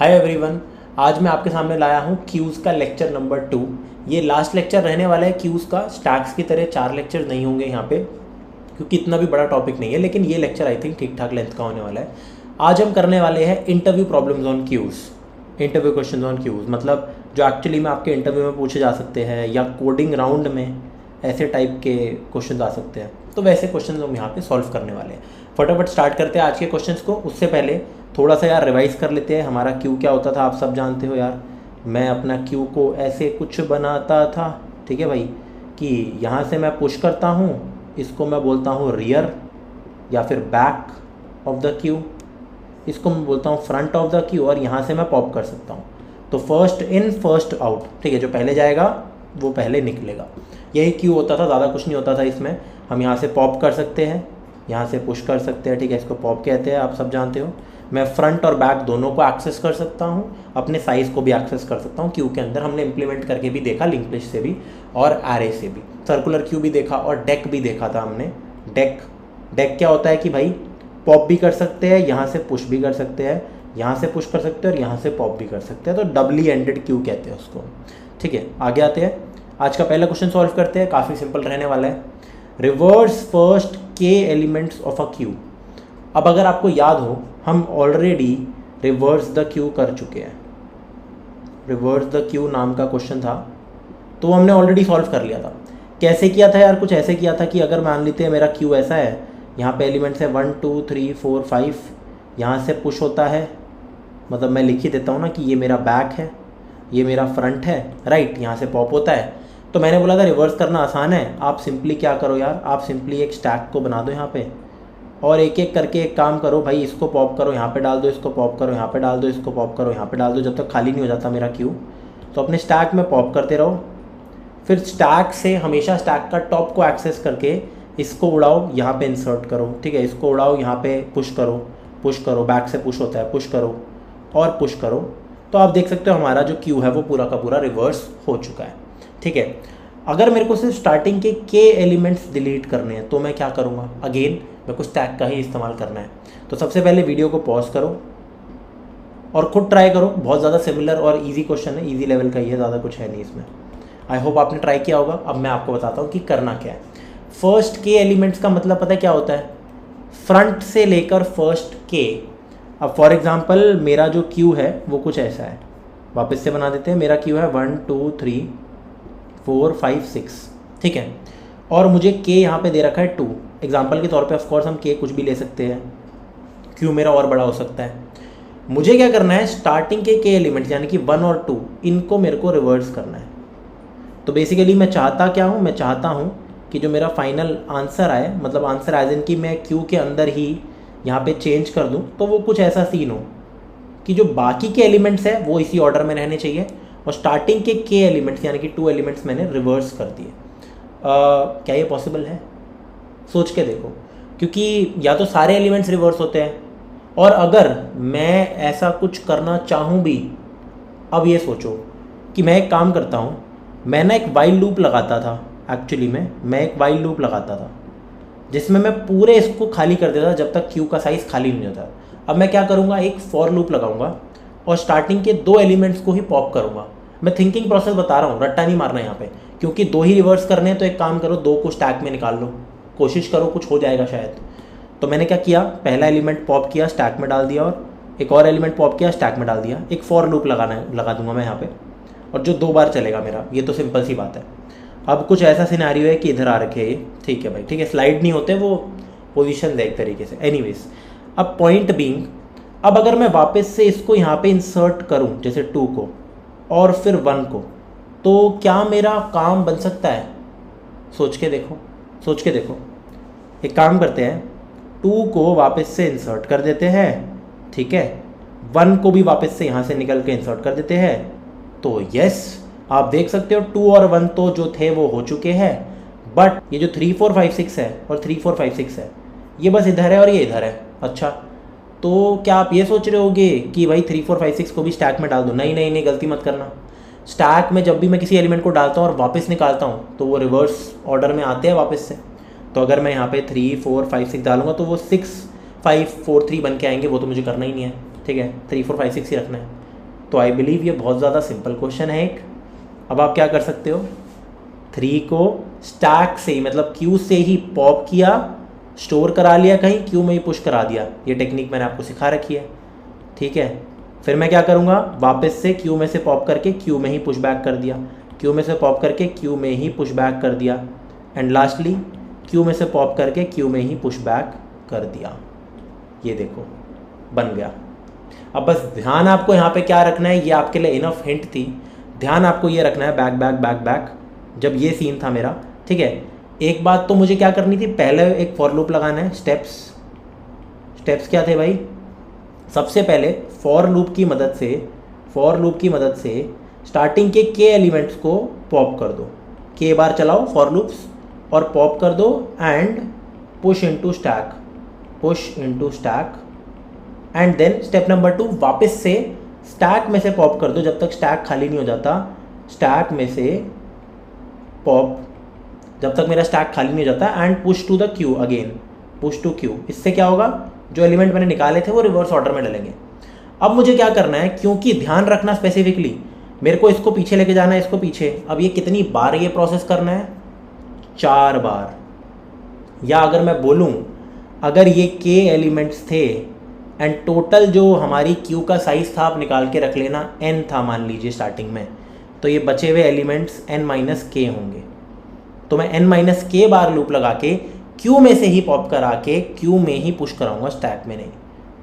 Hi everyone, आज मैं आपके सामने लाया हूँ क्यूज़ का लेक्चर नंबर 2। ये लास्ट लेक्चर रहने वाला है क्यूज़ का। स्टैक्स की तरह 4 लेक्चर नहीं होंगे यहाँ पे, क्योंकि इतना भी बड़ा टॉपिक नहीं है, लेकिन ये लेक्चर आई थिंक ठीक ठाक लेंथ का होने वाला है। आज हम करने वाले हैं interview problems on queues, interview question on queues, मतलब जो एक्चुअली में आपके इंटरव्यू में पूछे जा सकते हैं या कोडिंग राउंड में ऐसे टाइप के क्वेश्चन आ सकते हैं। तो वैसे क्वेश्चन हम यहाँ पे सॉल्व करने वाले हैं। फटाफट स्टार्ट करते हैं आज के क्वेश्चंस को। उससे पहले थोड़ा सा यार रिवाइज कर लेते हैं, हमारा क्यू क्या होता था आप सब जानते हो यार। मैं अपना क्यू को ऐसे कुछ बनाता था, ठीक है भाई, कि यहाँ से मैं पुश करता हूँ, इसको मैं बोलता हूँ रियर या फिर बैक ऑफ द क्यू, इसको मैं बोलता हूँ फ्रंट ऑफ द क्यू, और यहाँ से मैं पॉप कर सकता हूँ। तो फर्स्ट इन फर्स्ट आउट, ठीक है, जो पहले जाएगा वो पहले निकलेगा। यही क्यू होता था, ज़्यादा कुछ नहीं होता था इसमें। हम यहाँ से पॉप कर सकते हैं, यहाँ से पुश कर सकते हैं, ठीक है, इसको पॉप कहते हैं, आप सब जानते हो। मैं फ्रंट और बैक दोनों को एक्सेस कर सकता हूँ, अपने साइज़ को भी एक्सेस कर सकता हूँ क्यू के अंदर। हमने इम्प्लीमेंट करके भी देखा, लिंक लिस्ट से भी और एरे से भी। सर्कुलर क्यू भी देखा और डेक भी देखा था हमने। डेक क्या होता है कि भाई पॉप भी कर सकते हैं, यहाँ से पुश भी कर सकते हैं, यहाँ से पुश कर सकते हैं और यहाँ से पॉप भी कर सकते हैं। तो डबली एंडेड क्यू कहते हैं उसको, ठीक है। आगे आते हैं, आज का पहला क्वेश्चन सॉल्व करते हैं, काफ़ी सिंपल रहने वाला है। रिवर्स फर्स्ट के एलिमेंट्स ऑफ अ क्यू। अब अगर आपको याद हो, हम ऑलरेडी रिवर्स द क्यू कर चुके हैं। रिवर्स द क्यू नाम का क्वेश्चन था, तो हमने ऑलरेडी सॉल्व कर लिया था। कैसे किया था यार? कुछ ऐसे किया था कि अगर मान लेते हैं मेरा क्यू ऐसा है, यहाँ पे एलिमेंट्स है 1 2 3 4 5, यहाँ से पुश होता है, मतलब मैं लिख ही देता हूँ ना कि ये मेरा बैक है, ये मेरा फ्रंट है, राइट, यहाँ से पॉप होता है। तो मैंने बोला था रिवर्स करना आसान है। आप सिंपली क्या करो यार, आप सिंपली एक स्टैक को बना दो यहाँ पे, और एक एक करके एक काम करो भाई, इसको पॉप करो, यहाँ पे डाल दो, इसको पॉप करो, यहाँ पे डाल दो, इसको पॉप करो, यहाँ पे डाल दो, जब तक खाली नहीं हो जाता मेरा क्यू। तो अपने स्टैक में पॉप करते रहो। फिर स्टैक से हमेशा स्टैक का टॉप को एक्सेस करके इसको उड़ाओ, यहाँ पे इंसर्ट करो, ठीक है, इसको उड़ाओ, यहाँ पे पुश करो, बैक से पुश होता है, पुश करो और पुश करो। तो आप देख सकते हो हमारा जो क्यू है वो पूरा का पूरा रिवर्स हो चुका है, ठीक है। अगर मेरे को सिर्फ स्टार्टिंग के एलिमेंट्स डिलीट करने हैं तो मैं क्या करूँगा? अगेन मेरे को स्टैक का ही इस्तेमाल करना है। तो सबसे पहले वीडियो को पॉज करो और खुद ट्राई करो। बहुत ज़्यादा सिमिलर और इजी क्वेश्चन है, इजी लेवल का ही है, ज़्यादा कुछ है नहीं इसमें। आई होप आपने ट्राई किया होगा। अब मैं आपको बताता हूँ कि करना क्या है। फर्स्ट के एलिमेंट्स का मतलब पता है क्या होता है? फ्रंट से लेकर फर्स्ट के। अब फॉर एग्जाम्पल मेरा जो क्यू है वो कुछ ऐसा है, वापस से बना देते हैं। मेरा क्यू है 1 2 3 4 5 6, ठीक है, और मुझे के यहाँ पे दे रखा है 2। एग्जाम्पल के तौर पे ऑफकोर्स हम के कुछ भी ले सकते हैं, क्यू मेरा और बड़ा हो सकता है। मुझे क्या करना है? स्टार्टिंग के एलिमेंट्स यानी कि 1 और 2, इनको मेरे को रिवर्स करना है। तो बेसिकली मैं चाहता क्या हूँ? मैं चाहता हूँ कि जो मेरा फाइनल आंसर आए, मतलब आंसर एज इन कि मैं क्यू के अंदर ही यहाँ पे चेंज कर दूँ, तो वो कुछ ऐसा सीन हो कि जो बाकी के एलिमेंट्स है वो इसी ऑर्डर में रहने चाहिए, और स्टार्टिंग के एलिमेंट्स यानी कि 2 एलिमेंट्स मैंने रिवर्स कर दिए। क्या ये पॉसिबल है? सोच के देखो, क्योंकि या तो सारे एलिमेंट्स रिवर्स होते हैं, और अगर मैं ऐसा कुछ करना चाहूँ भी, अब ये सोचो कि मैं एक काम करता हूँ, मैं ना एक वाइल लूप लगाता था। एक्चुअली में मैं एक वाइल लूप लगाता था जिसमें मैं पूरे इसको खाली कर देता जब तक क्यू का साइज़ खाली नहीं होता। अब मैं क्या करूँगा? एक फॉर लूप लगाऊंगा और स्टार्टिंग के 2 एलिमेंट्स को ही पॉप करूँगा। मैं थिंकिंग प्रोसेस बता रहा हूँ, रट्टा नहीं मारना यहाँ पे, क्योंकि 2 ही रिवर्स करने हैं। तो एक काम करो, 2 को स्टैक में निकाल लो, कोशिश करो, कुछ हो जाएगा शायद। तो मैंने क्या किया? पहला एलिमेंट पॉप किया, स्टैक में डाल दिया, और एक और एलिमेंट पॉप किया, स्टैक में डाल दिया। एक फॉर लूप लगा दूंगा मैं यहाँ पे, और जो 2 बार चलेगा मेरा। ये तो सिंपल सी बात है। अब कुछ ऐसा सिनेरियो है कि इधर आ रखे ये, ठीक है भाई, ठीक है, स्लाइड नहीं होते, वो पोजीशन है एक तरीके से। एनीवेज, अब पॉइंट बीइंग, अब अगर मैं वापस से इसको यहाँ पे इंसर्ट करूँ, जैसे 2 को और फिर 1 को, तो क्या मेरा काम बन सकता है? सोच के देखो। एक काम करते हैं, 2 को वापस से इंसर्ट कर देते हैं, ठीक है, 1 को भी वापस से यहाँ से निकल के इंसर्ट कर देते हैं। तो यस, आप देख सकते हो 2 और 1 तो जो थे वो हो चुके हैं, बट ये जो 3 4 5 6 है और 3 4 5 6 है, ये बस इधर है और ये इधर है। अच्छा, तो क्या आप ये सोच रहे होगे कि भाई 3 4 5 6 को भी स्टैक में डाल दो? नहीं, गलती मत करना। स्टैक में जब भी मैं किसी एलिमेंट को डालता हूँ और वापस निकालता हूँ तो वो रिवर्स ऑर्डर में आते हैं वापस से। तो अगर मैं यहाँ पे 3 4 5 6 डालूंगा तो वो 6 5 4 3 बन के आएंगे। वो तो मुझे करना ही नहीं है, ठीक है, 3 4 5 6 ही रखना है। तो आई बिलीव ये बहुत ज़्यादा सिंपल क्वेश्चन है एक। अब आप क्या कर सकते हो, 3 को स्टैक से ही मतलब क्यू से ही पॉप किया, स्टोर करा लिया कहीं, क्यू में ही पुश करा दिया। ये टेक्निक मैंने आपको सिखा रखी है, ठीक है। फिर मैं क्या करूँगा, वापस से क्यू में से पॉप करके क्यू में ही पुश बैक कर दिया, क्यू में से पॉप करके क्यू में ही पुश बैक कर दिया, एंड लास्टली क्यू में से पॉप करके क्यू में ही पुश बैक कर दिया। ये देखो बन गया। अब बस ध्यान आपको यहाँ पे क्या रखना है, ये आपके लिए इनफ हिंट थी। ध्यान आपको ये रखना है बैक बैक बैक बैक, जब ये सीन था मेरा, ठीक है। एक बात तो मुझे क्या करनी थी, पहले एक फॉर लूप लगाना है। स्टेप्स क्या थे भाई, सबसे पहले फॉर लूप की मदद से स्टार्टिंग के एलिमेंट्स को पॉप कर दो, के बार चलाओ फॉर लूप्स और पॉप कर दो, and push into stack, and then step number 2 वापस से स्टैक में से पॉप कर दो जब तक स्टैक खाली नहीं हो जाता। स्टैक में से पॉप जब तक मेरा स्टैक खाली नहीं हो जाता, and push to the queue again, push to queue. इससे क्या होगा, जो एलिमेंट मैंने निकाले थे वो रिवर्स ऑर्डर में डलेंगे। अब मुझे क्या करना है, क्योंकि ध्यान रखना स्पेसिफिकली मेरे को इसको पीछे लेके जाना है, इसको पीछे। अब ये कितनी बार ये प्रोसेस करना है, 4 बार। या अगर मैं बोलूँ, अगर ये के एलिमेंट्स थे एंड टोटल जो हमारी क्यू का साइज था आप निकाल के रख लेना, n था मान लीजिए स्टार्टिंग में, तो ये बचे हुए एलिमेंट्स n-k होंगे। तो मैं n-k बार लूप लगा के क्यू में से ही पॉप करा के क्यू में ही पुश कराऊंगा, स्टैक में नहीं।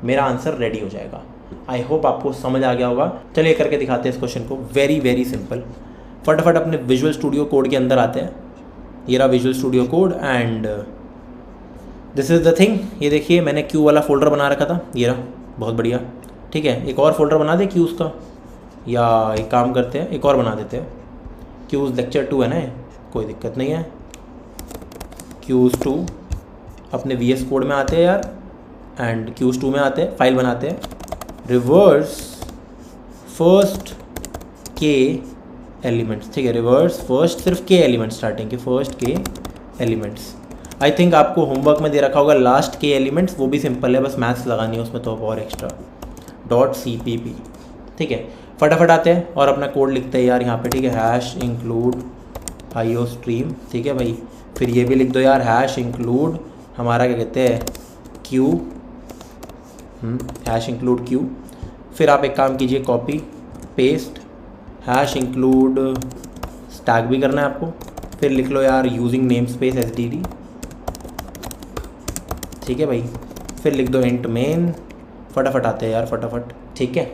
मेरा आंसर रेडी हो जाएगा। आई होप आपको समझ आ गया होगा। चलिए करके दिखाते हैं इस क्वेश्चन को, वेरी वेरी सिंपल। फटाफट अपने विजुअल स्टूडियो कोड के अंदर आते हैं। ये रहा visual studio code and this is the thing. ये देखिए मैंने क्यू वाला फोल्डर बना रखा था, ये रहा, बहुत बढ़िया, ठीक है। एक और फोल्डर बना दे क्यूज़ का, या एक काम करते हैं एक और बना देते हैं, क्यूज़ लेक्चर 2 है ना, कोई दिक्कत नहीं है। क्यूज़ 2 अपने VS कोड में आते हैं यार, एंड क्यूज़ 2 में आते हैं, फाइल बनाते हैं, रिवर्स फर्स्ट के एलिमेंट्स, ठीक है। रिवर्स फर्स्ट सिर्फ के एलिमेंट्स, स्टार्टिंग के फर्स्ट के एलिमेंट्स। आई थिंक आपको होमवर्क में दे रखा होगा लास्ट के एलिमेंट्स, वो भी सिंपल है, बस मैथ्स लगानी है उसमें तो और एक्स्ट्रा .cpp, ठीक है। फटाफट आते हैं और अपना कोड लिखते हैं यार यहाँ पे, ठीक है। हैश इंक्लूड IO स्ट्रीम, ठीक है भाई। फिर ये भी लिख दो यार, हैश इंक्लूड हमारा क्या कहते हैं क्यू, हैश इंक्लूड क्यू। फिर आप एक काम कीजिए, copy paste, hash include stack भी करना है आपको। फिर लिख लो यार यूजिंग नेम स्पेस SDD, ठीक है भाई। फिर लिख दो इंट मेन। फटाफट आते हैं यार, फटाफट, ठीक है।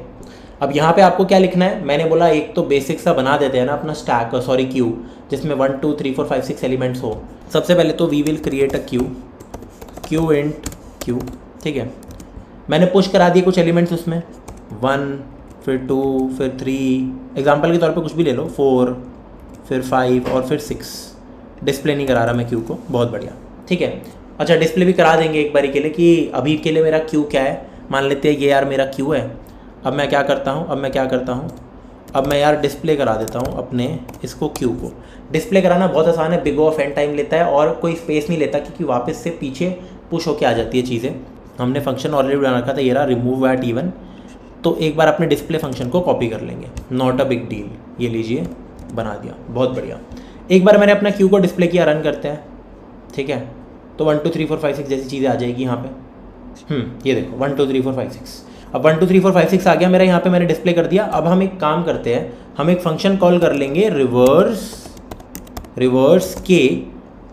अब यहाँ पे आपको क्या लिखना है, मैंने बोला एक तो बेसिक सा बना देते हैं ना अपना स्टैक, सॉरी क्यू, जिसमें 1 2 3 4 5 6 एलिमेंट्स हो। सबसे पहले तो we will create a queue int queue, ठीक है। मैंने पुश करा दिए कुछ एलिमेंट्स उसमें, 1 फिर 2 फिर 3, एग्जाम्पल के तौर पे कुछ भी ले लो, 4 फिर 5 और फिर 6। डिस्प्ले नहीं करा रहा मैं क्यू को, बहुत बढ़िया, ठीक है। अच्छा डिस्प्ले भी करा देंगे एक बारी के लिए कि अभी के लिए मेरा क्यू क्या है, मान लेते हैं ये यार मेरा क्यू है। अब मैं क्या करता हूँ, अब मैं यार डिस्प्ले करा देता हूँ अपने इसको क्यू को। डिस्प्ले कराना बहुत आसान है, बिग ऑफ एन टाइम लेता है और कोई स्पेस नहीं लेता, क्योंकि वापस से पीछे पुश होके आ जाती है चीज़ें। हमने फंक्शन ऑलरेडी बना रखा था, ये रहा रिमूव एट इवन। तो एक बार अपने डिस्प्ले फंक्शन को कॉपी कर लेंगे, नॉट अ बिग डील। ये लीजिए बना दिया, बहुत बढ़िया। एक बार मैंने अपना क्यू को डिस्प्ले किया, रन करते हैं, ठीक है। तो 1 2 3 4 5 6 जैसी चीज़ें आ जाएगी यहाँ पे। ये देखो 1 2 3 4 5 6। अब 1 2 3 4 5 6 आ गया मेरा, यहाँ पे मैंने डिस्प्ले कर दिया। अब हम एक काम करते हैं, हम एक फंक्शन कॉल कर लेंगे रिवर्स के,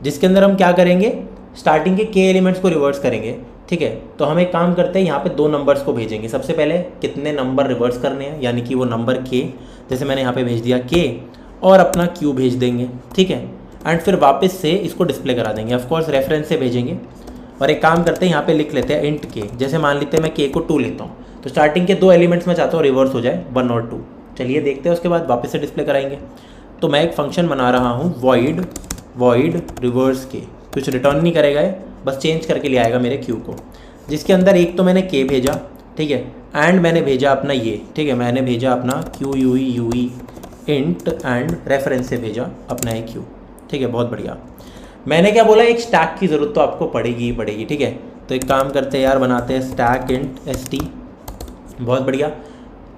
जिसके अंदर हम क्या करेंगे, स्टार्टिंग के एलिमेंट्स को रिवर्स करेंगे, ठीक है। तो हम एक काम करते हैं, यहाँ पे 2 नंबर्स को भेजेंगे। सबसे पहले कितने नंबर रिवर्स करने हैं, यानी कि वो नंबर के, जैसे मैंने यहाँ पे भेज दिया के, और अपना क्यू भेज देंगे, ठीक है। एंड फिर वापस से इसको डिस्प्ले करा देंगे, ऑफकोर्स रेफरेंस से भेजेंगे। और एक काम करते हैं, यहाँ पे लिख लेते हैं इंट के, जैसे मान लेते हैं मैं के को 2 लेता हूँ, तो स्टार्टिंग के 2 एलिमेंट्स में चाहता हूँ रिवर्स हो जाए, 1 और 2। चलिए देखते हैं, उसके बाद वापस से डिस्प्ले कराएंगे। तो मैं एक फंक्शन बना रहा हूँ वॉइड रिवर्स के, कुछ रिटर्न नहीं करेगा ये, बस चेंज करके ले आएगा मेरे क्यू को, जिसके अंदर एक तो मैंने के भेजा, ठीक है, एंड मैंने भेजा अपना ये, ठीक है, मैंने भेजा अपना क्यू यूई इंट एंड रेफरेंस से भेजा अपना एक क्यू, ठीक है, बहुत बढ़िया। मैंने क्या बोला, एक स्टैक की ज़रूरत तो आपको पड़ेगी ही पड़ेगी, ठीक है। तो एक काम करते हैं यार, बनाते हैं स्टैक इंट st, बहुत बढ़िया।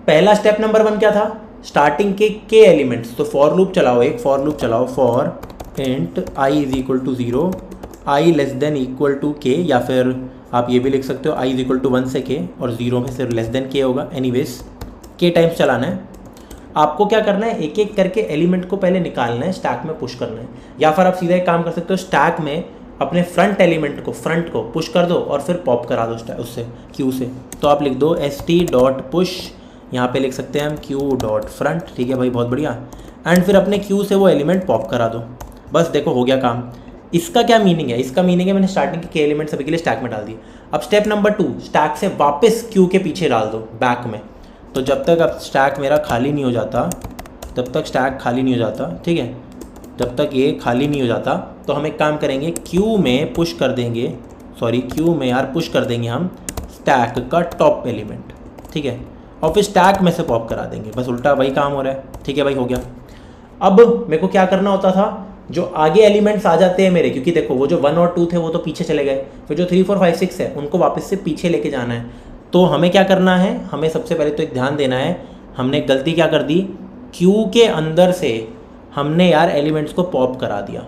पहला स्टेप नंबर 1 क्या था, स्टार्टिंग के एलिमेंट्स, तो फॉर लूप चलाओ, एक फॉर लूप चलाओ for int i is equal to 0, i less than equal to k, या फिर आप ये भी लिख सकते हो i इज इक्वल टू 1 से k और 0 में सिर्फ लेस देन k होगा, एनीवेज k टाइम्स चलाना है। आपको क्या करना है, एक एक करके एलिमेंट को पहले निकालना है, स्टैक में पुश करना है, या फिर आप सीधा एक काम कर सकते हो, स्टैक में अपने फ्रंट एलिमेंट को, फ्रंट को पुश कर दो और फिर पॉप करा दो उससे, क्यू से। तो आप लिख दो st.push, यहाँ पे लिख सकते हैं हम q.front, ठीक है भाई, बहुत बढ़िया। एंड फिर अपने क्यू से वो एलिमेंट पॉप करा दो, बस देखो हो गया काम। इसका क्या मीनिंग है, इसका मीनिंग है मैंने स्टार्टिंग के एलिमेंट सभी के लिए स्टैक में डाल दिए। अब स्टेप नंबर 2, स्टैक से वापस क्यू के पीछे डाल दो, बैक में। तो जब तक अब स्टैक मेरा खाली नहीं हो जाता, जब तक स्टैक खाली नहीं हो जाता, ठीक है, जब तक ये खाली नहीं हो जाता, तो हम एक काम करेंगे, क्यू में पुश कर देंगे, सॉरी क्यू में यार पुश कर देंगे हम स्टैक का टॉप एलिमेंट, ठीक है, और फिर स्टैक में से पॉप करा देंगे, बस उल्टा वही काम हो रहा है, ठीक है भाई, हो गया। अब मेरे को क्या करना होता था, जो आगे एलिमेंट्स आ जाते हैं मेरे, क्योंकि देखो वो जो 1 और 2 थे वो तो पीछे चले गए, फिर जो 3 4 5 6 है उनको वापस से पीछे लेके जाना है। तो हमें क्या करना है, हमें सबसे पहले तो एक ध्यान देना है, हमने गलती क्या कर दी, क्यू के अंदर से हमने यार एलिमेंट्स को पॉप करा दिया,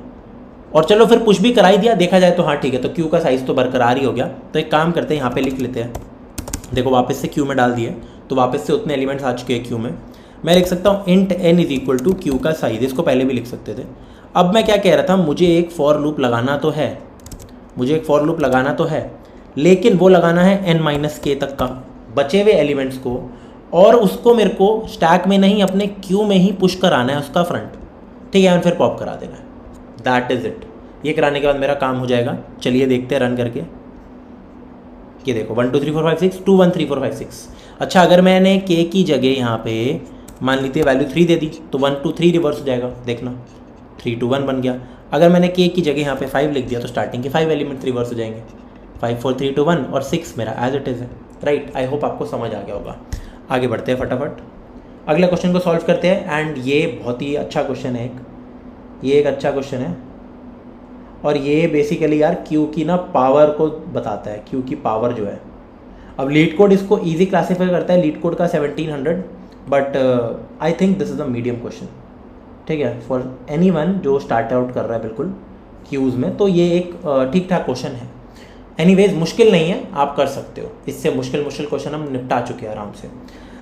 और चलो फिर पुश भी करा ही दिया, देखा जाए तो हाँ ठीक है, तो क्यू का साइज़ तो बरकरार ही हो गया। तो एक काम करते हैं, यहाँ पे लिख लेते हैं, देखो वापस से क्यू में डाल दिए, तो वापस से उतने एलिमेंट्स आ चुके हैं क्यू में। मैं लिख सकता हूँ int n is equal to queue का साइज़, इसको पहले भी लिख सकते थे। अब मैं क्या कह रहा था, मुझे एक फॉर लूप लगाना तो है, मुझे एक फॉर लूप लगाना तो है, लेकिन वो लगाना है n-k तक का बचे हुए एलिमेंट्स को, और उसको मेरे को स्टैक में नहीं अपने क्यू में ही पुश कराना है उसका फ्रंट, ठीक है, और फिर पॉप करा देना है, दैट इज़ इट। ये कराने के बाद मेरा काम हो जाएगा। चलिए देखते हैं रन करके, ये देखो 1 2 3 4 5 6 2 1 3 4 5 6। अच्छा, अगर मैंने k की जगह यहाँ पे मान लीजिए वैल्यू 3 दे दी, तो 1 2 3 रिवर्स हो जाएगा, देखना 3 2 1 बन गया। अगर मैंने k की जगह यहाँ पे 5 लिख दिया, तो स्टार्टिंग के 5 एलिमेंट रिवर्स हो जाएंगे, 5 4 3 2 1, और 6 मेरा एज इट इज़ है, राइट। आई होप आपको समझ आ गया होगा। आगे बढ़ते हैं फटाफट, अगले क्वेश्चन को सॉल्व करते हैं। एंड ये बहुत ही अच्छा क्वेश्चन है, ये एक अच्छा क्वेश्चन है, और ये बेसिकली यार क्यू की ना पावर को बताता है, क्यू की पावर जो है। अब लीड कोड इसको इजी क्लासीफाई करता है, लीड कोड का 1700, but I think this is a medium question, ठीक है, फॉर एनीवन जो स्टार्ट आउट कर रहा है बिल्कुल क्यूज़ में, तो ये एक ठीक ठाक क्वेश्चन है। एनीवेज मुश्किल नहीं है, आप कर सकते हो, इससे मुश्किल क्वेश्चन हम निपटा चुके हैं आराम से।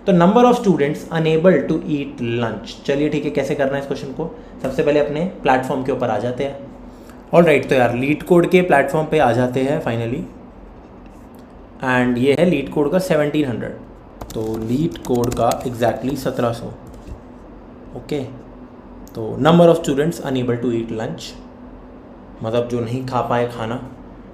तो number of students unable to eat lunch, चलिए ठीक है, कैसे करना है इस क्वेश्चन को। सबसे पहले अपने प्लेटफॉर्म के ऊपर आ जाते हैं। ऑलराइट, तो यार लीड कोड के प्लेटफॉर्म पे आ जाते हैं फाइनली, एंड ये है लीड कोड का 1700, तो लीड कोड का एग्जैक्टली 1700। ओके, तो number of students unable to eat lunch, मतलब जो नहीं खा पाए खाना,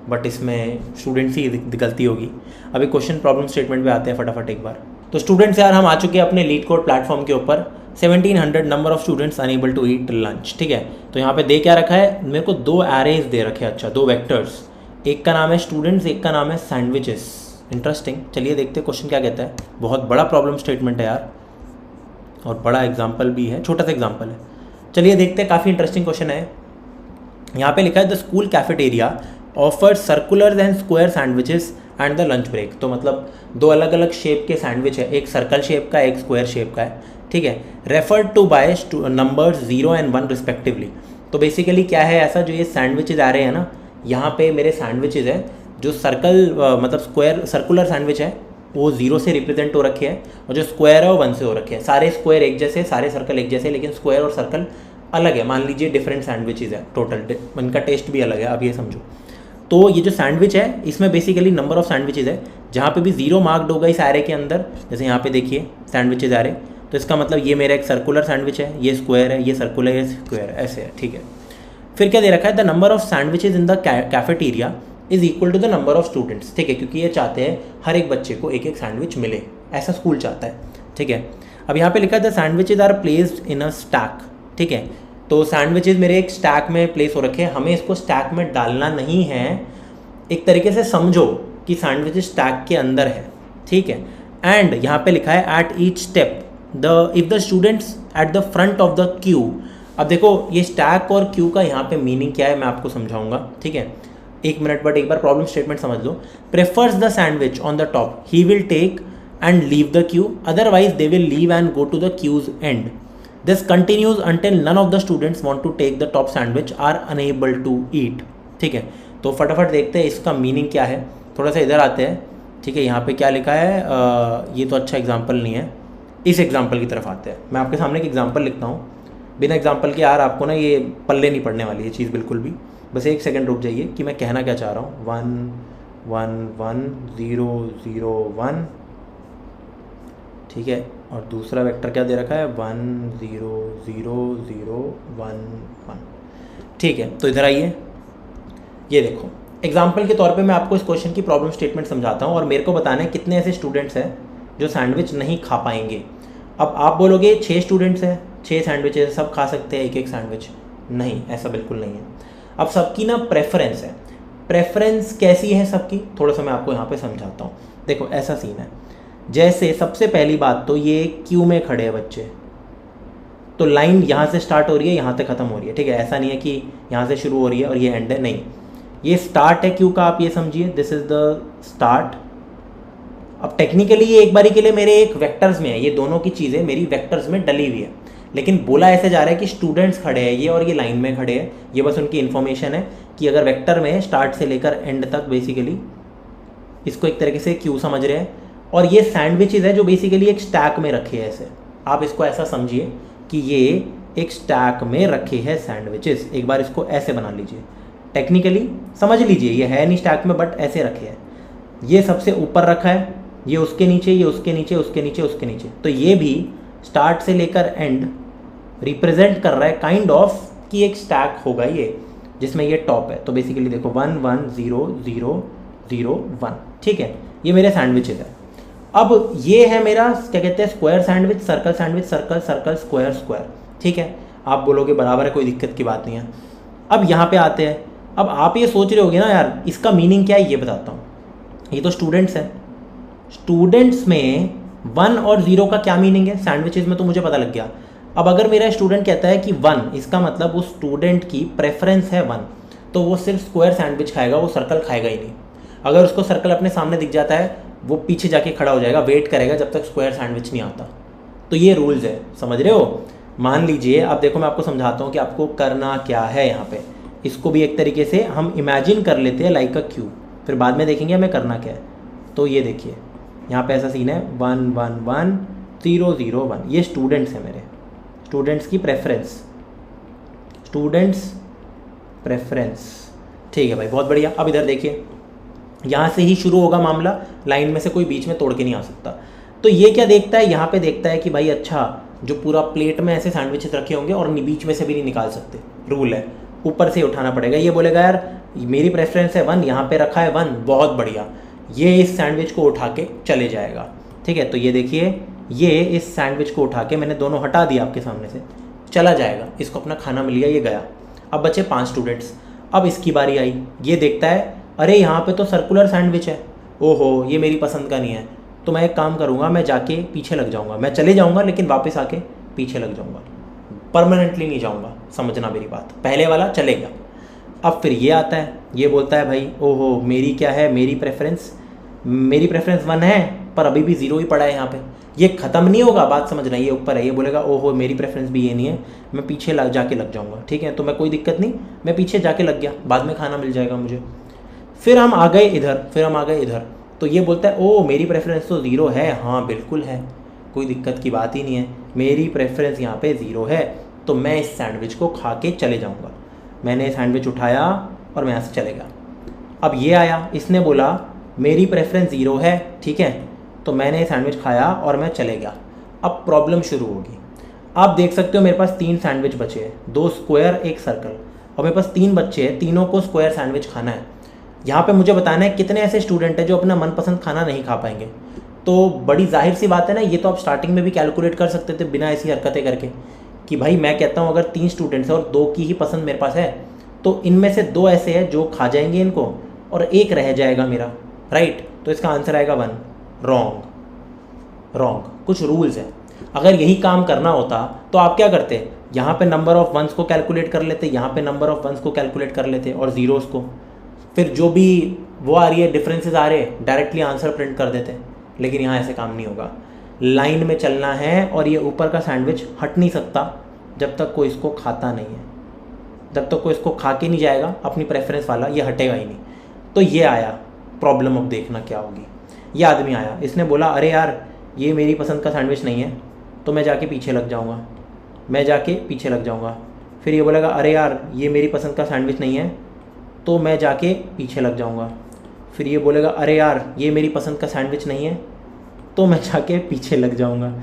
बट इसमें स्टूडेंट्स ही गलती होगी। अभी क्वेश्चन प्रॉब्लम स्टेटमेंट पे आते हैं फटाफट एक बार। तो स्टूडेंट्स यार हम आ चुके हैं अपने लीड कोड प्लेटफॉर्म के ऊपर, 1700 number of students unable to eat lunch, ठीक है। तो यहाँ पे दे क्या रखा है, मेरे को 2 एरेज दे रखे हैं, अच्छा 2 वेक्टर्स, एक का नाम है स्टूडेंट्स, एक का नाम है सैंडविचेस। इंटरेस्टिंग, चलिए देखते हैं क्वेश्चन क्या कहता है। बहुत बड़ा प्रॉब्लम स्टेटमेंट है यार, और बड़ा एग्जाम्पल भी है, छोटा सा एग्जाम्पल है। चलिए देखते हैं, काफ़ी इंटरेस्टिंग क्वेश्चन है। यहाँ पे लिखा है the school cafeteria offer circular and square sandwiches and the lunch break. तो मतलब 2 अलग अलग शेप के सैंडविच है, एक सर्कल शेप का, एक स्क्वायर शेप का है, ठीक है। Refer to by numbers 0 and 1 respectively. तो बेसिकली क्या है ऐसा, जो ये सैंडविचेज आ रहे हैं ना, यहाँ पे मेरे सैंडविचेज है, जो सर्कल मतलब स्क्वायर सर्कुलर सैंडविच है वो 0 से रिप्रेजेंट हो रखे हैं, और जो स्क्वायर है वो 1 से हो रखे हैं। सारे स्क्वायर एक जैसे, सारे सर्कल एक जैसे, लेकिन स्क्वायर और सर्कल अलग है। मान लीजिए डिफरेंट सैंडविचेज है टोटल, इनका टेस्ट भी अलग है, आप ये समझो। तो ये जो सैंडविच है, इसमें बेसिकली नंबर ऑफ सैंडविचेज है, जहाँ पे भी 0 मार्क्ड होगा इस एरे के अंदर, जैसे यहाँ पे देखिए सैंडविचेज एरे, तो इसका मतलब ये मेरा एक सर्कुलर सैंडविच है, ये स्क्वायर है, ये सर्कुलर, ये स्क्वायर, ऐसे है, ठीक है। फिर क्या दे रखा है, the number of sandwiches in the cafeteria is equal to the number of students, ठीक है, क्योंकि ये चाहते हैं हर एक बच्चे को एक एक सैंडविच मिले, ऐसा स्कूल चाहता है, ठीक है। अब यहाँ पे लिखा है the sandwiches are placed in a stack, ठीक है। तो सैंडविचेज मेरे एक स्टैक में प्लेस हो रखे हैं, हमें इसको स्टैक में डालना नहीं है। एक तरीके से समझो कि सैंडविचेज स्टैक के अंदर है, ठीक है। एंड यहाँ पे लिखा है at each step the if the students at the front of the Q. अब देखो ये स्टैक और क्यू का यहाँ पे मीनिंग क्या है मैं आपको समझाऊंगा, ठीक है। 1 मिनट, बट एक बार प्रॉब्लम स्टेटमेंट समझ लो। Prefers the sandwich on the top, he will take and leave the queue, otherwise they will leave and go to the queue's end. This continues until none of the students want to take the top sandwich are unable to eat. ठीक है, तो फटाफट देखते हैं इसका meaning क्या है। थोड़ा सा इधर आते हैं, ठीक है, यहाँ पे क्या लिखा है, ये तो अच्छा एग्जाम्पल नहीं है, इस एग्जाम्पल की तरफ आते हैं। मैं आपके सामने एक एग्जाम्पल लिखता हूँ, बिना एग्जाम्पल के यार आपको ना ये पल्ले नहीं पड़ने वाली ये चीज़ बिल्कुल भी। बस एक सेकंड रुक जाइए कि मैं कहना क्या चाह रहा हूँ। 1 1 1 0 0 1, ठीक है, और दूसरा वेक्टर क्या दे रखा है, 1 0 0 0 1 1, ठीक है। तो इधर आइए, ये देखो एग्जाम्पल के तौर पे मैं आपको इस क्वेश्चन की प्रॉब्लम स्टेटमेंट समझाता हूँ और मेरे को बताना है कितने ऐसे स्टूडेंट्स हैं जो सैंडविच नहीं खा पाएंगे। अब आप बोलोगे 6 स्टूडेंट्स हैं, 6 सैंडविचेस सब खा सकते हैं एक एक सैंडविच। नहीं, ऐसा बिल्कुल नहीं है। अब सबकी ना प्रेफरेंस है, प्रेफरेंस कैसी है सबकी, थोड़ा सा मैं आपको यहाँ पे समझाता हूँ। देखो ऐसा सीन है, जैसे सबसे पहली बात तो ये क्यू में खड़े हैं बच्चे, तो लाइन यहाँ से स्टार्ट हो रही है, यहाँ तक ख़त्म हो रही है, ठीक है। ऐसा नहीं है कि यहाँ से शुरू हो रही है और ये एंड है, नहीं, ये स्टार्ट है क्यू का, आप ये समझिए दिस इज़ द स्टार्ट। अब टेक्निकली ये एक बारी के लिए मेरे एक वेक्टर्स में है, ये दोनों की चीज़ें मेरी वेक्टर्स में डली हुई है, लेकिन बोला ऐसे जा रहा है कि स्टूडेंट्स खड़े हैं ये और ये लाइन में खड़े हैं। ये बस उनकी इन्फॉर्मेशन है कि अगर वेक्टर में स्टार्ट से लेकर एंड तक बेसिकली इसको एक तरीके से क्यू समझ रहे हैं। और ये सैंडविचेस है जो बेसिकली एक स्टैक में रखे हैं, ऐसे आप इसको ऐसा समझिए कि ये एक स्टैक में रखे हैं सैंडविचेस। एक बार इसको ऐसे बना लीजिए, टेक्निकली समझ लीजिए, ये है नहीं स्टैक में बट ऐसे रखे हैं। ये सबसे ऊपर रखा है, ये उसके नीचे, ये उसके नीचे, उसके नीचे, उसके नीचे, तो ये भी स्टार्ट से लेकर एंड रिप्रेजेंट कर रहा है काइंड ऑफ कि एक स्टैक होगा ये जिसमें ये टॉप है। तो बेसिकली देखो 1 1 0 0 0 1, ठीक है, ये मेरे सैंडविचेस है। अब ये है मेरा क्या कहते हैं square sandwich, circle sandwich, circle circle square square, ठीक है। आप बोलोगे बराबर है, कोई दिक्कत की बात नहीं है। अब यहाँ पे आते हैं, अब आप ये सोच रहे होगे ना यार इसका मीनिंग क्या है, ये बताता हूँ। ये तो स्टूडेंट्स है, स्टूडेंट्स में 1 और 0 का क्या मीनिंग है, सैंडविचेस में तो मुझे पता लग गया। अब अगर मेरा स्टूडेंट कहता है कि 1, इसका मतलब उस स्टूडेंट की प्रेफरेंस है 1, तो वो सिर्फ स्क्वायर सैंडविच खाएगा, वो सर्कल खाएगा ही नहीं। अगर उसको सर्कल अपने सामने दिख जाता है वो पीछे जाके खड़ा हो जाएगा, वेट करेगा जब तक स्क्वायर सैंडविच नहीं आता। तो ये रूल्स है, समझ रहे हो। मान लीजिए, अब देखो मैं आपको समझाता हूँ कि आपको करना क्या है। यहाँ पे इसको भी एक तरीके से हम इमेजिन कर लेते हैं लाइक अ क्यू, फिर बाद में देखेंगे हमें करना क्या है। तो ये देखिए यहाँ पे ऐसा सीन है 1 1 1 0 0 1, ये स्टूडेंट्स हैं मेरे, स्टूडेंट्स की प्रेफरेंस, स्टूडेंट्स प्रेफरेंस, ठीक है भाई, बहुत बढ़िया। अब इधर देखिए, यहाँ से ही शुरू होगा मामला, लाइन में से कोई बीच में तोड़ के नहीं आ सकता। तो ये क्या देखता है, यहाँ पे देखता है कि भाई अच्छा जो पूरा प्लेट में ऐसे सैंडविचेस रखे होंगे और बीच में से भी नहीं निकाल सकते, रूल है, ऊपर से उठाना पड़ेगा। ये बोलेगा यार मेरी प्रेफरेंस है 1, यहाँ पे रखा है 1, बहुत बढ़िया, ये इस सैंडविच को उठा के चले जाएगा, ठीक है। तो ये देखिए, ये इस सैंडविच को उठा के मैंने दोनों हटा दिया आपके सामने से, चला जाएगा, इसको अपना खाना मिल गया, ये गया। अब बचे 5 स्टूडेंट्स। अब इसकी बारी आई, ये देखता है अरे यहाँ पे तो सर्कुलर सैंडविच है, ओहो ये मेरी पसंद का नहीं है, तो मैं एक काम करूँगा, मैं जाके पीछे लग जाऊँगा, मैं चले जाऊँगा लेकिन वापस आके पीछे लग जाऊँगा, परमानेंटली नहीं जाऊँगा, समझना मेरी बात, पहले वाला चलेगा। अब फिर ये आता है, ये बोलता है भाई ओहो मेरी क्या है, मेरी प्रेफरेंस 1 है पर अभी भी 0 ही पड़ा है यहाँ पे, ये ख़त्म नहीं होगा, बात समझना, ये ऊपर है। ये बोलेगा ओहो मेरी प्रेफरेंस भी ये नहीं है, मैं पीछे जाके लग जाऊँगा, ठीक है। तो मैं कोई दिक्कत नहीं, मैं पीछे जाके लग गया, बाद में खाना मिल जाएगा मुझे। फिर हम आ गए इधर, तो ये बोलता है ओ मेरी प्रेफरेंस तो 0 है, हाँ बिल्कुल है, कोई दिक्कत की बात ही नहीं है, मेरी प्रेफरेंस यहाँ पे 0 है, तो मैं इस सैंडविच को खा के चले जाऊँगा। मैंने सैंडविच उठाया और मैं यहाँ से चले गया। अब ये आया, इसने बोला मेरी प्रेफरेंस 0 है, ठीक है, तो मैंने सैंडविच खाया और मैं चले गया। अब प्रॉब्लम शुरू होगी। आप देख सकते हो मेरे पास 3 सैंडविच बचे हैं, 2 स्क्वायर 1 सर्कल, और मेरे पास 3 बच्चे हैं, तीनों को स्क्वायर सैंडविच खाना है। यहाँ पे मुझे बताना है कितने ऐसे स्टूडेंट हैं जो अपना मनपसंद खाना नहीं खा पाएंगे। तो बड़ी जाहिर सी बात है ना, ये तो आप स्टार्टिंग में भी कैलकुलेट कर सकते थे बिना ऐसी हरकतें करके कि भाई मैं कहता हूँ अगर 3 स्टूडेंट्स हैं और 2 की ही पसंद मेरे पास है, तो इनमें से 2 ऐसे हैं जो खा जाएंगे इनको और 1 रह जाएगा मेरा, राइट। तो इसका आंसर आएगा 1, रॉन्ग। कुछ रूल्स है, अगर यही काम करना होता तो आप क्या करते, यहाँ पे नंबर ऑफ वंस को कैलकुलेट कर लेते, यहाँ पे नंबर ऑफ वंस को कैलकुलेट कर लेते और जीरोस को, फिर जो भी वो आ रही है डिफरेंसेस आ रहे हैं डायरेक्टली आंसर प्रिंट कर देते। लेकिन यहाँ ऐसे काम नहीं होगा। लाइन में चलना है और ये ऊपर का सैंडविच हट नहीं सकता जब तक कोई इसको खाता नहीं है। जब तक कोई इसको खा के नहीं जाएगा अपनी प्रेफरेंस वाला, ये हटेगा ही नहीं। तो ये आया प्रॉब्लम। अब देखना क्या होगी। ये आदमी आया, इसने बोला अरे यार ये मेरी पसंद का सैंडविच नहीं है, तो मैं जाके पीछे लग जाऊँगा, मैं जाके पीछे लग जाऊँगा। फिर ये बोलेगा अरे यार ये मेरी पसंद का सैंडविच नहीं है, तो मैं जाके पीछे लग जाऊँगा। फिर ये बोलेगा अरे यार ये मेरी पसंद का सैंडविच नहीं है, तो मैं जाके पीछे लग जाऊँगा।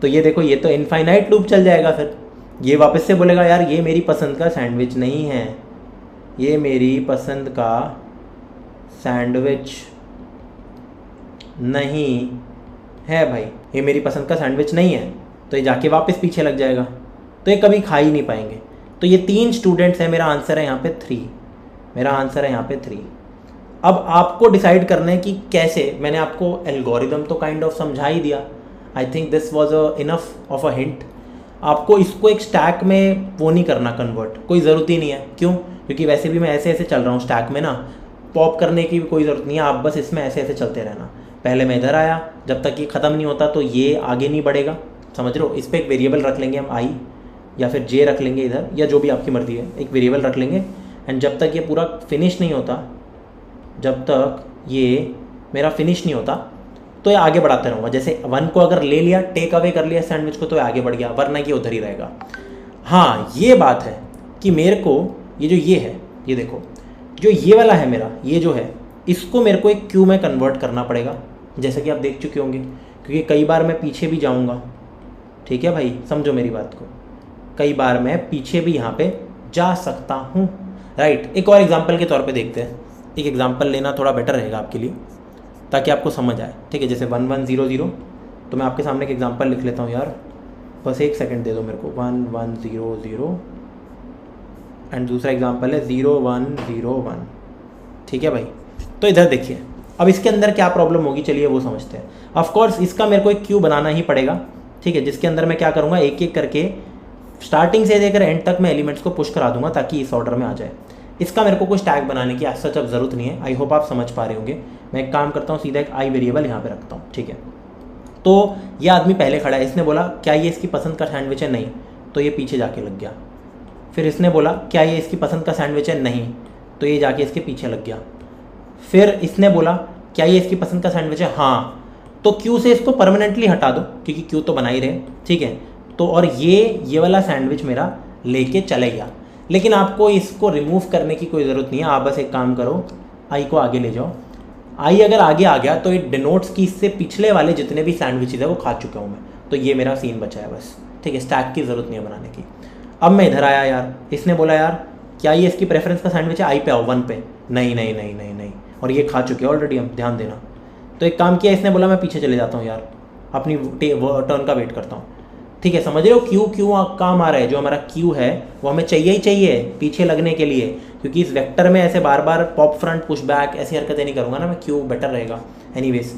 तो ये देखो, ये तो इनफाइनाइट लूप चल जाएगा। फिर ये वापस से बोलेगा यार ये मेरी पसंद का सैंडविच नहीं है, ये मेरी पसंद का सैंडविच नहीं है भाई, ये मेरी पसंद का सैंडविच नहीं है। तो ये जाके वापस पीछे लग जाएगा, तो ये कभी खा ही नहीं पाएंगे। तो ये 3 स्टूडेंट्स हैं। मेरा आंसर है यहाँ पे 3। मेरा आंसर है यहाँ पे 3। अब आपको डिसाइड करना है कि कैसे। मैंने आपको एल्गोरिदम तो काइंड ऑफ समझा ही दिया। I think this was enough of a hint. आपको इसको एक स्टैक में वो नहीं करना कन्वर्ट, कोई ज़रूरत ही नहीं है। क्यों? क्योंकि वैसे भी मैं ऐसे ऐसे चल रहा हूँ स्टैक में ना, पॉप करने की भी कोई ज़रूरत नहीं है। आप बस इसमें ऐसे ऐसे चलते रहना। पहले मैं इधर आया, जब तक ये ख़त्म नहीं होता तो ये आगे नहीं बढ़ेगा, समझ रहे हो। इस पर एक वेरिएबल रख लेंगे हम आई, या फिर जे रख लेंगे इधर, या जो भी आपकी मर्जी है, एक वेरिएबल रख लेंगे। एंड जब तक ये पूरा फिनिश नहीं होता, जब तक ये मेरा फिनिश नहीं होता, तो ये आगे बढ़ाते रहूँगा। जैसे 1 को अगर ले लिया, टेक अवे कर लिया सैंडविच को, तो ये आगे बढ़ गया, वरना ये उधर ही रहेगा। हाँ ये बात है कि मेरे को ये जो ये है, ये देखो जो ये वाला है मेरा, ये जो है, इसको मेरे को एक क्यू में कन्वर्ट करना पड़ेगा, जैसे कि आप देख चुके होंगे। क्योंकि कई बार मैं पीछे भी जाऊँगा, ठीक है भाई, समझो मेरी बात को। कई बार मैं पीछे भी यहाँ पे जा सकता हूँ, राइट। एक और एग्जाम्पल के तौर पे देखते हैं। एक एग्जाम्पल लेना थोड़ा बेटर रहेगा आपके लिए, ताकि आपको समझ आए, ठीक है। जैसे 1 1 0 0, तो मैं आपके सामने एक एग्जाम्पल लिख लेता हूँ यार, बस 1 सेकंड दे दो मेरे को। 1 1 0 0 एंड दूसरा एग्जाम्पल है 0 1 0 1, ठीक है भाई। तो इधर देखिए, अब इसके अंदर क्या प्रॉब्लम होगी, चलिए वो समझते हैं। ऑफकोर्स इसका मेरे को एक क्यू बनाना ही पड़ेगा, ठीक है, जिसके अंदर मैं क्या करूँगा, एक एक करके स्टार्टिंग से लेकर एंड तक मैं एलिमेंट्स को पुश करा दूंगा, ताकि इस ऑर्डर में आ जाए। इसका मेरे को कोई टैग बनाने की सच अब ज़रूरत नहीं है। आई होप आप समझ पा रहे होंगे। मैं एक काम करता हूँ, सीधा एक आई वेरिएबल यहाँ पे रखता हूँ, ठीक है। तो ये आदमी पहले खड़ा है, इसने बोला क्या ये इसकी पसंद का सैंडविच है, नहीं, तो ये पीछे जाके लग गया। फिर इसने बोला क्या ये इसकी पसंद का सैंडविच है, नहीं, तो ये जाके इसके पीछे लग गया। फिर इसने बोला क्या ये इसकी पसंद का सैंडविच है, हाँ, तो क्यू से इसको परमानेंटली हटा दो, क्योंकि क्यू तो बना ही रहे, ठीक है। तो और ये वाला सैंडविच मेरा लेके चले गया। लेकिन आपको इसको रिमूव करने की कोई ज़रूरत नहीं है। आप बस एक काम करो, आई को आगे ले जाओ। आई अगर आगे आ गया तो इट डिनोट्स कि इससे पिछले वाले जितने भी सैंडविचेज है वो खा चुका हूँ मैं, तो ये मेरा सीन बचा है बस, ठीक है। स्टैक की ज़रूरत नहीं है बनाने की। अब मैं इधर आया यार, इसने बोला यार क्या ये इसकी प्रेफरेंस का सैंडविच है, आई पे आओ 1 पे, नहीं नहीं नहीं नहीं नहीं, और ये खा चुके हैं ऑलरेडी हम, ध्यान देना। तो एक काम किया इसने, बोला मैं पीछे चले जाता हूँ यार, अपनी टर्न का वेट करता हूँ, ठीक है। समझ रहे हो क्यू क्यों काम आ रहा है। जो हमारा क्यू है वो हमें चाहिए ही चाहिए पीछे लगने के लिए, क्योंकि इस वेक्टर में ऐसे बार बार पॉप फ्रंट पुश बैक ऐसी हरकतें नहीं करूँगा ना मैं, क्यू बेटर रहेगा। एनीवेज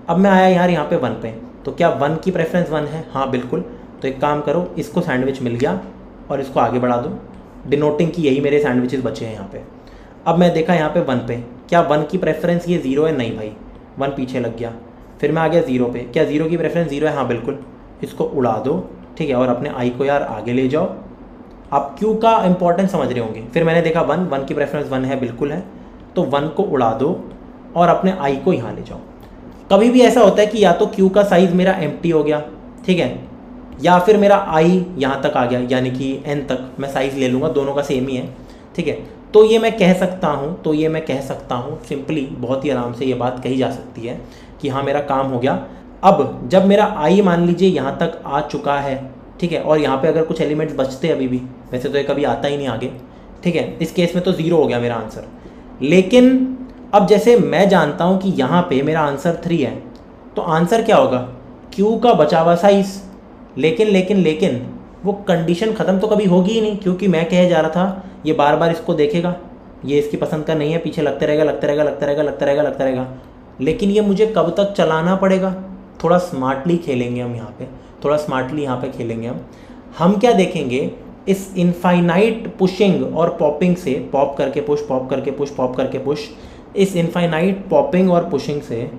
अब मैं आया यार यहाँ पे 1 पे, तो क्या 1 की प्रेफरेंस 1 है, हाँ बिल्कुल। तो एक काम करो, इसको सैंडविच मिल गया और इसको आगे बढ़ा दो, डिनोटिंग कि यही मेरे सैंडविचेस बचे हैं यहाँ पे। अब मैं देखा यहाँ पे 1 पे, क्या 1 की प्रेफरेंस ये 0 है, नहीं भाई, 1 पीछे लग गया। फिर मैं आ गया 0 पे, क्या 0 की प्रेफरेंस 0 है, हाँ बिल्कुल, इसको उड़ा दो, ठीक है। और अपने आई को यार आगे ले जाओ। आप क्यू का इंपॉर्टेंस समझ रहे होंगे। फिर मैंने देखा 1 की प्रेफरेंस 1 है, बिल्कुल है, तो 1 को उड़ा दो और अपने आई को यहाँ ले जाओ। कभी भी ऐसा होता है कि या तो क्यू का साइज़ मेरा एम्प्टी हो गया, ठीक है, या फिर मेरा आई यहाँ तक आ गया, यानी कि एन तक मैं साइज़ ले लूँगा, दोनों का सेम ही है, ठीक है। तो ये मैं कह सकता हूँ, सिंपली बहुत ही आराम से ये बात कही जा सकती है कि हाँ मेरा काम हो गया। अब जब मेरा आई मान लीजिए यहाँ तक आ चुका है, ठीक है, और यहाँ पे अगर कुछ एलिमेंट्स बचते अभी भी, वैसे तो ये कभी आता ही नहीं आगे, ठीक है, इस केस में तो 0 हो गया मेरा आंसर। लेकिन अब जैसे मैं जानता हूँ कि यहाँ पे मेरा आंसर 3 है, तो आंसर क्या होगा, क्यू का बचा हुआ साइज। लेकिन वो कंडीशन ख़त्म तो कभी होगी ही नहीं, क्योंकि मैं कहे जा रहा था ये बार बार इसको देखेगा, ये इसकी पसंद का नहीं है, पीछे लगते रहेगा। लेकिन ये मुझे कब तक चलाना पड़ेगा, थोड़ा स्मार्टली खेलेंगे हम यहाँ पे, थोड़ा स्मार्टली यहाँ पे खेलेंगे हम क्या देखेंगे, इस इनफाइनाइट पुशिंग और पॉपिंग से, पॉप करके पुश, पॉप करके पुश, पॉप करके पुश, इस इनफाइनाइट पॉपिंग और पुशिंग से,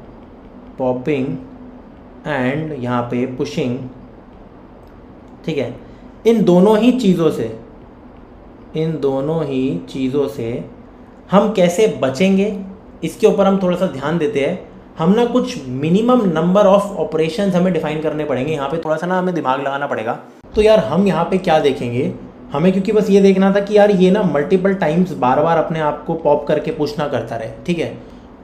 पॉपिंग एंड यहाँ पे पुशिंग, ठीक है। इन दोनों ही चीज़ों से हम कैसे बचेंगे इसके ऊपर हम थोड़ा सा ध्यान देते हैं। हम ना कुछ मिनिमम नंबर ऑफ ऑपरेशंस हमें डिफाइन करने पड़ेंगे, यहाँ पे थोड़ा सा ना हमें दिमाग लगाना पड़ेगा। तो यार हम यहाँ पे क्या देखेंगे, हमें क्योंकि बस ये देखना था कि यार ये ना मल्टीपल टाइम्स बार बार अपने आप को पॉप करके पुश ना करता रहे, ठीक है।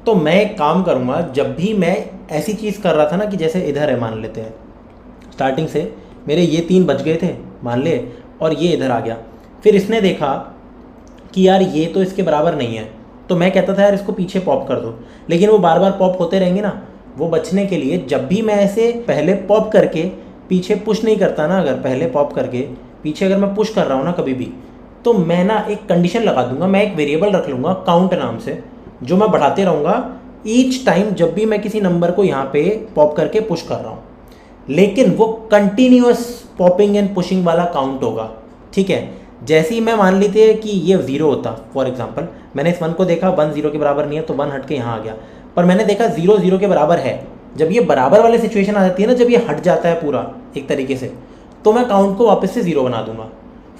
तो मैं एक काम करूँगा, जब भी मैं ऐसी चीज़ कर रहा था ना कि जैसे इधर है, मान लेते हैं स्टार्टिंग से मेरे ये 3 बच गए थे मान ले, और ये इधर आ गया, फिर इसने देखा कि यार ये तो इसके बराबर नहीं है, तो मैं कहता था यार इसको पीछे पॉप कर दो, लेकिन वो बार बार पॉप होते रहेंगे ना। वो बचने के लिए जब भी मैं ऐसे पहले पॉप करके पीछे पुश नहीं करता ना, अगर पहले पॉप करके पीछे अगर मैं पुश कर रहा हूँ ना कभी भी, तो मैं ना एक कंडीशन लगा दूंगा, मैं एक वेरिएबल रख लूँगा काउंट नाम से, जो मैं बढ़ाते रहूँगा ईच टाइम जब भी मैं किसी नंबर को यहाँ पे पॉप करके पुश कर रहा हूँ। लेकिन वो कंटिन्यूअस पॉपिंग एंड पुशिंग वाला काउंट होगा, ठीक है। जैसे ही मैं मान लेते हैं कि ये 0 होता, फॉर एग्जांपल मैंने इस 1 को देखा 1 0 के बराबर नहीं है, तो 1 हट के यहाँ आ गया, पर मैंने देखा 0 0 के बराबर है। जब ये बराबर वाली सिचुएशन आ जाती है ना, जब ये हट जाता है पूरा एक तरीके से, तो मैं काउंट को वापस से 0 बना दूंगा।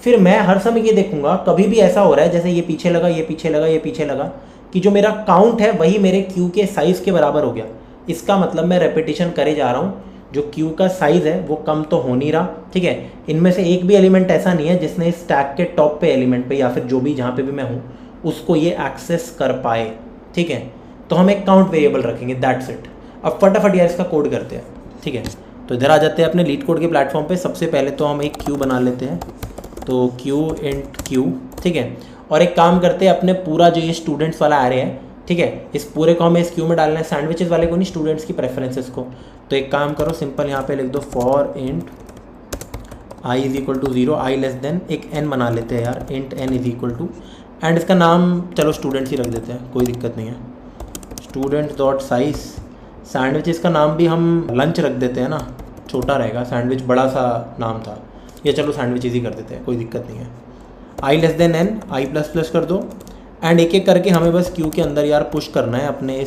फिर मैं हर समय ये देखूंगा कभी भी ऐसा हो रहा है जैसे ये पीछे लगा, ये पीछे लगा, ये पीछे लगा, कि जो मेरा काउंट है वही मेरे क्यू के साइज़ के बराबर हो गया। इसका मतलब मैं रेपिटेशन करे जा रहा हूँ, जो क्यू का साइज़ है वो कम तो हो नहीं रहा, ठीक है। इनमें से एक भी एलिमेंट ऐसा नहीं है जिसने इस स्टैक के टॉप पे एलिमेंट पे या फिर जो भी जहाँ पे भी मैं हूँ उसको ये एक्सेस कर पाए, ठीक है। तो हम एक काउंट वेरिएबल रखेंगे, दैट्स इट। अब फटाफट यार इसका कोड करते हैं, ठीक है। तो इधर आ जाते हैं अपने लीड कोड के प्लेटफॉर्म पे। सबसे पहले तो हम एक क्यू बना लेते हैं, तो क्यू इंट क्यू, ठीक है। और एक काम करते हैं, अपने पूरा जो ये स्टूडेंट्स वाला एरे है, ठीक है, इस पूरे को हमें इस क्यू में डालना है, सैंडविचेस वाले को नहीं, स्टूडेंट्स की प्रेफरेंसेस को। तो एक काम करो, सिंपल यहाँ पे लिख दो for int I is equal to 0, I less than, एक एन बना लेते हैं यार, int N is equal to, and इसका नाम चलो स्टूडेंट्स ही रख देते हैं, कोई दिक्कत नहीं है। स्टूडेंट्स डॉट साइज, सैंडविचेस का नाम भी हम लंच रख देते हैं ना, छोटा रहेगा, सैंडविच बड़ा सा नाम था, या चलो सैंडविचेस ही कर देते हैं, कोई दिक्कत नहीं है। आई लेस देन एन, आई प्लस प्लस कर दो, एंड एक एक करके हमें बस क्यू के अंदर यार पुश करना है अपने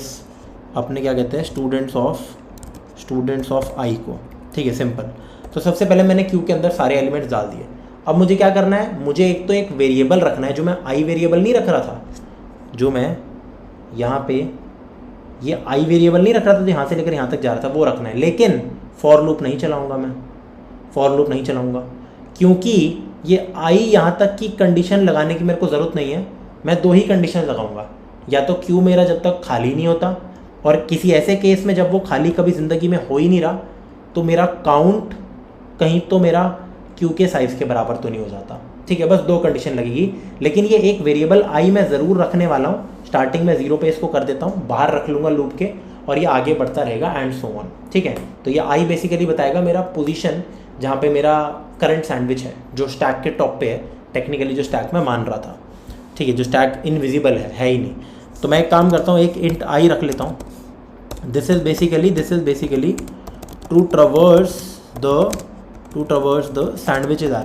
क्या कहते हैं स्टूडेंट्स ऑफ आई को, ठीक है, सिंपल। तो सबसे पहले मैंने क्यू के अंदर सारे एलिमेंट्स डाल दिए। अब मुझे क्या करना है, मुझे एक तो एक वेरिएबल रखना है, जो मैं आई वेरिएबल नहीं रख रहा था, जो मैं यहाँ पे ये आई वेरिएबल नहीं रख रहा था, जो यहाँ से लेकर यहाँ तक जा रहा था, वो रखना है। लेकिन फॉर लूप नहीं चलाऊँगा मैं, फॉर लूप नहीं चलाऊँगा, क्योंकि ये आई यहाँ तक की कंडीशन लगाने की मेरे को ज़रूरत नहीं है। मैं 2 ही कंडीशन लगाऊंगा, या तो क्यू मेरा जब तक खाली नहीं होता, और किसी ऐसे केस में जब वो खाली कभी ज़िंदगी में हो ही नहीं रहा, तो मेरा काउंट कहीं तो मेरा क्यू के साइज़ के बराबर तो नहीं हो जाता, ठीक है। बस 2 कंडीशन लगेगी, लेकिन ये एक वेरिएबल आई मैं ज़रूर रखने वाला हूँ। स्टार्टिंग में 0 पे इसको कर देता हूँ, बाहर रख लूँगा लूप के, और ये आगे बढ़ता रहेगा एंड सो ऑन, ठीक है। तो ये आई बेसिकली बताएगा मेरा पोजीशन, जहाँ पे मेरा करंट सैंडविच है, जो स्टैक के टॉप पे है, टेक्निकली जो स्टैक में मान रहा था, ठीक है, जो स्टैक इनविजिबल है ही नहीं। तो मैं एक काम करता हूँ, एक इंट आई रख लेता हूँ। This is basically to traverse the sandwiches आ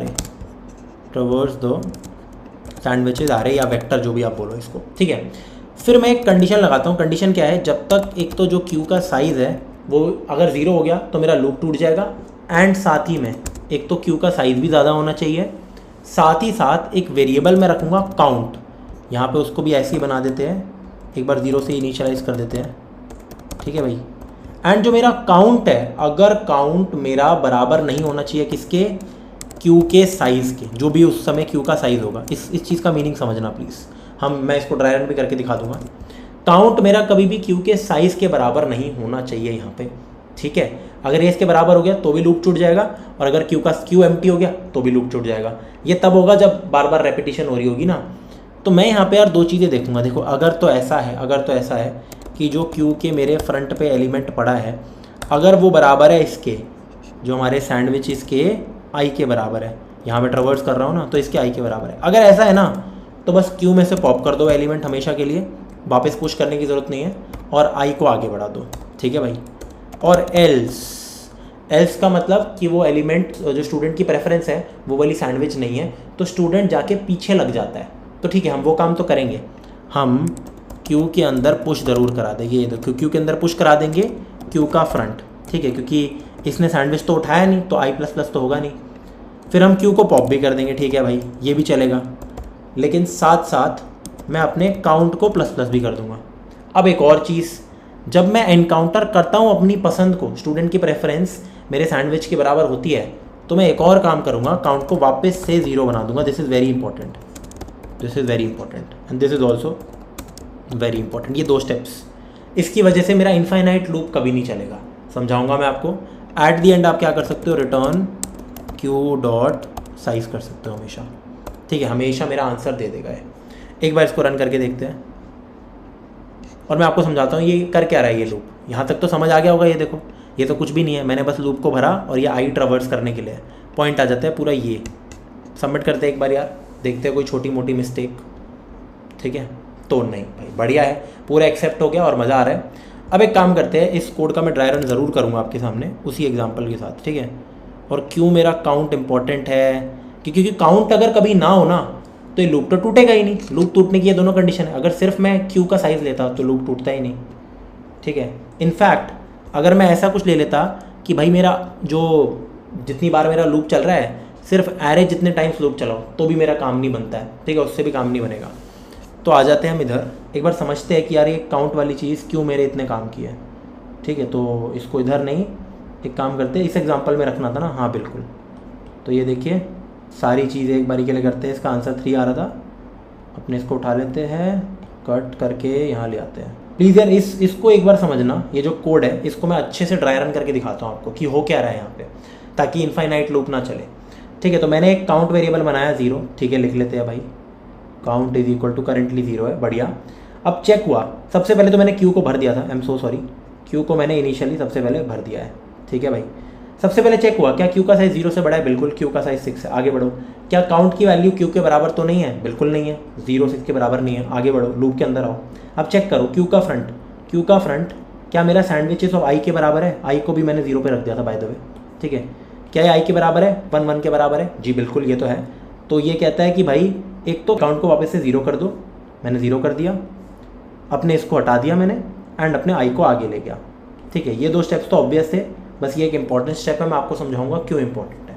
रहे, या वेक्टर जो भी आप बोलो इसको, ठीक है। फिर मैं एक कंडीशन लगाता हूँ। कंडीशन क्या है, जब तक एक तो जो क्यू का साइज़ है वो अगर 0 हो गया तो मेरा लूप टूट जाएगा, एंड साथ ही में एक तो क्यू का साइज़ भी ज़्यादा होना चाहिए, साथ ही साथ एक वेरिएबल में रखूँगा काउंट। यहाँ पे उसको भी ऐसे ही बना देते हैं, एक बार 0 से इनिशियलाइज कर देते हैं, ठीक है भाई। एंड जो मेरा काउंट है, अगर काउंट मेरा बराबर नहीं होना चाहिए किसके, क्यू के साइज़ के, जो भी उस समय क्यू का साइज़ होगा। इस चीज़ का मीनिंग समझना प्लीज़, मैं इसको ड्राई रन भी करके दिखा दूंगा। काउंट मेरा कभी भी क्यू के साइज़ के बराबर नहीं होना चाहिए यहाँ पे, ठीक है। अगर ये इसके बराबर हो गया तो भी लूप टूट जाएगा, और अगर क्यू एम्प्टी हो गया तो भी लूप टूट जाएगा। ये तब होगा जब बार बार रेपिटेशन हो रही होगी ना। तो मैं यहाँ पे यार 2 चीज़ें देखूंगा। देखो, अगर तो ऐसा है कि जो क्यू के मेरे फ्रंट पे एलिमेंट पड़ा है, अगर वो बराबर है इसके, जो हमारे सैंडविच इसके आई के बराबर है, यहाँ पे ट्रवर्स कर रहा हूँ ना, तो इसके आई के बराबर है। अगर ऐसा है ना, तो बस क्यू में से पॉप कर दो एलिमेंट हमेशा के लिए, वापस पुश करने की ज़रूरत नहीं है, और आई को आगे बढ़ा दो, ठीक है भाई। और एल्स का मतलब कि वो एलिमेंट जो स्टूडेंट की प्रेफरेंस है वो वाली सैंडविच नहीं है, तो स्टूडेंट जाके पीछे लग जाता है। तो ठीक है, हम वो काम तो करेंगे, हम क्यू के अंदर पुश ज़रूर करा देंगे। ये देखो, क्यू के अंदर पुश करा देंगे क्यू का फ्रंट, ठीक है, क्योंकि इसने सैंडविच तो उठाया नहीं तो आई प्लस प्लस तो होगा नहीं। फिर हम क्यू को पॉप भी कर देंगे, ठीक है भाई, ये भी चलेगा, लेकिन साथ साथ मैं अपने काउंट को प्लस प्लस भी कर दूंगा। अब एक और चीज़, जब मैं एनकाउंटर करता हूँ अपनी पसंद को, स्टूडेंट की प्रेफरेंस मेरे सैंडविच के बराबर होती है, तो मैं एक और काम करूँगा, काउंट को वापस से 0 बना दूंगा। This is very important, this is very important and this is also very important. ये 2 स्टेप्स, इसकी वजह से मेरा इनफाइनाइट लूप कभी नहीं चलेगा। समझाऊंगा मैं आपको। एट दी एंड आप क्या कर सकते हो, रिटर्न क्यू डॉट साइज कर सकते हो हमेशा, ठीक है, हमेशा मेरा आंसर दे देगा ये। एक बार इसको रन करके देखते हैं और मैं आपको समझाता हूँ ये कर क्या रहा है ये लूप। यहाँ तक तो समझ आ गया होगा। ये देखो, ये तो कुछ भी नहीं है, मैंने बस लूप को भरा और ये आई ट्रवर्स करने के लिए पॉइंट आ जाता है पूरा। ये सबमिट करते हैं एक बार यार, देखते हैं कोई छोटी मोटी मिस्टेक, ठीक है, तो नहीं भाई, बढ़िया है, पूरा एक्सेप्ट हो गया और मज़ा आ रहा है। अब एक काम करते हैं, इस कोड का मैं ड्राई रन ज़रूर करूँगा आपके सामने उसी एग्जाम्पल के साथ, ठीक है। और क्यों मेरा काउंट इंपॉर्टेंट है, क्योंकि काउंट अगर कभी ना हो ना तो ये लूप तो टूटेगा ही नहीं। लूप टूटने की ये दोनों कंडीशन है। अगर सिर्फ मैं क्यू का साइज़ लेता तो लूप टूटता ही नहीं, ठीक है। इनफैक्ट अगर मैं ऐसा कुछ ले लेता कि भाई मेरा जो जितनी बार मेरा लूप चल रहा है सिर्फ एरे जितने टाइम्स लूप चलाओ तो भी मेरा काम नहीं बनता है, ठीक है, उससे भी काम नहीं बनेगा। तो आ जाते हैं हम इधर, एक बार समझते हैं कि यार ये काउंट वाली चीज़ क्यों मेरे इतने काम की है, ठीक है। तो इसको इधर नहीं, एक काम करते हैं, इस एग्जांपल में रखना था ना, हाँ बिल्कुल। तो ये देखिए सारी चीज़ें एक बारी के लिए करते हैं। इसका आंसर 3 आ रहा था, अपने इसको उठा लेते हैं, कट करके यहाँ ले आते हैं। प्लीज़ यार इसको एक बार समझना, ये जो कोड है इसको मैं अच्छे से ड्राई रन करके दिखाता हूँ आपको कि हो क्या रहा है यहाँ पे, ताकि इनफाइनाइट लूप ना चले, ठीक है। तो मैंने एक काउंट वेरिएबल बनाया 0, ठीक है, लिख लेते हैं भाई, count is equal to currently 0 है, बढ़िया। अब चेक हुआ, सबसे पहले तो मैंने क्यू को भर दिया था, I am so sorry, Q को मैंने इनिशियली सबसे पहले भर दिया है, ठीक है भाई। सबसे पहले चेक हुआ क्या क्यू का साइज 0 से बड़ा है, बिल्कुल, क्यू का साइज 6 है, आगे बढ़ो। क्या काउंट की वैल्यू क्यू के बराबर तो नहीं है, बिल्कुल नहीं है, 0 6 के बराबर नहीं है, आगे बढ़ो, लूप के अंदर आओ। अब चेक करो क्यू का फ्रंट क्या मेरा सैंडविचेस ऑफ आई के बराबर है, आई को भी मैंने 0 पे रख दिया था बाय द वे, ठीक है। क्या ये आई के बराबर है, 1 1 के बराबर है, जी बिल्कुल ये तो है। तो ये कहता है कि भाई एक तो काउंट को वापस से 0 कर दो, मैंने 0 कर दिया, अपने इसको हटा दिया मैंने एंड अपने आई को आगे ले गया, ठीक है। ये 2 स्टेप्स तो ऑब्वियस थे, बस ये एक इंपॉर्टेंट स्टेप है, मैं आपको समझाऊंगा क्यों इंपॉर्टेंट है।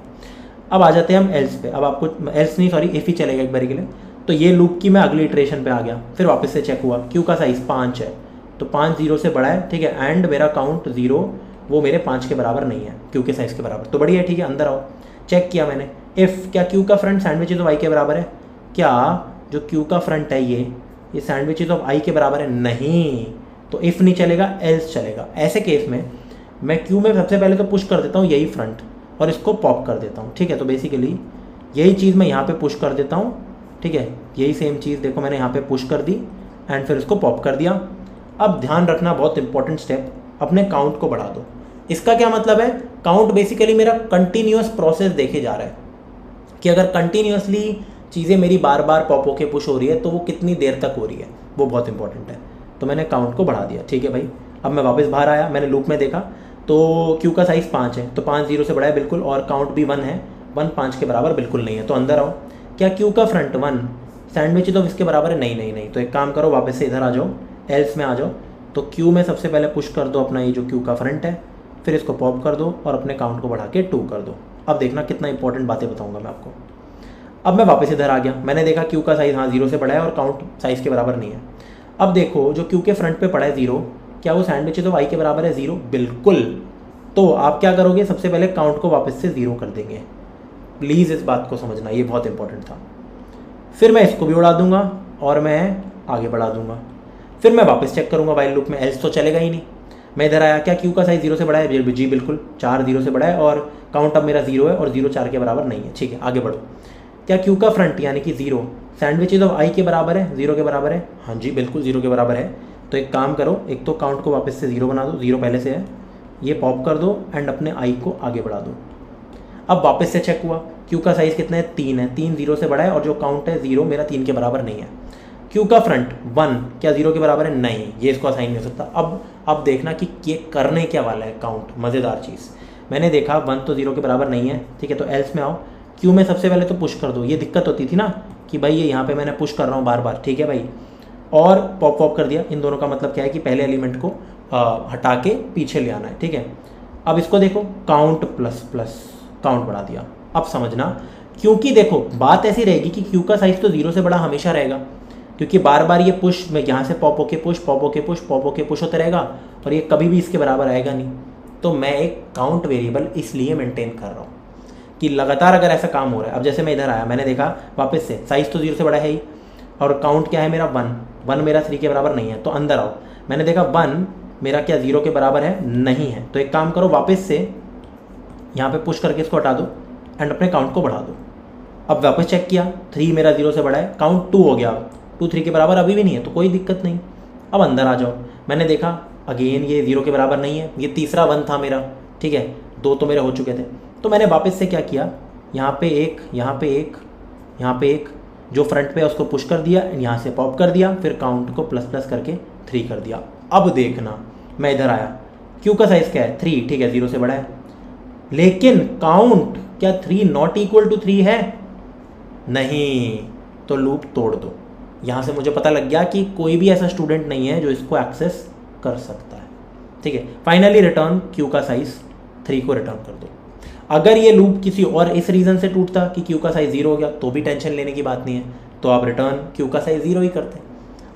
अब आ जाते हैं हम एल्स पे। अब आपको एल्स नहीं सॉरी इफ़ ही चलेगा एक बार के लिए। तो ये लूप की मैं अगली इटरेशन पे आ गया, फिर वापस से चेक हुआ क्यू का साइज़ 5 है, तो 5 0 से बड़ा है, ठीक है, एंड मेरा काउंट 0 वो मेरे 5 के बराबर नहीं है, क्यू के साइज़ के बराबर, तो बढ़िया है, ठीक है, अंदर आओ। चेक किया मैंने, इफ़ क्या क्यू का फ्रंट सैंडविचेस ऑफ आई के बराबर है, क्या जो क्यू का फ्रंट है ये सैंडविचेस ऑफ आई के बराबर है, नहीं, तो इफ़ नहीं चलेगा, एल्स चलेगा। ऐसे केस में मैं क्यू में सबसे पहले तो पुश कर देता हूँ यही फ्रंट और इसको पॉप कर देता हूँ, ठीक है। तो बेसिकली यही चीज़ मैं यहाँ पे पुश कर देता हूँ, ठीक है, यही सेम चीज़ देखो मैंने यहाँ पे पुश कर दी एंड फिर इसको पॉप कर दिया। अब ध्यान रखना, बहुत इंपॉर्टेंट स्टेप, अपने काउंट को बढ़ा दो। इसका क्या मतलब है, काउंट बेसिकली मेरा कंटिन्यूस प्रोसेस देखे जा रहा है कि अगर कंटिन्यूसली चीज़ें मेरी बार बार पॉप होके पुश हो रही है तो वो कितनी देर तक हो रही है, वो बहुत इंपॉर्टेंट है। तो मैंने काउंट को बढ़ा दिया, ठीक है भाई। अब मैं वापस बाहर आया, मैंने लूप में देखा तो क्यू का साइज़ 5 है, तो 5 0 से बड़ा है बिल्कुल, और काउंट भी 1 है, 1 5 के बराबर बिल्कुल नहीं है, तो अंदर आओ। क्या क्यू का फ्रंट 1 सैंडविच तो इसके बराबर है, नहीं, तो एक काम करो, वापस से इधर आ जाओ, एल्स में आ जाओ। तो क्यू में सबसे पहले पुश कर दो अपना ये जो क्यू का फ्रंट है, फिर इसको पॉप कर दो और अपने काउंट को बढ़ा के 2 कर दो। अब देखना कितना इंपॉर्टेंट बातें बताऊंगा मैं आपको। अब मैं वापस इधर आ गया, मैंने देखा क्यू का साइज़ हाँ 0 से बड़ा है और काउंट साइज़ के बराबर नहीं है। अब देखो जो क्यू के फ्रंट पे पड़ा है 0, क्या वो सैंडविच तो वाई के बराबर है, 0 बिल्कुल। तो आप क्या करोगे, सबसे पहले काउंट को वापस से 0 कर देंगे। प्लीज़ इस बात को समझना, ये बहुत इंपॉर्टेंट था। फिर मैं इसको भी उड़ा दूंगा और मैं आगे बढ़ा दूंगा, फिर मैं वापस चेक करूंगा वाइल लूप में, एल्स तो चलेगा ही नहीं। मैं इधर आया, क्या क्यू का साइज़ 0 से बड़ा है, जी बिल्कुल, 4 0 से बड़ा है और काउंट अब मेरा 0 है और 0 4 के बराबर नहीं है, ठीक है, आगे बढ़ो। क्या क्यू का फ्रंट यानी कि 0 सैंडविचेज ऑफ आई के बराबर है, 0 के बराबर है, हाँ जी बिल्कुल 0 के बराबर है। तो एक काम करो, एक तो काउंट को वापस से 0 बना दो, 0 पहले से है, ये पॉप कर दो एंड अपने आई को आगे बढ़ा दो। अब वापस से चेक हुआ, क्यू का साइज़ कितना है, 3 है, 3 0 से बड़ा है और जो काउंट है 0 मेरा 3 के बराबर नहीं है। क्यू का फ्रंट 1 क्या 0 के बराबर है, नहीं, ये इसको असाइन नहीं हो सकता। अब देखना कि ये करने क्या वाला है काउंट, मज़ेदार चीज़। मैंने देखा 1 तो 0 के बराबर नहीं है, ठीक है, तो एल्स में आओ, क्यू में सबसे पहले तो पुश कर दो। ये दिक्कत होती थी ना कि भाई ये यहाँ पे मैंने पुश कर रहा हूँ बार बार, ठीक है भाई, और पॉप कर दिया। इन दोनों का मतलब क्या है कि पहले एलिमेंट को हटा के पीछे ले आना है, ठीक है। अब इसको देखो, काउंट प्लस प्लस काउंट बढ़ा दिया। अब समझना, क्योंकि देखो बात ऐसी रहेगी कि क्यू का साइज तो 0 से बड़ा हमेशा रहेगा, क्योंकि बार बार ये पुश में यहाँ से पॉप होके पुश, पॉप होके पुश, पॉप होके पुश होता रहेगा, और ये कभी भी इसके बराबर आएगा नहीं। तो मैं एक काउंट वेरिएबल इसलिए मेंटेन कर रहा हूँ कि लगातार अगर ऐसा काम हो रहा है, अब जैसे मैं इधर आया, मैंने देखा वापस से साइज तो 0 से बड़ा है ही, और काउंट क्या है मेरा 1 मेरा 3 के बराबर नहीं है, तो अंदर आओ, मैंने देखा 1 मेरा क्या 0 के बराबर है, नहीं है, तो एक काम करो, वापस से यहाँ पे पुश करके इसको हटा दो एंड अपने काउंट को बढ़ा दो। अब वापस चेक किया, 3 मेरा 0 से बड़ा है, काउंट 2 हो गया, 2 3 के बराबर अभी भी नहीं है, तो कोई दिक्कत नहीं। अब अंदर आ जाओ, मैंने देखा अगेन ये 0 के बराबर नहीं है, ये तीसरा 1 था मेरा, ठीक है, 2 तो मेरे हो चुके थे, तो मैंने वापस से क्या किया, यहाँ पे एक, यहाँ पे एक, यहाँ पे एक, जो फ्रंट पे है उसको पुश कर दिया, यहाँ से पॉप कर दिया, फिर काउंट को प्लस प्लस करके 3 कर दिया। अब देखना, मैं इधर आया, क्यू का साइज क्या है 3, ठीक है 0 से बड़ा है, लेकिन काउंट क्या 3 नॉट इक्वल टू 3 है, नहीं, तो लूप तोड़ दो। यहाँ से मुझे पता लग गया कि कोई भी ऐसा स्टूडेंट नहीं है जो इसको एक्सेस कर सकता है, ठीक है। फाइनली रिटर्न क्यू का साइज 3 को रिटर्न कर दो। अगर ये लूप किसी और इस रीज़न से टूटता कि क्यू का साइज 0 हो गया, तो भी टेंशन लेने की बात नहीं है, तो आप रिटर्न क्यू का साइज 0 ही करते।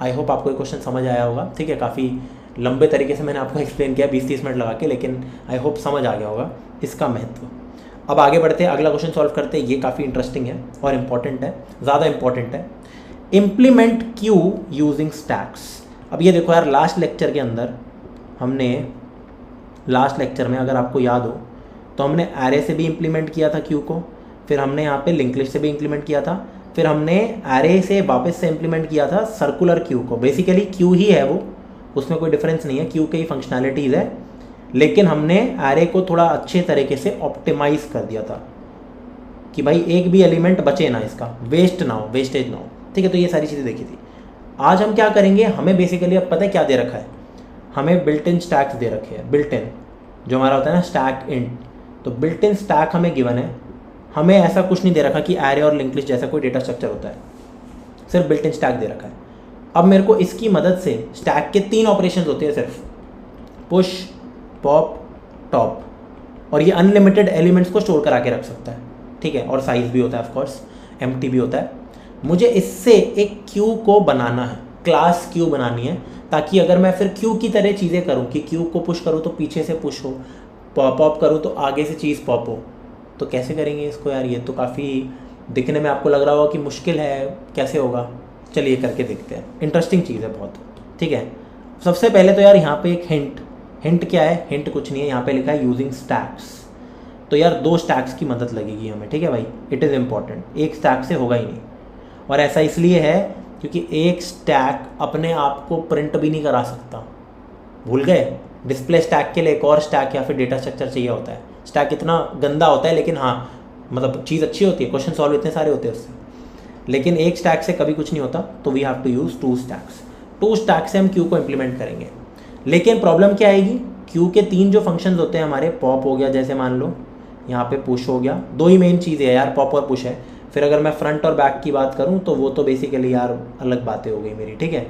आई होप आपको ये क्वेश्चन समझ आया होगा, ठीक है। काफ़ी लंबे तरीके से मैंने आपको एक्सप्लेन किया 20-30 मिनट लगा के, लेकिन आई होप समझ आ गया होगा इसका महत्व। अब आगे बढ़ते हैं, अगला क्वेश्चन सॉल्व करते हैं। ये काफ़ी इंटरेस्टिंग है और इम्पॉर्टेंट है, ज़्यादा इंपॉर्टेंट है। Implement Q using stacks. अब ये देखो यार, लास्ट लेक्चर के अंदर हमने, लास्ट लेक्चर में अगर आपको याद हो तो हमने एरे से भी इम्प्लीमेंट किया था क्यू को, फिर हमने यहाँ पे लिंक लिस्ट से भी इम्प्लीमेंट किया था, फिर हमने एरे से वापस से इम्प्लीमेंट किया था सर्कुलर क्यू को। बेसिकली क्यू ही है वो, उसमें कोई डिफरेंस नहीं है, क्यू के ही फंक्शनैलिटीज़ है, लेकिन हमने एरे को थोड़ा अच्छे तरीके से ऑप्टिमाइज कर दिया था कि भाई एक भी एलिमेंट बचे ना, इसका वेस्ट ना हो, वेस्टेज ना हो, ठीक है। तो ये सारी चीज़ें देखी थी। आज हम क्या करेंगे, हमें बेसिकली अब पता है क्या दे रखा है, हमें बिल्ट इन स्टैक्स दे रखे हैं, बिल्ट इन जो हमारा होता है ना स्टैक इंट, तो बिल्ट इन स्टैक हमें गिवन है। हमें ऐसा कुछ नहीं दे रखा कि एरे और लिंक लिस्ट जैसा कोई डेटा स्ट्रक्चर होता है, सिर्फ बिल्ट इन स्टैक दे रखा है। अब मेरे को इसकी मदद से स्टैक के 3 ऑपरेशंस होते हैं सिर्फ, पुश, पॉप, टॉप, और ये अनलिमिटेड एलिमेंट्स को स्टोर करा के रख सकता है, ठीक है, और साइज भी होता है ऑफकोर्स, एम्प्टी भी होता है। मुझे इससे एक क्यू को बनाना है, क्लास क्यू बनानी है, ताकि अगर मैं फिर क्यू की तरह चीज़ें करूँ कि क्यू को पुश करूँ तो पीछे से पुश हो, पॉप करूँ तो आगे से चीज़ पॉप हो। तो कैसे करेंगे इसको यार, ये तो काफ़ी दिखने में आपको लग रहा होगा कि मुश्किल है, कैसे होगा, चलिए करके देखते हैं। इंटरेस्टिंग चीज़ है बहुत, ठीक है। सबसे पहले तो यार यहाँ पे एक हिंट क्या है, हिंट कुछ नहीं है, यहाँ पे लिखा है यूजिंग स्टैक्स। तो यार 2 स्टैक्स की मदद लगेगी हमें, ठीक है भाई, इट इज़ इम्पॉर्टेंट, एक स्टैक से होगा ही नहीं। और ऐसा इसलिए है क्योंकि एक स्टैक अपने आप को प्रिंट भी नहीं करा सकता, भूल गए, डिस्प्ले स्टैक के लिए एक और स्टैक या फिर डेटा स्ट्रक्चर चाहिए होता है। स्टैक इतना गंदा होता है, लेकिन हाँ मतलब चीज़ अच्छी होती है, क्वेश्चन सॉल्व इतने सारे होते हैं उससे, लेकिन एक स्टैक से कभी कुछ नहीं होता। तो we have to use 2 stacks. 2 stack से हम क्यू को इम्प्लीमेंट करेंगे, लेकिन प्रॉब्लम क्या आएगी, क्यू के 3 जो फंक्शंस होते हैं हमारे, पॉप हो गया, जैसे मान लो यहाँ पे पुश हो गया, 2 ही मेन चीज़ें है यार, पॉप और पुश है। फिर अगर मैं फ्रंट और बैक की बात करूँ तो वो तो बेसिकली यार अलग बातें हो गई मेरी, ठीक है।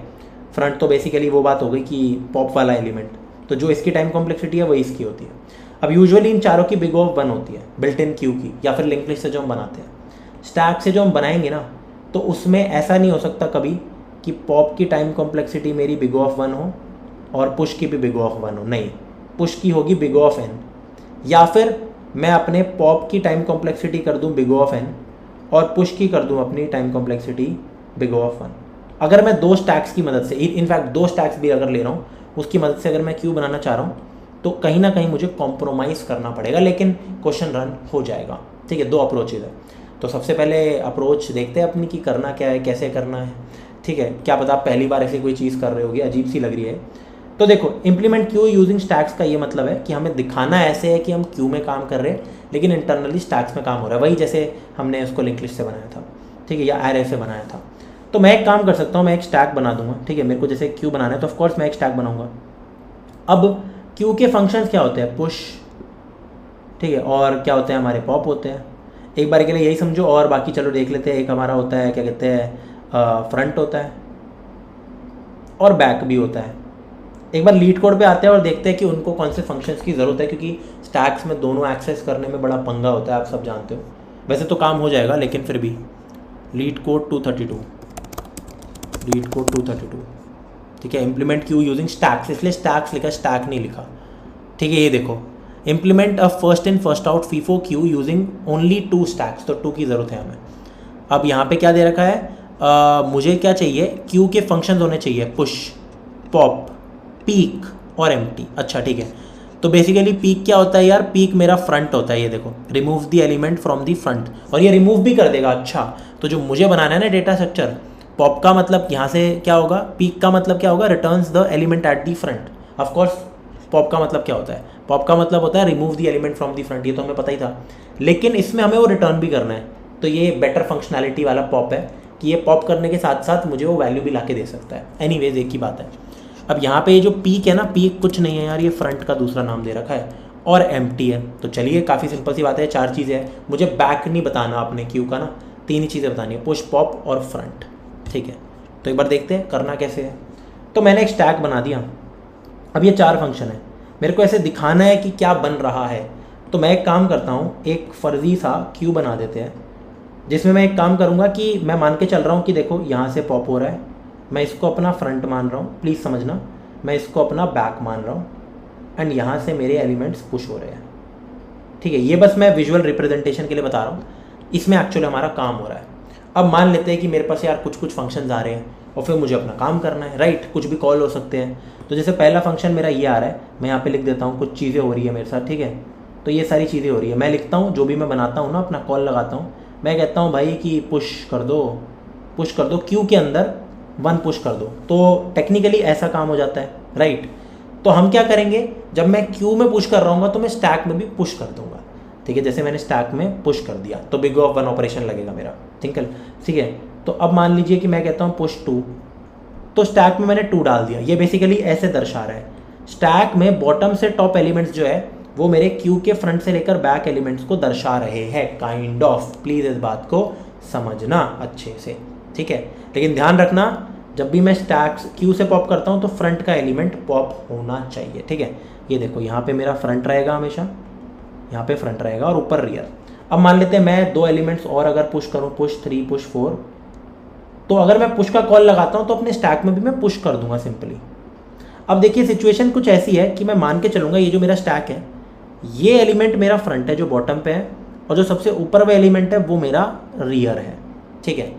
फ्रंट तो बेसिकली वो बात हो गई कि पॉप वाला एलिमेंट, तो जो इसकी टाइम कॉम्प्लेक्सिटी है वही इसकी होती है। अब यूजुअली इन चारों की बिग ऑफ 1 होती है, बिल्ट इन क्यू की, या फिर लिंक लिस्ट से जो हम बनाते हैं। स्टैक से जो हम बनाएंगे ना, तो उसमें ऐसा नहीं हो सकता कभी कि पॉप की टाइम कॉम्प्लेक्सिटी मेरी बिग ऑफ 1 हो और पुश की भी बिग ऑफ 1 हो, नहीं, पुश की होगी बिग ऑफ n, या फिर मैं अपने पॉप की टाइम कॉम्प्लेक्सिटी कर दूं बिग ऑफ n और पुश की कर दूं अपनी टाइम कॉम्प्लेक्सिटी बिग ऑफ 1। अगर मैं 2 स्टैक्स की मदद से, इनफैक्ट 2 स्टैक्स भी अगर ले रहा हूँ, उसकी मदद से अगर मैं क्यू बनाना चाह रहा हूँ, तो कहीं ना कहीं मुझे कॉम्प्रोमाइज़ करना पड़ेगा, लेकिन क्वेश्चन रन हो जाएगा, ठीक है। 2 अप्रोचेज है, तो सबसे पहले अप्रोच देखते हैं अपनी कि करना क्या है, कैसे करना है, ठीक है। क्या पता आप पहली बार ऐसी कोई चीज़ कर रहे होगी, अजीब सी लग रही है। तो देखो, इम्प्लीमेंट क्यू यूजिंग स्टैक्स का ये मतलब है कि हमें दिखाना ऐसे है कि हम क्यू में काम कर रहे हैं, लेकिन इंटरनली स्टैक्स में काम हो रहा है, वही जैसे हमने उसको लिंक लिस्ट से बनाया था, ठीक है, या एरे से बनाया था। तो मैं एक काम कर सकता हूँ, मैं एक स्टैक बना दूंगा, ठीक है। मेरे को जैसे क्यू बनाना है तो ऑफकोर्स मैं एक स्टैक बनाऊंगा। अब क्यू के फंक्शंस क्या होते हैं, पुश, ठीक है, और क्या होते हैं हमारे, पॉप होते हैं। एक बार के लिए यही समझो, और बाकी चलो देख लेते हैं। एक हमारा होता है, क्या कहते हैं, फ्रंट होता है और बैक भी होता है। एक बार लीड कोड पे आते हैं और देखते हैं कि उनको कौन से फंक्शंस की ज़रूरत है, क्योंकि स्टैक्स में दोनों एक्सेस करने में बड़ा पंगा होता है, आप सब जानते हो। वैसे तो काम हो जाएगा लेकिन फिर भी लीड कोड 232, लीड कोड 232, ठीक है। इम्प्लीमेंट क्यू यूजिंग स्टैक्स, इसलिए स्टैक्स लिखा, स्टैक नहीं लिखा, ठीक है। ये देखो, implement a first in first out FIFO queue using only 2 stacks, तो 2 की ज़रूरत है हमें। अब यहाँ पे क्या दे रखा है, मुझे क्या चाहिए, क्यू के फंक्शंस होने चाहिए, पुश, पॉप, पीक और एम्प्टी। अच्छा ठीक है, तो बेसिकली पीक क्या होता है यार, पीक मेरा फ्रंट होता है, ये देखो, remove the element from the front, और ये रिमूव भी कर देगा। अच्छा, तो जो मुझे बनाना है ना डेटा स्ट्रक्चर, पॉप का मतलब यहाँ से क्या होगा, पीक का मतलब क्या होगा, returns the element at the front. Of course pop का मतलब क्या होता है, पॉप का मतलब होता है remove the element from the front, ये तो हमें पता ही था, लेकिन इसमें हमें वो रिटर्न भी करना है। तो ये बेटर फंक्शनैलिटी वाला पॉप है कि ये पॉप करने के साथ साथ मुझे वो वैल्यू भी ला के दे सकता है। एनीवेज एक ही बात है। अब यहाँ पे ये जो पीक है ना, पीक कुछ नहीं है यार, ये फ्रंट का दूसरा नाम दे रखा है, और एम्प्टी है। तो चलिए काफ़ी सिंपल सी बात है, 4 चीज़ें हैं, मुझे बैक नहीं बताना आपने क्यू का ना, 3 ही चीज़ें बतानी है, पुश, पॉप और फ्रंट, ठीक है। तो एक बार देखते हैं करना कैसे है। तो मैंने एक स्टैक बना दिया, अब ये 4 फंक्शन है, मेरे को ऐसे दिखाना है कि क्या बन रहा है। तो मैं एक काम करता हूँ, एक फर्जी सा क्यू बना देते हैं, जिसमें मैं एक काम करूँगा कि मैं मान के चल रहा हूँ कि देखो यहाँ से पॉप हो रहा है, मैं इसको अपना फ्रंट मान रहा हूँ, प्लीज़ समझना, मैं इसको अपना बैक मान रहा हूँ, एंड यहाँ से मेरे एलिमेंट्स पुश हो रहे हैं, ठीक है। ये बस मैं विजुअल रिप्रेजेंटेशन के लिए बता रहा हूँ, इसमें एक्चुअली हमारा काम हो रहा है। अब मान लेते हैं कि मेरे पास यार कुछ फंक्शंस आ रहे हैं और फिर मुझे अपना काम करना है, राइट, कुछ भी कॉल हो सकते हैं। तो जैसे पहला फंक्शन मेरा ये आ रहा है, मैं यहाँ पे लिख देता हूँ, कुछ चीज़ें हो रही है मेरे साथ, ठीक है। तो ये सारी चीज़ें हो रही है, मैं लिखता हूँ, जो भी मैं बनाता हूँ ना, अपना कॉल लगाता हूँ, मैं कहता हूँ भाई कि पुश कर दो क्यू के अंदर 1 पुश कर दो। तो टेक्निकली ऐसा काम हो जाता है, राइट। तो हम क्या करेंगे, जब मैं क्यू में पुश कर रहा हूँ तो मैं स्टैक में भी पुश कर दूंगा, ठीक है। जैसे मैंने स्टैक में पुश कर दिया तो बिग ऑफ 1 ऑपरेशन लगेगा मेरा, ठीक है। तो अब मान लीजिए कि मैं कहता हूँ पुश 2, तो स्टैक में मैंने 2 डाल दिया। ये बेसिकली ऐसे दर्शा रहा है, स्टैक में बॉटम से टॉप एलिमेंट्स जो है वो मेरे क्यू के फ्रंट से लेकर बैक एलिमेंट्स को दर्शा रहे हैं, काइंड ऑफ। प्लीज़ इस बात को समझना अच्छे से, ठीक है। लेकिन ध्यान रखना, जब भी मैं स्टैक क्यू से पॉप करता हूँ तो फ्रंट का एलिमेंट पॉप होना चाहिए, ठीक है। ये देखो यहाँ पे मेरा फ्रंट रहेगा हमेशा, यहाँ पे फ्रंट रहेगा और ऊपर रियर। अब मान लेते हैं मैं 2 एलिमेंट्स और अगर पुश करूँ, पुश 3, पुश 4, तो अगर मैं पुश का कॉल लगाता हूँ तो अपने स्टैक में भी मैं पुश कर दूंगा सिंपली। अब देखिए सिचुएशन कुछ ऐसी है कि मैं मान के चलूँगा ये जो मेरा स्टैक है, ये एलिमेंट मेरा फ्रंट है जो बॉटम पे है, और जो सबसे ऊपर वाला एलिमेंट है वो मेरा रियर है, ठीक है।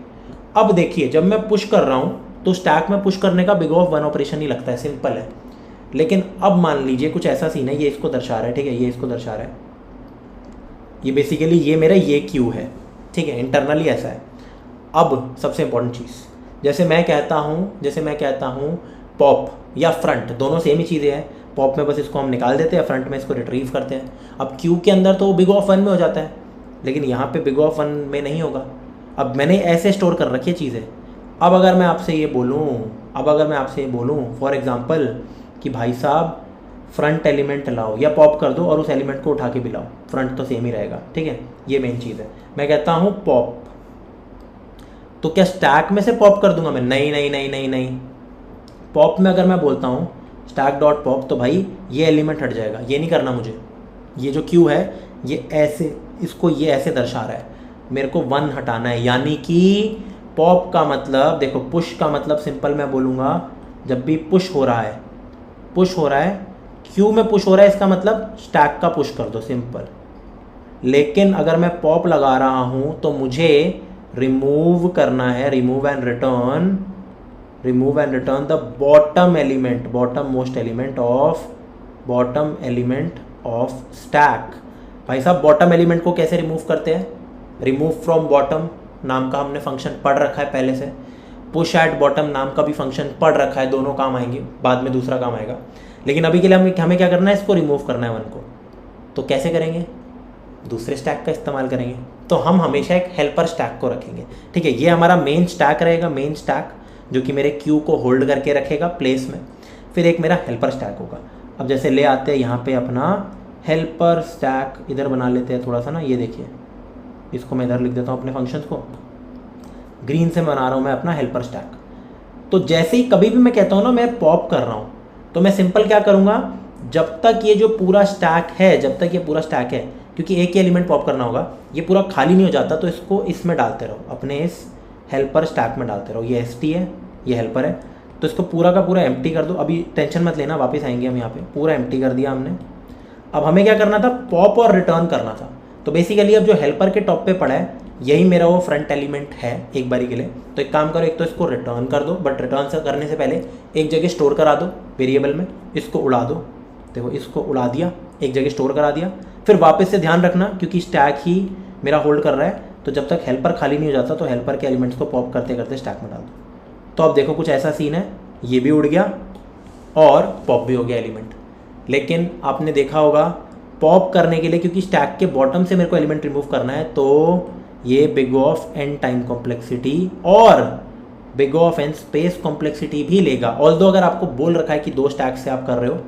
अब देखिए जब मैं पुश कर रहा हूँ तो स्टैक में पुश करने का बिग ऑफ 1 ऑपरेशन ही लगता है, सिंपल है। लेकिन अब मान लीजिए कुछ ऐसा सीन है, ये इसको दर्शा रहा है, ठीक है, ये इसको दर्शा रहा है, ये बेसिकली ये मेरा ये क्यू है, ठीक है, इंटरनली ऐसा है। अब सबसे इंपॉर्टेंट चीज़, जैसे मैं कहता हूँ पॉप या फ्रंट, दोनों सेम ही चीज़ें हैं। पॉप में बस इसको हम निकाल देते हैं, फ्रंट में इसको रिट्रीव करते हैं। अब क्यू के अंदर तो बिग ऑफ 1 में हो जाता है, लेकिन यहाँ पे बिग ऑफ 1 में नहीं होगा। अब मैंने ऐसे स्टोर कर रखी है चीज़ें। अब अगर मैं आपसे ये बोलूँ फॉर एग्जांपल कि भाई साहब फ्रंट एलिमेंट लाओ या पॉप कर दो और उस एलिमेंट को उठा के भी लाओ, फ्रंट तो सेम ही रहेगा, ठीक है। ये मेन चीज़ है। मैं कहता हूँ पॉप, तो क्या स्टैक में से पॉप कर दूंगा मैं? नहीं। पॉप में अगर मैं बोलता हूँ स्टैक डॉट पॉप, तो भाई ये एलिमेंट हट जाएगा, ये नहीं करना मुझे। ये जो क्यू है ये ऐसे, इसको ये ऐसे दर्शा रहा है, मेरे को 1 हटाना है। यानी कि पॉप का मतलब देखो, पुश का मतलब सिंपल मैं बोलूँगा, जब भी पुश हो रहा है क्यू में पुश हो रहा है, इसका मतलब स्टैक का पुश कर दो, सिंपल। लेकिन अगर मैं पॉप लगा रहा हूँ तो मुझे रिमूव करना है, remove and return the bottom most element of stack. भाई साहब बॉटम एलिमेंट को कैसे रिमूव करते हैं? रिमूव फ्रॉम बॉटम नाम का हमने फंक्शन पढ़ रखा है पहले से, पुश एट बॉटम नाम का भी फंक्शन पढ़ रखा है, दोनों काम आएंगे, बाद में दूसरा काम आएगा। लेकिन अभी के लिए हमें क्या करना है, इसको रिमूव करना है 1 को। तो कैसे करेंगे? दूसरे स्टैक का इस्तेमाल करेंगे। तो हम हमेशा एक हेल्पर स्टैक को रखेंगे, ठीक है। ये हमारा मेन स्टैक रहेगा, मेन स्टैक जो कि मेरे क्यू को होल्ड करके रखेगा प्लेस में। फिर एक मेरा हेल्पर स्टैक होगा। अब जैसे ले आते हैं यहाँ पे अपना हेल्पर स्टैक, इधर बना लेते हैं थोड़ा सा ना, ये देखिए, इसको मैं इधर लिख देता हूँ अपने फंक्शंस को, ग्रीन से बना रहा हूँ मैं अपना हेल्पर स्टैक। तो जैसे ही कभी भी मैं कहता हूँ ना मैं पॉप कर रहा हूँ, तो मैं सिंपल क्या करूँगा, जब तक ये जो पूरा स्टैक है, जब तक ये पूरा स्टैक है, क्योंकि एक ही एलिमेंट पॉप करना होगा, ये पूरा खाली नहीं हो जाता, तो इसको इसमें डालते रहो, अपने इस हेल्पर स्टैक में डालते रहो। ये एस टी है, ये हेल्पर है, तो इसको पूरा का पूरा एम्प्टी कर दो। अभी टेंशन मत लेना, वापस आएंगे हम यहाँ पे। पूरा एम्प्टी कर दिया हमने। अब हमें क्या करना था, पॉप और रिटर्न करना था। तो बेसिकली अब जो हेल्पर के टॉप पे पड़ा है, यही मेरा वो फ्रंट एलिमेंट है एक बारी के लिए। तो एक काम करो, एक तो इसको रिटर्न कर दो, बट रिटर्न से करने से पहले एक जगह स्टोर करा दो वेरिएबल में, इसको उड़ा दो। देखो इसको उड़ा दिया, एक जगह स्टोर करा दिया। फिर वापस से ध्यान रखना, क्योंकि स्टैक ही मेरा होल्ड कर रहा है, तो जब तक हेल्पर खाली नहीं हो जाता तो हेल्पर के एलिमेंट्स को पॉप करते करते स्टैक में डाल दो। तो अब देखो कुछ ऐसा सीन है, ये भी उड़ गया और पॉप भी हो गया एलिमेंट। लेकिन आपने देखा होगा पॉप करने के लिए, क्योंकि स्टैक के बॉटम से मेरे को एलिमेंट रिमूव करना है, तो ये big of N time complexity और big of n space complexity भी लेगा। ऑल्दो अगर आपको बोल रखा है कि 2 स्टैक से आप कर रहे हो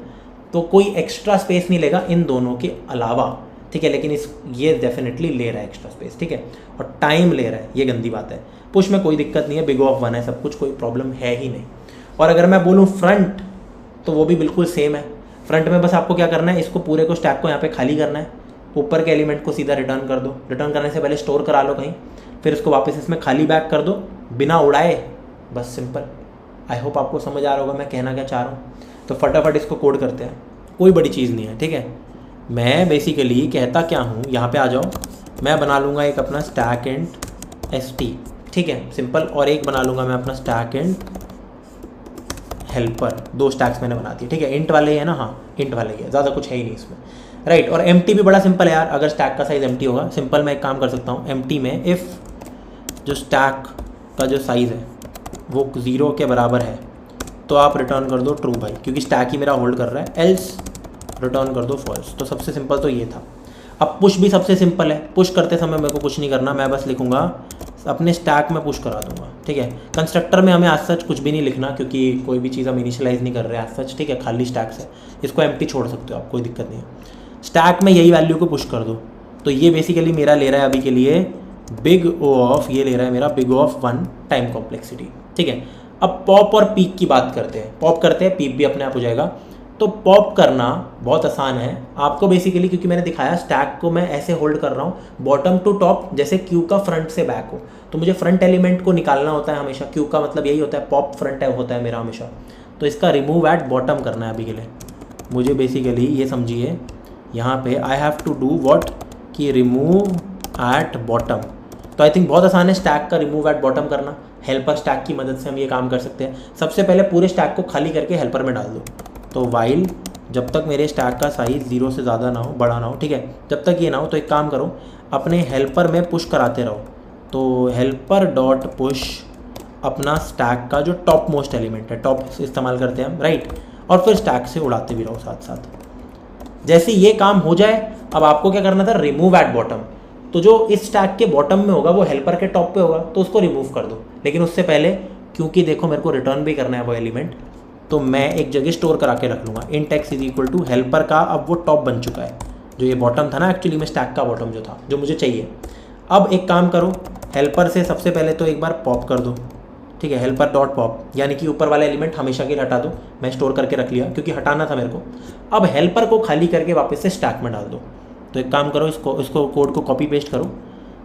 तो कोई एक्स्ट्रा स्पेस नहीं लेगा इन दोनों के अलावा, ठीक है। लेकिन ये डेफिनेटली ले रहा है एक्स्ट्रा स्पेस, ठीक है, और टाइम ले रहा है, ये गंदी बात है। पुश में कोई दिक्कत नहीं है, बिग ऑफ 1 है सब कुछ, कोई प्रॉब्लम है ही नहीं। और अगर मैं बोलूँ फ्रंट, तो वो भी बिल्कुल सेम है। फ्रंट में बस आपको क्या करना है, इसको पूरे को स्टैक को यहाँ पे खाली करना है, ऊपर के एलिमेंट को सीधा रिटर्न कर दो। रिटर्न करने से पहले स्टोर करा लो कहीं, फिर इसको वापस इसमें खाली बैक कर दो बिना उड़ाए, बस सिंपल। आई होप आपको समझ आ रहा होगा मैं कहना क्या चाह रहा हूँ। तो फटाफट इसको कोड करते हैं, कोई बड़ी चीज़ नहीं है, ठीक है। मैं बेसिकली कहता क्या हूँ, यहाँ पे आ जाओ, मैं बना लूँगा एक अपना स्टैक एंड एस टी, ठीक है, सिंपल। और एक बना लूँगा मैं अपना स्टैक एंड हेल्पर। 2 स्टैक्स मैंने बना दिए, ठीक है। इंट वाले ही है ना, हाँ इंट वाले ही है, ज़्यादा कुछ है ही नहीं इसमें, राइट। और एम्प्टी भी बड़ा सिंपल है यार, अगर स्टैक का साइज़ एम्प्टी होगा, सिंपल मैं एक काम कर सकता हूँ, एम्प्टी में इफ़ जो स्टैक का जो साइज़ है वो 0 के बराबर है तो आप रिटर्न कर दो ट्रू भाई, क्योंकि स्टैक ही मेरा होल्ड कर रहा है, एल्स रिटर्न कर दो फॉल्स। तो सबसे सिंपल तो ये था। अब पुश भी सबसे सिंपल है, पुश करते समय मेरे को कुछ नहीं करना, मैं बस लिखूंगा अपने स्टैक में पुश करा दूंगा, ठीक है। कंस्ट्रक्टर में हमें आज सच कुछ भी नहीं लिखना, क्योंकि कोई भी चीज़ हम इनिशियलाइज नहीं कर रहे हैं आज सच, ठीक है, खाली स्टैक से। इसको एम्प्टी छोड़ सकते हो आप, कोई दिक्कत नहीं है। स्टैक में यही वैल्यू को पुश कर दो। तो ये बेसिकली मेरा ले रहा है अभी के लिए बिग ओ ऑफ, ये ले रहा है मेरा बिग ऑफ 1 टाइम कॉम्प्लेक्सिटी, ठीक है। अब पॉप और पीक की बात करते हैं। पॉप करते हैं, पीक भी अपने आप हो जाएगा। तो पॉप करना बहुत आसान है आपको बेसिकली, क्योंकि मैंने दिखाया स्टैक को मैं ऐसे होल्ड कर रहा हूँ बॉटम टू टॉप, जैसे क्यू का फ्रंट से बैक हो। तो मुझे फ्रंट एलिमेंट को निकालना होता है हमेशा, क्यू का मतलब यही होता है, पॉप फ्रंट होता है मेरा हमेशा। तो इसका रिमूव एट बॉटम करना है अभी के लिए मुझे। बेसिकली ये समझिए, यहाँ पे I have to do what कि रिमूव एट बॉटम। तो आई थिंक बहुत आसान है स्टैक का रिमूव एट बॉटम करना। हेल्पर स्टैक की मदद से हम ये काम कर सकते हैं। सबसे पहले पूरे स्टैक को खाली करके हेल्पर में डाल दो। तो वाइल जब तक मेरे स्टैक का साइज़ 0 से ज़्यादा ना हो, बड़ा ना हो, ठीक है, जब तक ये ना हो, तो एक काम करो, अपने हेल्पर में पुश कराते रहो। तो हेल्पर डॉट पुश अपना स्टैक का जो टॉप मोस्ट एलिमेंट है, टॉप इस्तेमाल करते हैं हम, राइट, और फिर स्टैक से उड़ाते भी रहो साथ साथ। जैसे ये काम हो जाए, अब आपको क्या करना था, रिमूव एट बॉटम। तो जो इस स्टैक के बॉटम में होगा वो हेल्पर के टॉप पे होगा, तो उसको रिमूव कर दो। लेकिन उससे पहले, क्योंकि देखो मेरे को रिटर्न भी करना है वो एलिमेंट, तो मैं एक जगह स्टोर करा के रख लूँगा। Int X is equal to helper का, अब वो टॉप बन चुका है, जो ये बॉटम था ना एक्चुअली में स्टैक का बॉटम जो था, जो मुझे चाहिए। अब एक काम करो, हेल्पर से सबसे पहले तो एक बार पॉप कर दो, ठीक है, हेल्पर डॉट पॉप, यानी कि ऊपर वाला एलिमेंट हमेशा के लिए हटा दो। मैं स्टोर करके रख लिया क्योंकि हटाना था मेरे को। अब हेल्पर को खाली करके वापस से स्टैक में डाल दो। तो एक काम करो, इसको कोड को कॉपी पेस्ट करो,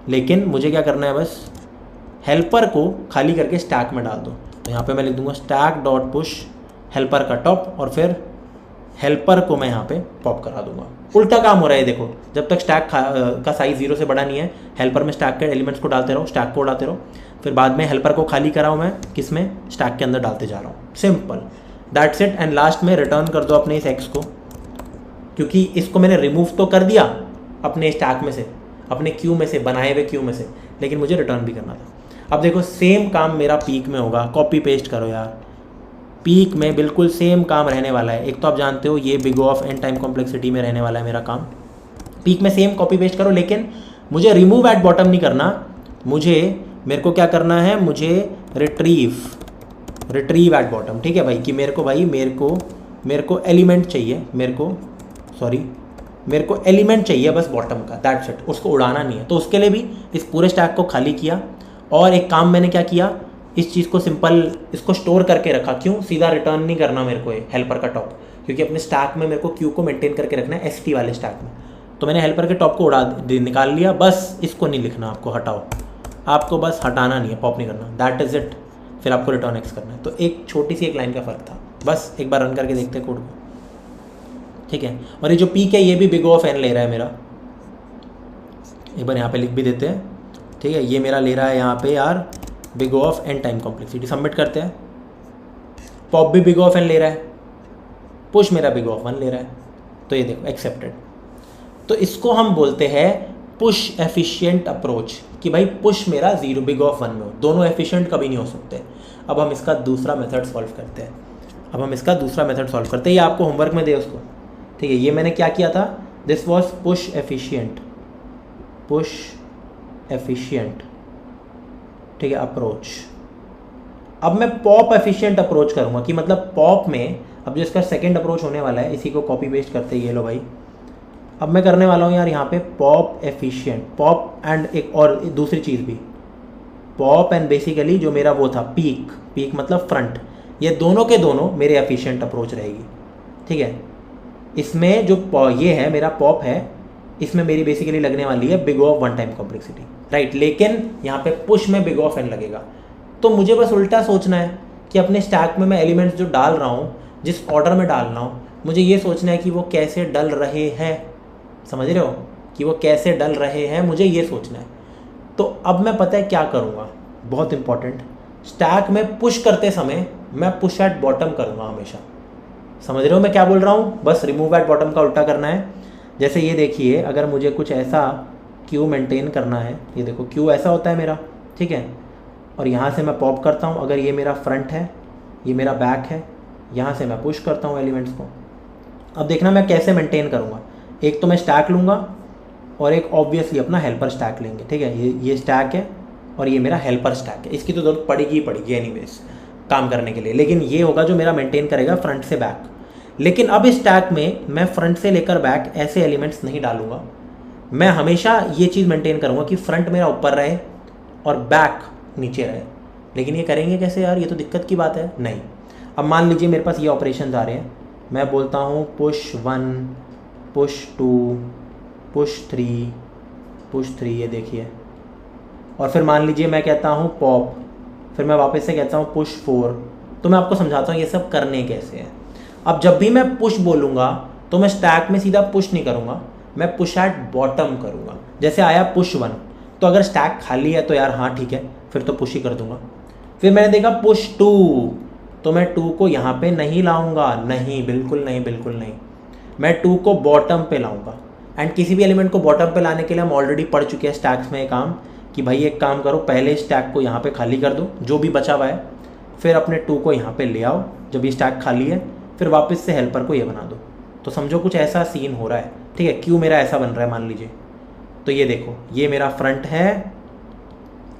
लेकिन मुझे क्या करना है, बस हेल्पर को खाली करके स्टैक में डाल दो। तो यहाँ पे मैं लिख दूंगा स्टैक डॉट पुश हेल्पर का टॉप, और फिर हेल्पर को मैं यहाँ पे पॉप करा दूंगा। उल्टा काम हो रहा है, देखो, जब तक स्टैक का साइज 0 से बड़ा नहीं है, हेल्पर में स्टैक के एलिमेंट्स को डालते रहो, स्टैक को उड़ाते रहो, फिर बाद में हेल्पर को खाली कराऊँ मैं किसमें, स्टैक के अंदर डालते जा रहा हूँ। Simple, that's it. And last में रिटर्न कर दो अपने इस एक्स को, क्योंकि इसको मैंने रिमूव तो कर दिया अपने स्टैक में से, अपने क्यू में से, बनाए हुए क्यू में से, लेकिन मुझे रिटर्न भी करना था। अब देखो सेम काम मेरा पीक में होगा, कॉपी पेस्ट करो यार, पीक में बिल्कुल सेम काम रहने वाला है। एक तो आप जानते हो ये big of N time complexity में रहने वाला है मेरा काम। पीक में सेम कॉपी पेस्ट करो, लेकिन मुझे रिमूव एट बॉटम नहीं करना, मेरे को क्या करना है, मुझे रिट्रीव एट बॉटम, ठीक है भाई, कि मेरे को एलिमेंट चाहिए, मेरे को एलिमेंट चाहिए बस बॉटम का, दैट्स इट। उसको उड़ाना नहीं है। तो उसके लिए भी इस पूरे स्टैक को खाली किया, और एक काम मैंने क्या किया, इस चीज़ को सिंपल इसको स्टोर करके रखा। क्यों? सीधा रिटर्न नहीं करना मेरे को हेल्पर का टॉप, क्योंकि अपने स्टैक में मेरे को क्यू को मेंटेन करके रखना है एसटी वाले स्टैक में। तो मैंने हेल्पर के टॉप को निकाल लिया, बस इसको नहीं लिखना आपको, हटाओ, आपको बस हटाना नहीं है, पॉप नहीं करना, दैट इज़ इट। फिर आपको रिटर्न एक्स करना है। तो एक छोटी सी एक लाइन का फ़र्क था, बस एक बार रन करके देखते हैं कोड को, ठीक है। और ये जो पीक है ये भी बिग ऑफ एन ले रहा है मेरा, एक बार यहाँ पे लिख भी देते हैं, ठीक है। ये मेरा ले रहा है यहाँ पे यार big of N time complexity, submit करते हैं। पॉप भी बिग ऑफ एन ले रहा है, पुश मेरा बिग ऑफ वन ले रहा है, तो ये देखो एक्सेप्टेड। तो इसको हम बोलते हैं पुश एफिशिएंट अप्रोच, कि भाई पुश मेरा जीरो बिग ऑफ वन में हो, दोनों एफिशिएंट कभी नहीं हो सकते। अब हम इसका दूसरा मेथड सॉल्व करते हैं, ये आपको होमवर्क में दे उसको, ठीक है। ये मैंने क्या किया था, दिस वॉज पुश एफिशिएंट, ठीक है, अप्रोच। अब मैं पॉप एफिशिएंट अप्रोच करूंगा, कि मतलब पॉप में अब जो इसका सेकंड अप्रोच होने वाला है, इसी को कॉपी पेस्ट करते हैं, ये लो भाई। अब मैं करने वाला हूँ यार यहाँ पे पॉप एफिशिएंट, पॉप एंड एक और दूसरी चीज़ भी, पॉप एंड बेसिकली जो मेरा वो था पीक मतलब फ्रंट, ये दोनों के दोनों मेरे एफिशिएंट अप्रोच रहेगी, ठीक है। इसमें जो ये है मेरा पॉप है, इसमें मेरी बेसिकली लगने वाली है big of one time complexity, right. लेकिन यहाँ पे पुश में बिग ऑफ एन लगेगा। तो मुझे बस उल्टा सोचना है कि अपने स्टैक में मैं एलिमेंट्स जो डाल रहा हूँ, जिस ऑर्डर में डाल रहा हूँ, मुझे ये सोचना है कि वो कैसे डल रहे हैं, समझ रहे हो, कि वो कैसे डल रहे हैं, मुझे ये सोचना है। तो अब मैं पता है क्या करूँगा, बहुत इंपॉर्टेंट, स्टैक में पुश करते समय मैं पुश एट बॉटम करूँगा हमेशा, समझ रहे हो मैं क्या बोल रहा हूँ। बस रिमूव एट बॉटम का उल्टा करना है। जैसे ये देखिए, अगर मुझे कुछ ऐसा क्यू मेंटेन करना है, ये देखो क्यू ऐसा होता है मेरा, ठीक है, और यहाँ से मैं पॉप करता हूँ, अगर ये मेरा फ्रंट है, ये मेरा बैक है, यहाँ से मैं पुश करता हूँ एलिमेंट्स को। अब देखना मैं कैसे मेंटेन करूँगा, एक तो मैं स्टैक लूँगा और एक ऑब्वियसली अपना हेल्पर स्टैक लेंगे, ठीक है। ये स्टैक है और ये मेरा हेल्पर स्टैक है, इसकी तो जरूरत पड़ेगी एनीवेज काम करने के लिए, लेकिन ये होगा जो मेरा मेंटेन करेगा फ्रंट से बैक। लेकिन अब इस स्टैक में मैं फ्रंट से लेकर बैक ऐसे एलिमेंट्स नहीं डालूंगा, मैं हमेशा ये चीज़ मेंटेन करूँगा कि फ्रंट मेरा ऊपर रहे और बैक नीचे रहे। लेकिन ये करेंगे कैसे यार, ये तो दिक्कत की बात है। नहीं, अब मान लीजिए मेरे पास ये ऑपरेशन आ रहे हैं, मैं बोलता हूँ पुश 1, पुश 2, पुश 3, ये देखिए, और फिर मान लीजिए मैं कहता हूँ पॉप, फिर मैं वापस से कहता हूँ पुश 4। तो मैं आपको समझाता हूँ ये सब करने कैसे है। अब जब भी मैं पुश बोलूँगा तो मैं स्टैक में सीधा पुश नहीं करूँगा, मैं पुश एट बॉटम करूँगा। जैसे आया पुश 1, तो अगर स्टैक खाली है तो यार हाँ ठीक है, फिर तो पुश ही कर दूंगा। फिर मैंने देखा पुश 2, तो मैं 2 को यहाँ पे नहीं लाऊंगा, नहीं, बिल्कुल नहीं, मैं 2 को बॉटम पे लाऊंगा। एंड किसी भी एलिमेंट को बॉटम पे लाने के लिए हम ऑलरेडी पढ़ चुके हैं स्टैक्स में ये काम, कि भाई एक काम करो, पहले स्टैक को यहाँ पे खाली कर दो जो भी बचा हुआ है, फिर अपने 2 को यहाँ पे ले आओ जब ये स्टैक खाली है, फिर वापस से हेल्पर को ये बना दो। तो समझो कुछ ऐसा सीन हो रहा है, ठीक है। क्यू मेरा ऐसा बन रहा है मान लीजिए, तो ये देखो, ये मेरा फ्रंट है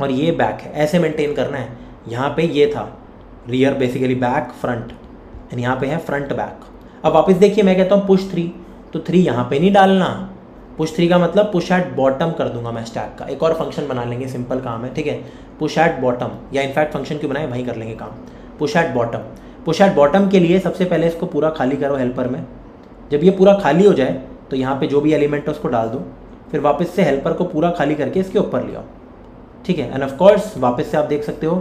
और ये बैक है, ऐसे मेंटेन करना है। यहाँ पे ये था rear, basically back front, and यहाँ पे है फ्रंट बैक। अब वापस देखिए, मैं कहता हूँ पुश 3, तो 3 यहाँ पे नहीं डालना, पुश 3 का मतलब पुश एट बॉटम कर दूंगा मैं स्टैक का। एक और फंक्शन बना लेंगे, सिंपल काम है, ठीक है, पुश एट बॉटम, या इनफैक्ट फंक्शन क्यों बनाए, वहीं कर लेंगे काम, push at bottom. Push at bottom के लिए सबसे पहले इसको पूरा खाली करो हेल्पर में। जब ये पूरा खाली हो जाए तो यहाँ पे जो भी एलिमेंट है उसको डाल दो, फिर वापस से हेल्पर को पूरा खाली करके इसके ऊपर ले आओ, ठीक है। एंड ऑफ कोर्स वापस से आप देख सकते हो,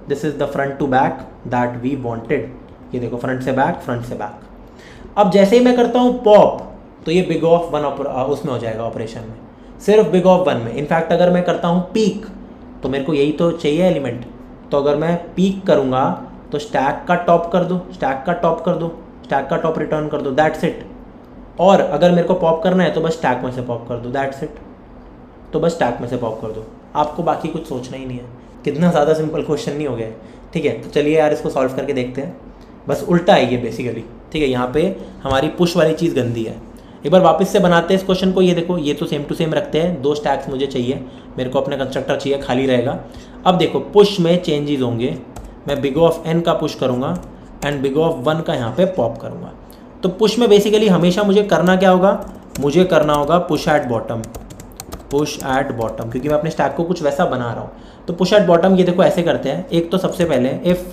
this is the front to back that we wanted. ये देखो, फ्रंट से बैक, फ्रंट से बैक। अब जैसे ही मैं करता हूँ पॉप, तो ये बिग ऑफ 1 उसमें हो जाएगा ऑपरेशन में, सिर्फ बिग ऑफ 1 में। इनफैक्ट अगर मैं करता हूँ पीक, तो मेरे को यही तो चाहिए एलिमेंट, तो अगर मैं पीक करूँगा तो स्टैक का टॉप कर दो, स्टैक का टॉप रिटर्न कर दो, दैट्स इट। और अगर मेरे को पॉप करना है तो बस स्टैक में से पॉप कर दो, दैट्स इट। तो बस स्टैक में से पॉप कर दो, आपको बाकी कुछ सोचना ही नहीं है। कितना ज़्यादा सिंपल क्वेश्चन नहीं हो गया है, ठीक है। तो चलिए यार इसको सॉल्व करके देखते हैं। बस उल्टा है ये बेसिकली, ठीक है। यहाँ पे हमारी पुश वाली चीज़ गंदी है। एक बार वापस से बनाते हैं इस क्वेश्चन को। ये देखो, ये तो सेम टू सेम रखते हैं, 2 स्टैक्स मुझे चाहिए, मेरे को अपना कंस्ट्रक्टर चाहिए, खाली रहेगा। अब देखो, पुश में चेंजेस होंगे, मैं बिग ऑफ n का पुश करूँगा एंड बिग ऑफ 1 का यहाँ पे पॉप करूँगा। तो पुश में बेसिकली हमेशा मुझे करना क्या होगा, मुझे करना होगा push at bottom, push at bottom, क्योंकि मैं अपने स्टैक को कुछ वैसा बना रहा हूँ। तो पुश एट बॉटम ये देखो ऐसे करते हैं। एक तो सबसे पहले इफ़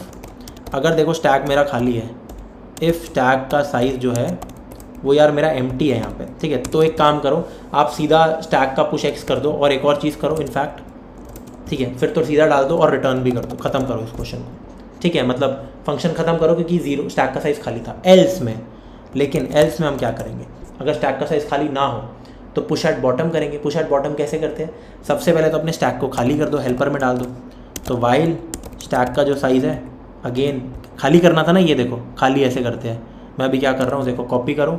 अगर देखो स्टैक मेरा खाली है, इफ़ स्टैक का साइज़ जो है वो यार मेरा एम्प्टी है यहाँ पे, ठीक है, तो एक काम करो आप सीधा स्टैक का पुश एक्स कर दो और एक और चीज़ करो इनफैक्ट, ठीक है, फिर तो सीधा डाल दो और रिटर्न भी कर दो, ख़त्म करो इस क्वेश्चन को, ठीक है, मतलब फंक्शन ख़त्म करो क्योंकि जीरो स्टैक का साइज़ खाली था। एल्स में, लेकिन एल्स में हम क्या करेंगे, अगर स्टैक का साइज़ खाली ना हो तो पुश एट बॉटम करेंगे। पुश एट बॉटम कैसे करते हैं, सबसे पहले तो अपने स्टैक को खाली कर दो, हेल्पर में डाल दो। तो वाइल स्टैक का जो साइज़ है, अगेन खाली करना था ना, ये देखो खाली ऐसे करते हैं। मैं अभी क्या कर रहा हूँ, देखो कॉपी करो,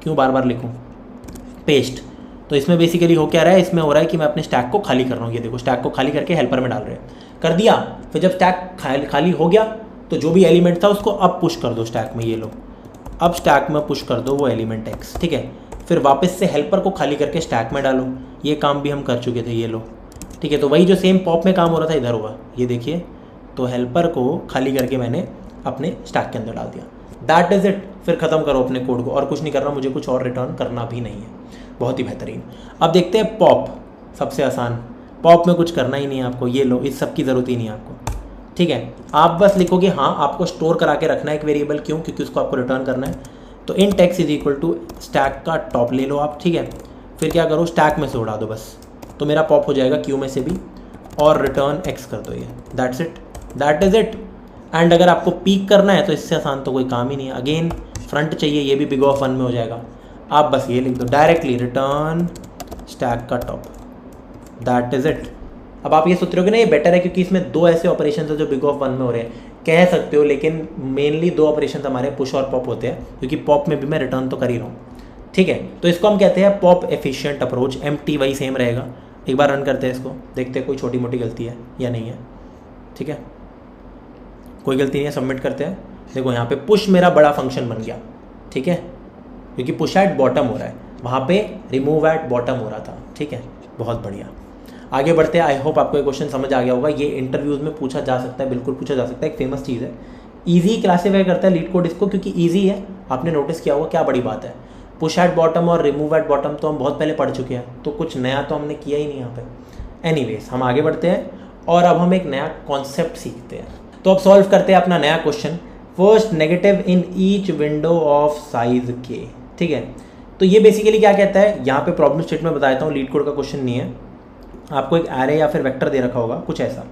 क्यों बार बार लिखूँ, पेस्ट। तो इसमें बेसिकली हो क्या रहा है, इसमें हो रहा है कि मैं अपने स्टैक को खाली कर रहा हूँ। ये देखो स्टैक को खाली करके हेल्पर में डाल रहे हैं, कर दिया। फिर जब स्टैक खाली हो गया तो जो भी एलिमेंट था उसको अब पुश कर दो स्टैक में, ये लो अब स्टैक में पुश कर दो वो एलिमेंट एक्स, ठीक है। फिर वापस से हेल्पर को खाली करके स्टैक में डालो, ये काम भी हम कर चुके थे, ये लो, ठीक है। तो वही जो सेम पॉप में काम हो रहा था इधर हुआ, ये देखिए। तो हेल्पर को खाली करके मैंने अपने स्टैक के अंदर डाल दिया, दैट इज़ इट। फिर ख़त्म करो अपने कोड को, और कुछ नहीं करना, मुझे कुछ और रिटर्न करना भी नहीं है। बहुत ही बेहतरीन। अब देखते हैं पॉप, सबसे आसान। पॉप में कुछ करना ही नहीं है आपको, ये लो, इस सब की ज़रूरत ही नहीं है आपको, ठीक है। आप बस लिखोगे हाँ आपको स्टोर करा के रखना है एक वेरिएबल, क्यों, क्योंकि उसको आपको रिटर्न करना है। तो index is equal to stack का टॉप ले लो आप, ठीक है। फिर क्या करो, स्टैक में से उड़ा दो बस, तो मेरा पॉप हो जाएगा क्यू में से भी, और रिटर्न एक्स कर दो, ये that's it, that is it. And अगर आपको पीक करना है तो इससे आसान तो कोई काम ही नहीं है। अगेन फ्रंट चाहिए, ये भी बिग ऑफ 1 में हो जाएगा। आप बस ये लिख दो डायरेक्टली, रिटर्न स्टैक का टॉप, दैट इज़ इट। अब आप ये सोच रहे हो कि ना ये बेटर है क्योंकि इसमें दो ऐसे ऑपरेशन है जो बिग ऑफ 1 में हो रहे हैं, कह सकते हो, लेकिन मेनली दो ऑपरेशन हमारे पुश और पॉप होते हैं, क्योंकि पॉप में भी मैं रिटर्न तो कर ही रहा हूँ, ठीक है। तो इसको हम कहते हैं पॉप एफिशिएंट अप्रोच। एम्प्टी वही सेम रहेगा। एक बार रन करते हैं इसको, देखते हैं कोई छोटी मोटी गलती है या नहीं है, ठीक है। कोई गलती नहीं है, सबमिट करते हैं। देखो यहाँ पे पुश मेरा बड़ा फंक्शन बन गया, ठीक है, क्योंकि पुश एट बॉटम हो रहा है, वहाँ पे रिमूव एट बॉटम हो रहा था, ठीक है। बहुत बढ़िया, आगे बढ़ते हैं। आई होप आपको ये क्वेश्चन समझ आ गया होगा। ये इंटरव्यूज़ में पूछा जा सकता है, बिल्कुल पूछा जा सकता है, एक फेमस चीज़ है। ईजी क्लासीफाई करता है लीड कोड इसको, क्योंकि ईजी है, आपने नोटिस किया होगा, क्या बड़ी बात है। पुश एट बॉटम और रिमूव एट बॉटम तो हम बहुत पहले पढ़ चुके हैं, तो कुछ नया तो हमने किया ही नहीं यहाँ पे। एनीवेज हम आगे बढ़ते हैं और अब हम एक नया कॉन्सेप्ट सीखते हैं। तो अब सॉल्व करते हैं अपना नया question, first negative in each window of size के, ठीक है। तो ये बेसिकली क्या कहता है, यहाँ पे प्रॉब्लम स्टेटमेंट में बताता हूँ, लीड कोड का क्वेश्चन नहीं है। आपको एक एरे या फिर वेक्टर दे रखा होगा कुछ ऐसा,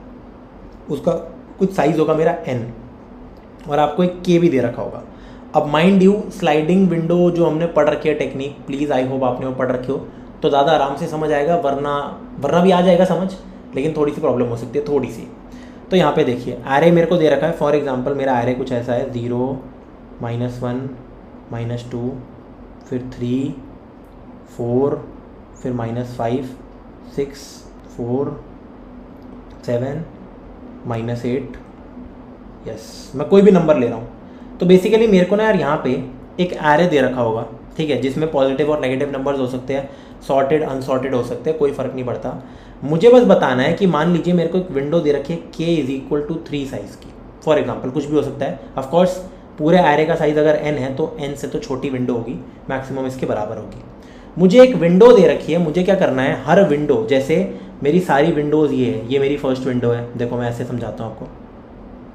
उसका कुछ साइज होगा मेरा n, और आपको एक k भी दे रखा होगा। अब माइंड यू स्लाइडिंग विंडो जो हमने पढ़ रखी है टेक्निक, प्लीज़ आई होप आपने वो पढ़ रखी हो, तो ज़्यादा आराम से समझ आएगा, वरना भी आ जाएगा समझ, लेकिन थोड़ी सी प्रॉब्लम हो सकती है, थोड़ी सी। तो यहाँ पे देखिए एरे मेरे को दे रखा है, फॉर एग्जांपल मेरा एरे कुछ ऐसा है, 0 -1 -2 फिर 3 4 फिर -5 6 4 7 -8, यस, मैं कोई भी नंबर ले रहा हूँ। तो बेसिकली मेरे को ना यार यहाँ पे एक एरे दे रखा होगा, ठीक है, जिसमें पॉजिटिव और नेगेटिव नंबर्स हो सकते हैं, सॉर्टेड अनसॉर्टेड हो सकते हैं, कोई फ़र्क नहीं पड़ता। मुझे बस बताना है कि मान लीजिए मेरे को एक विंडो दे रखी है k = 3 साइज़ की, फॉर एग्जांपल कुछ भी हो सकता है। ऑफकोर्स पूरे एरे का साइज़ अगर n है तो n से तो छोटी विंडो होगी, मैक्सिमम इसके बराबर होगी। मुझे एक विंडो दे रखी है, मुझे क्या करना है, हर विंडो, जैसे मेरी सारी विंडोज़ ये है, ये मेरी फर्स्ट विंडो है, देखो मैं ऐसे समझाता हूँ आपको।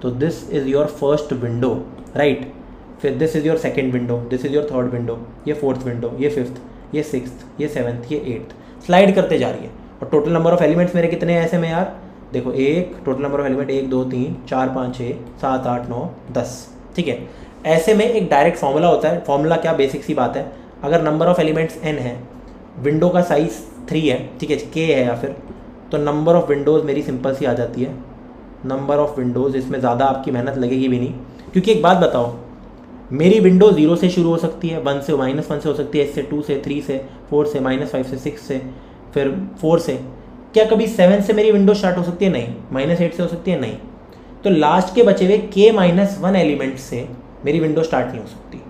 तो this is your first window, right. फिर this is your second window, this is your third window, ये फोर्थ विंडो, ये फिफ्थ, ये सिक्स्थ, ये सेवन्थ, ये एट्थ, स्लाइड करते जा रही है। और टोटल नंबर ऑफ एलिमेंट्स मेरे कितने हैं ऐसे में यार, देखो एक टोटल नंबर ऑफ एलिमेंट 1 2 3 4 5 6 7 8 9 10, ठीक है। ऐसे में एक डायरेक्ट फॉर्मूला होता है। फॉर्मूला क्या, बेसिक सी बात है, अगर नंबर ऑफ एलिमेंट्स n है, विंडो का साइज़ 3 है, ठीक है, k है या फिर, तो नंबर ऑफ विंडोज़ मेरी सिंपल सी आ जाती है, नंबर ऑफ विंडोज़। इसमें ज़्यादा आपकी मेहनत लगेगी भी नहीं, क्योंकि एक बात बताओ, मेरी विंडो 0 से शुरू हो सकती है, 1 से -1 से हो सकती है, इससे 2 से 3 से 4 से -5 से 6 से फिर 4 से, क्या कभी 7 से मेरी विंडो स्टार्ट हो सकती है? नहीं। -8 से हो सकती है? नहीं। तो लास्ट के बचे हुए k-1 एलिमेंट से मेरी विंडो स्टार्ट नहीं हो सकती।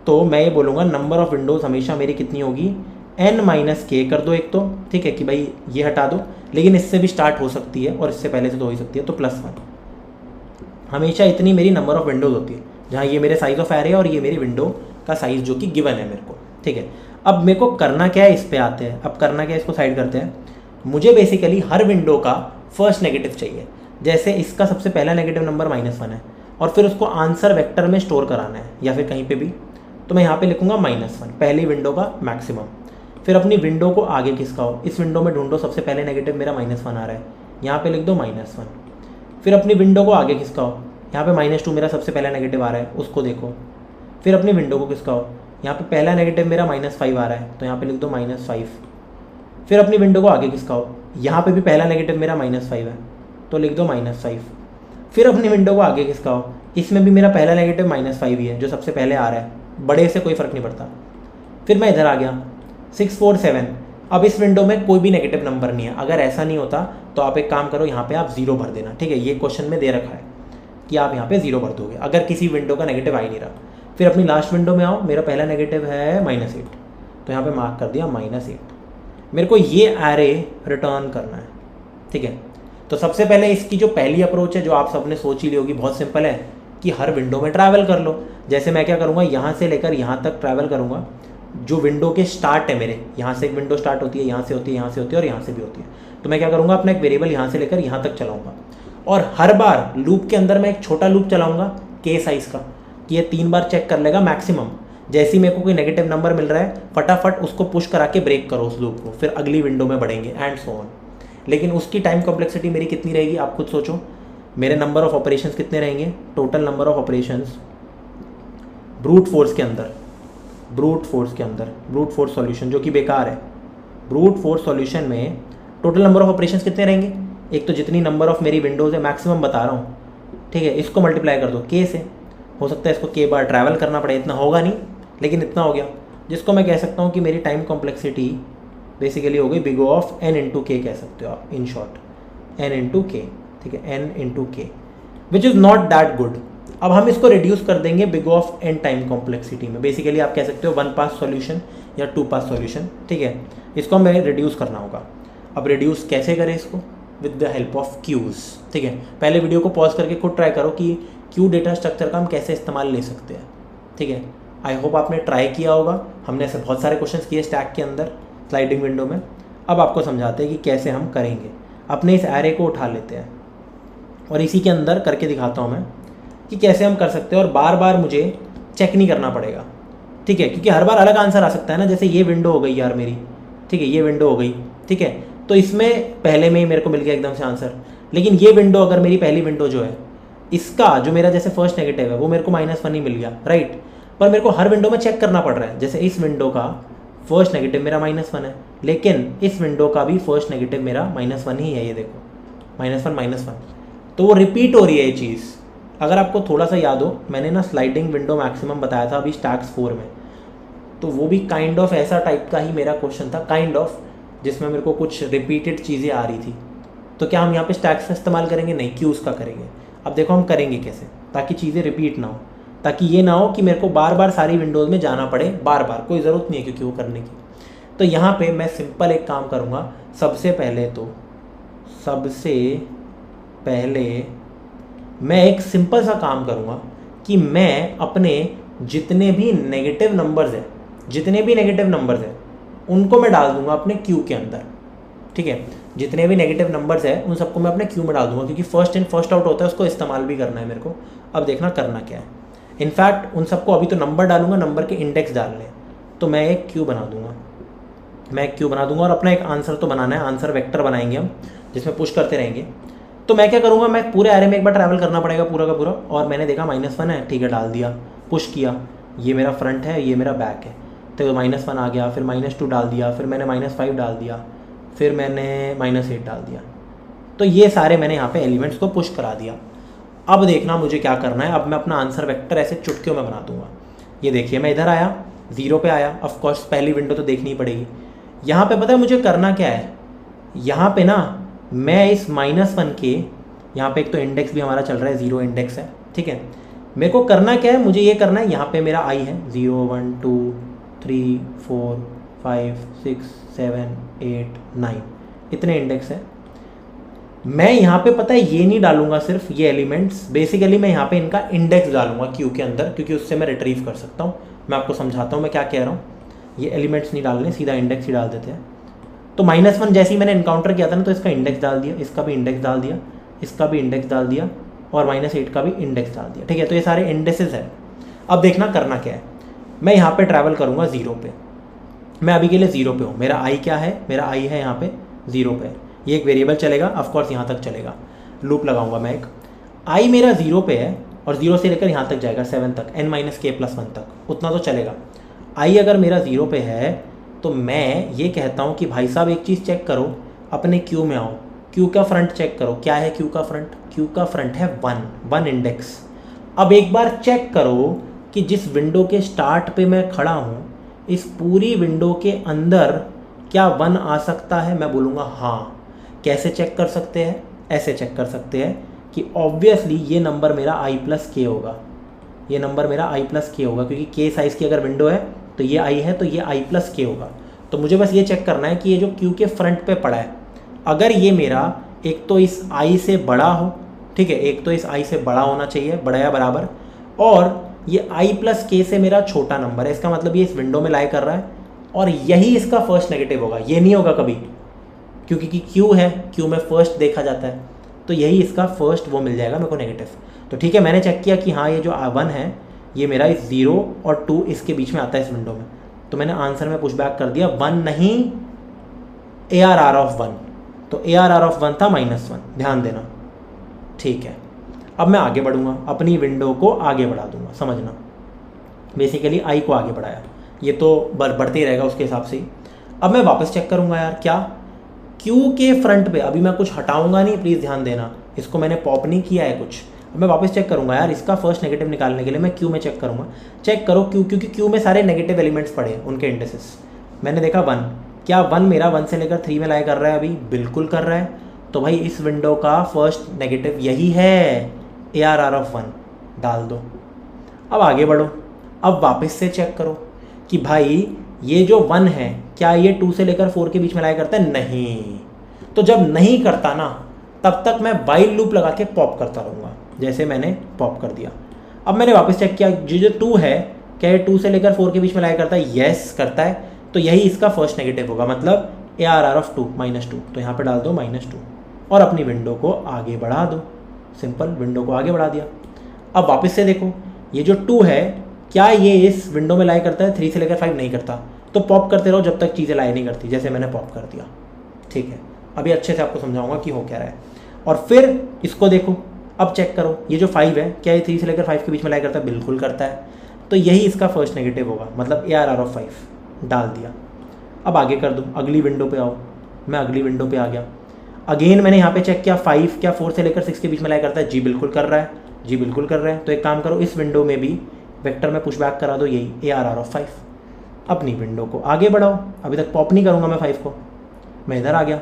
तो मैं ये बोलूँगा नंबर ऑफ विंडोज़ हमेशा मेरी कितनी होगी, n-k कर दो एक तो, ठीक है, कि भाई ये हटा दो, लेकिन इससे भी स्टार्ट हो सकती है और इससे पहले से तो हो ही सकती है, तो +1। हमेशा इतनी मेरी नंबर ऑफ विंडोज़ होती है, जहाँ ये मेरे साइज़ ऑफ एरे और ये मेरी विंडो का साइज़ जो कि गिवन है मेरे को, ठीक है। अब मेरे को करना क्या है, इस पे आते हैं। अब करना क्या है, इसको साइड करते हैं। मुझे बेसिकली हर विंडो का फर्स्ट नेगेटिव चाहिए। जैसे इसका सबसे पहला नेगेटिव नंबर -1 है और फिर उसको आंसर वेक्टर में स्टोर कराना है या फिर कहीं पे भी, तो मैं यहाँ पे लिखूंगा -1, पहली विंडो का मैक्सिमम। फिर अपनी विंडो को आगे खिसकाओ, इस विंडो में ढूंढो सबसे पहले नेगेटिव मेरा -1 आ रहा है, यहाँ पे लिख दो -1। फिर अपनी विंडो को आगे खिसकाओ, यहाँ पे -2 मेरा सबसे पहला नेगेटिव आ रहा है, उसको देखो। फिर अपनी विंडो को खिसकाओ, यहाँ पे पहला नेगेटिव मेरा -5 आ रहा है, तो यहाँ पे लिख दो -5। फिर अपनी विंडो को आगे खिसकाओ, यहाँ पे भी पहला नेगेटिव मेरा -5 है, तो लिख दो -5। फिर अपनी विंडो को आगे खिसकाओ, इसमें भी मेरा पहला नेगेटिव -5 ही है जो सबसे पहले आ रहा है, बड़े से कोई फ़र्क नहीं पड़ता। फिर मैं इधर आ गया 6 4 7। अब इस विंडो में कोई भी नेगेटिव नंबर नहीं है। अगर ऐसा नहीं होता तो आप एक काम करो, यहाँ पे आप 0 भर देना, ठीक है। ये क्वेश्चन में दे रखा है कि आप यहाँ पे 0 भर दोगे अगर किसी विंडो का नेगेटिव आ ही नहीं रहा। फिर अपनी लास्ट विंडो में आओ, मेरा पहला नेगेटिव है -8, तो यहाँ पे मार्क कर दिया -8। मेरे को ये एरे रिटर्न करना है, ठीक है। तो सबसे पहले इसकी जो पहली अप्रोच है, जो आप सबने सोच ही ली होगी, बहुत सिंपल है कि हर विंडो में ट्रैवल कर लो। जैसे मैं क्या करूँगा, यहाँ से लेकर यहाँ तक ट्रैवल करूँगा। जो विंडो के स्टार्ट है मेरे, यहाँ से एक विंडो स्टार्ट होती है, यहाँ से होती है, यहाँ से होती है और यहाँ से भी होती है। तो मैं क्या करूँगा, अपना एक वेरिएबल यहाँ से लेकर यहाँ तक चलाऊँगा और हर बार लूप के अंदर मैं एक छोटा लूप चलाऊँगा के साइज़ का, कि ये 3 बार चेक कर लेगा मैक्सिमम। जैसे ही मेरे को कोई नेगेटिव नंबर मिल रहा है, फटाफट उसको पुश करा के ब्रेक करो उस लूप को, फिर अगली विंडो में बढ़ेंगे एंड सो ऑन। लेकिन उसकी टाइम कॉम्प्लेक्सिटी मेरी कितनी रहेगी, आप खुद सोचो। मेरे नंबर ऑफ ऑपरेशंस कितने रहेंगे, total number of operations brute force के अंदर, ब्रूट फोर्स सॉल्यूशन जो कि बेकार है। ब्रूट फोर्स सॉल्यूशन में टोटल नंबर ऑफ ऑपरेशंस कितने रहेंगे, एक तो जितनी नंबर ऑफ मेरी विंडोज़ है मैक्सिमम बता रहा हूँ, ठीक है, इसको मल्टीप्लाई कर दो के से। हो सकता है इसको के बार ट्रैवल करना पड़े, इतना होगा नहीं लेकिन इतना हो गया, जिसको मैं कह सकता हूँ कि मेरी टाइम कॉम्प्लेक्सिटी बेसिकली हो गई big O of n into के, कह सकते हो आप इन शॉर्ट n इंटू के, ठीक है, n इंटू के, which is not that good. अब हम इसको रिड्यूस कर देंगे big O of n time complexity में। बेसिकली आप कह सकते हो 1 पास सॉल्यूशन या 2 पास सॉल्यूशन, ठीक है। इसको हमें रिड्यूस करना होगा। अब रिड्यूस कैसे करें इसको, with the help of queues, ठीक है। पहले वीडियो को पॉज करके खुद ट्राई करो कि क्यू डेटा स्ट्रक्चर का हम कैसे इस्तेमाल ले सकते हैं, ठीक है। आई होप आपने ट्राई किया होगा। हमने ऐसे बहुत सारे क्वेश्चंस किए स्टैक के अंदर स्लाइडिंग विंडो में। अब आपको समझाते हैं कि कैसे हम करेंगे। अपने इस एरे को उठा लेते हैं और इसी के अंदर करके दिखाता हूँ मैं कि कैसे हम कर सकते हैं, और बार बार मुझे चेक नहीं करना पड़ेगा, ठीक है, क्योंकि हर बार अलग आंसर आ सकता है ना। जैसे ये विंडो हो गई यार मेरी, ठीक है, ये विंडो हो गई, ठीक है, तो इसमें पहले में ही मेरे को मिल गया एकदम से आंसर। लेकिन ये विंडो, अगर मेरी पहली विंडो जो है, इसका जो मेरा जैसे फर्स्ट नेगेटिव है वो मेरे को -1 ही मिल गया, राइट। पर मेरे को हर विंडो में चेक करना पड़ रहा है। जैसे इस विंडो का फर्स्ट नेगेटिव मेरा -1 है, लेकिन इस विंडो का भी फर्स्ट नेगेटिव मेरा -1 ही है, ये देखो -1 तो वो रिपीट हो रही है ये चीज़। अगर आपको थोड़ा सा याद हो, मैंने ना स्लाइडिंग विंडो मैक्सिमम बताया था अभी स्टैक्स 4 में, तो वो भी काइंड ऑफ ऐसा टाइप का ही मेरा क्वेश्चन था, काइंड ऑफ, जिसमें मेरे को कुछ रिपीटेड चीज़ें आ रही थी। तो क्या हम यहाँ पे स्टैक्स का इस्तेमाल करेंगे, नहीं, क्यूज़ का करेंगे। अब देखो हम करेंगे कैसे, ताकि चीज़ें रिपीट ना हो, ताकि ये ना हो कि मेरे को बार बार सारी विंडोज़ में जाना पड़े, बार बार कोई ज़रूरत नहीं है क्योंकि वो करने की। तो यहाँ पे मैं सिंपल एक काम करूँगा। सबसे पहले मैं एक सिंपल सा काम करूँगा कि मैं अपने जितने भी नेगेटिव नंबर्स हैं उनको मैं डाल दूँगा अपने क्यू के अंदर, ठीक है। जितने भी नेगेटिव नंबर्स हैं उन सबको मैं अपने क्यू में डाल दूँगा, क्योंकि फर्स्ट इन फर्स्ट आउट होता है, उसको इस्तेमाल भी करना है मेरे को। अब देखना करना क्या है। इनफैक्ट उन सबको अभी तो नंबर डालूंगा, नंबर के इंडेक्स डालने, तो मैं एक क्यू बना दूंगा और अपना एक आंसर तो बनाना है, आंसर वेक्टर बनाएंगे हम, जिसमें पुश करते रहेंगे। तो मैं क्या करूँगा, मैं पूरे एरे में एक बार ट्रैवल करना पड़ेगा पूरा का पूरा, और मैंने देखा -1 है, ठीक है, डाल दिया, पुश किया, ये मेरा फ्रंट है, ये मेरा बैक है, तो -1 आ गया, फिर -2 डाल दिया, फिर मैंने -5 डाल दिया, फिर मैंने -8 डाल दिया। तो ये सारे मैंने यहाँ पे एलिमेंट्स को पुश करा दिया। अब देखना मुझे क्या करना है। अब मैं अपना आंसर वेक्टर ऐसे चुटकियों में बना दूंगा। ये देखिए, मैं इधर आया, 0 पे आया, ऑफ कोर्स पहली विंडो तो देखनी ही पड़ेगी। यहाँ पे पता है मुझे करना क्या है, यहाँ पे ना मैं इस -1 के, यहाँ पे एक तो इंडेक्स भी हमारा चल रहा है, 0 इंडेक्स है, ठीक है। मेरे को करना क्या है, मुझे ये करना है, यहाँ पे मेरा आई है 0 1 2 3 4 5 6 7 8 9, इतने इंडेक्स है। मैं यहाँ पे पता है ये नहीं डालूंगा सिर्फ ये एलिमेंट्स, बेसिकली मैं यहाँ पे इनका इंडेक्स डालूंगा क्यू के अंदर, क्योंकि उससे मैं रिट्रीव कर सकता हूँ। मैं आपको समझाता हूँ मैं क्या कह रहा हूँ। ये एलिमेंट्स नहीं डालने, सीधा इंडेक्स ही डाल देते हैं। तो -1 जैसे ही मैंने इनकाउंटर किया था ना, तो इसका इंडेक्स डाल दिया, इसका भी इंडेक्स डाल दिया, इसका भी इंडेक्स डाल दिया, और -8 का भी इंडेक्स डाल दिया। ठीक है, तो ये सारे इंडेक्सेस हैं। अब देखना करना क्या है, मैं यहाँ पे ट्रैवल करूँगा 0 पे। मैं अभी के लिए 0 पे हूँ। मेरा आई क्या है, मेरा आई है यहाँ पे 0 पे। ये एक वेरिएबल चलेगा, ऑफकोर्स यहाँ तक चलेगा, लूप लगाऊंगा मैं एक। आई मेरा 0 पे है और 0 से लेकर यहाँ तक जाएगा 7 तक, n-k+1 तक, उतना तो चलेगा। आई अगर मेरा 0 पे है तो मैं ये कहता हूँ कि भाई साहब एक चीज़ चेक करो, अपने क्यू में आओ, क्यू का फ्रंट चेक करो। क्या है क्यू का फ्रंट? क्यू का फ्रंट है 1 इंडेक्स। अब एक बार चेक करो कि जिस विंडो के स्टार्ट पे मैं खड़ा हूँ, इस पूरी विंडो के अंदर क्या 1 आ सकता है? मैं बोलूँगा हाँ। कैसे चेक कर सकते हैं? ऐसे चेक कर सकते हैं कि ऑब्वियसली ये नंबर मेरा i+k होगा, ये नंबर मेरा i+k होगा, क्योंकि k साइज़ की अगर विंडो है तो ये i है, तो ये i+k होगा। तो मुझे बस ये चेक करना है कि ये जो q के फ्रंट पे पड़ा है, अगर ये मेरा एक तो इस i से बड़ा हो, ठीक है, एक तो इस i से बड़ा होना चाहिए, बड़ा या बराबर, और ये i+k से मेरा छोटा नंबर है, इसका मतलब ये इस विंडो में लाई कर रहा है, और यही इसका फर्स्ट नेगेटिव होगा। ये नहीं होगा कभी, क्योंकि q है, q में फर्स्ट देखा जाता है, तो यही इसका फर्स्ट वो मिल जाएगा मेरे को नेगेटिव। तो ठीक है, मैंने चेक किया कि हाँ ये जो 1 है ये मेरा इस 0 और 2 इसके बीच में आता है इस विंडो में, तो मैंने आंसर में पुशबैक कर दिया 1 नहीं ARR(1). तो ARR(1) था -1, ध्यान देना। ठीक है, अब मैं आगे बढ़ूंगा, अपनी विंडो को आगे बढ़ा दूंगा, समझना। बेसिकली आई को आगे बढ़ाया, ये तो बढ़ते ही रहेगा उसके हिसाब से ही। अब मैं वापस चेक करूंगा यार, क्या क्यू के फ्रंट पे, अभी मैं कुछ हटाऊंगा नहीं, प्लीज़ ध्यान देना, इसको मैंने पॉप नहीं किया है कुछ। अब मैं वापस चेक करूंगा यार, इसका फर्स्ट नेगेटिव निकालने के लिए मैं क्यू में चेक करूंगा। चेक करो क्यू, क्योंकि क्यू में सारे नेगेटिव एलिमेंट्स पड़े हैं, उनके इंडेक्सेस। मैंने देखा 1, क्या 1 मेरा 1 से लेकर 3 में लाई कर रहा है? अभी बिल्कुल कर रहा है। तो भाई इस विंडो का फर्स्ट नेगेटिव यही है, ARR(1) डाल दो। अब आगे बढ़ो, अब वापस से चेक करो कि भाई ये जो 1 है क्या ये 2 से लेकर 4 के बीच में लाई करता है? नहीं। तो जब नहीं करता ना, तब तक मैं वाइल लूप लगा के पॉप करता रहूँगा, जैसे मैंने पॉप कर दिया। अब मैंने वापस चेक किया, जो 2 है क्या ये 2 से लेकर 4 के बीच में लाई करता है? यस करता है, तो यही इसका फर्स्ट नेगेटिव होगा, मतलब ARR(2) -2। तो यहाँ पे डाल दो -2 और अपनी विंडो को आगे बढ़ा दो। सिंपल, विंडो को आगे बढ़ा दिया। अब वापस से देखो, ये जो 2 है क्या ये इस विंडो में लाई करता है? 3 से लेकर 5 नहीं करता, तो पॉप करते रहो जब तक चीज़ें लाई नहीं करती, जैसे मैंने पॉप कर दिया। ठीक है, अभी अच्छे से आपको समझाऊंगा कि हो क्या रहा है। और फिर इसको देखो, अब चेक करो, ये जो 5 है क्या ये 3 से लेकर 5 के बीच में लाई करता है? बिल्कुल करता है, तो यही इसका फर्स्ट नेगेटिव होगा, मतलब ARR(5) डाल दिया। अब आगे कर दो, अगली विंडो पे आओ। मैं अगली विंडो पे आ गया। अगेन मैंने यहाँ पे चेक किया, 5 क्या 4 से लेकर 6 के बीच में लाई करता है? जी बिल्कुल कर रहा है, जी बिल्कुल कर रहा है। तो एक काम करो, इस विंडो में भी वेक्टर में पुशबैक करा दो, यही ARR(5). अपनी विंडो को आगे बढ़ाओ। अभी तक पॉप नहीं करूँगा मैं 5 को, मैं इधर आ गया।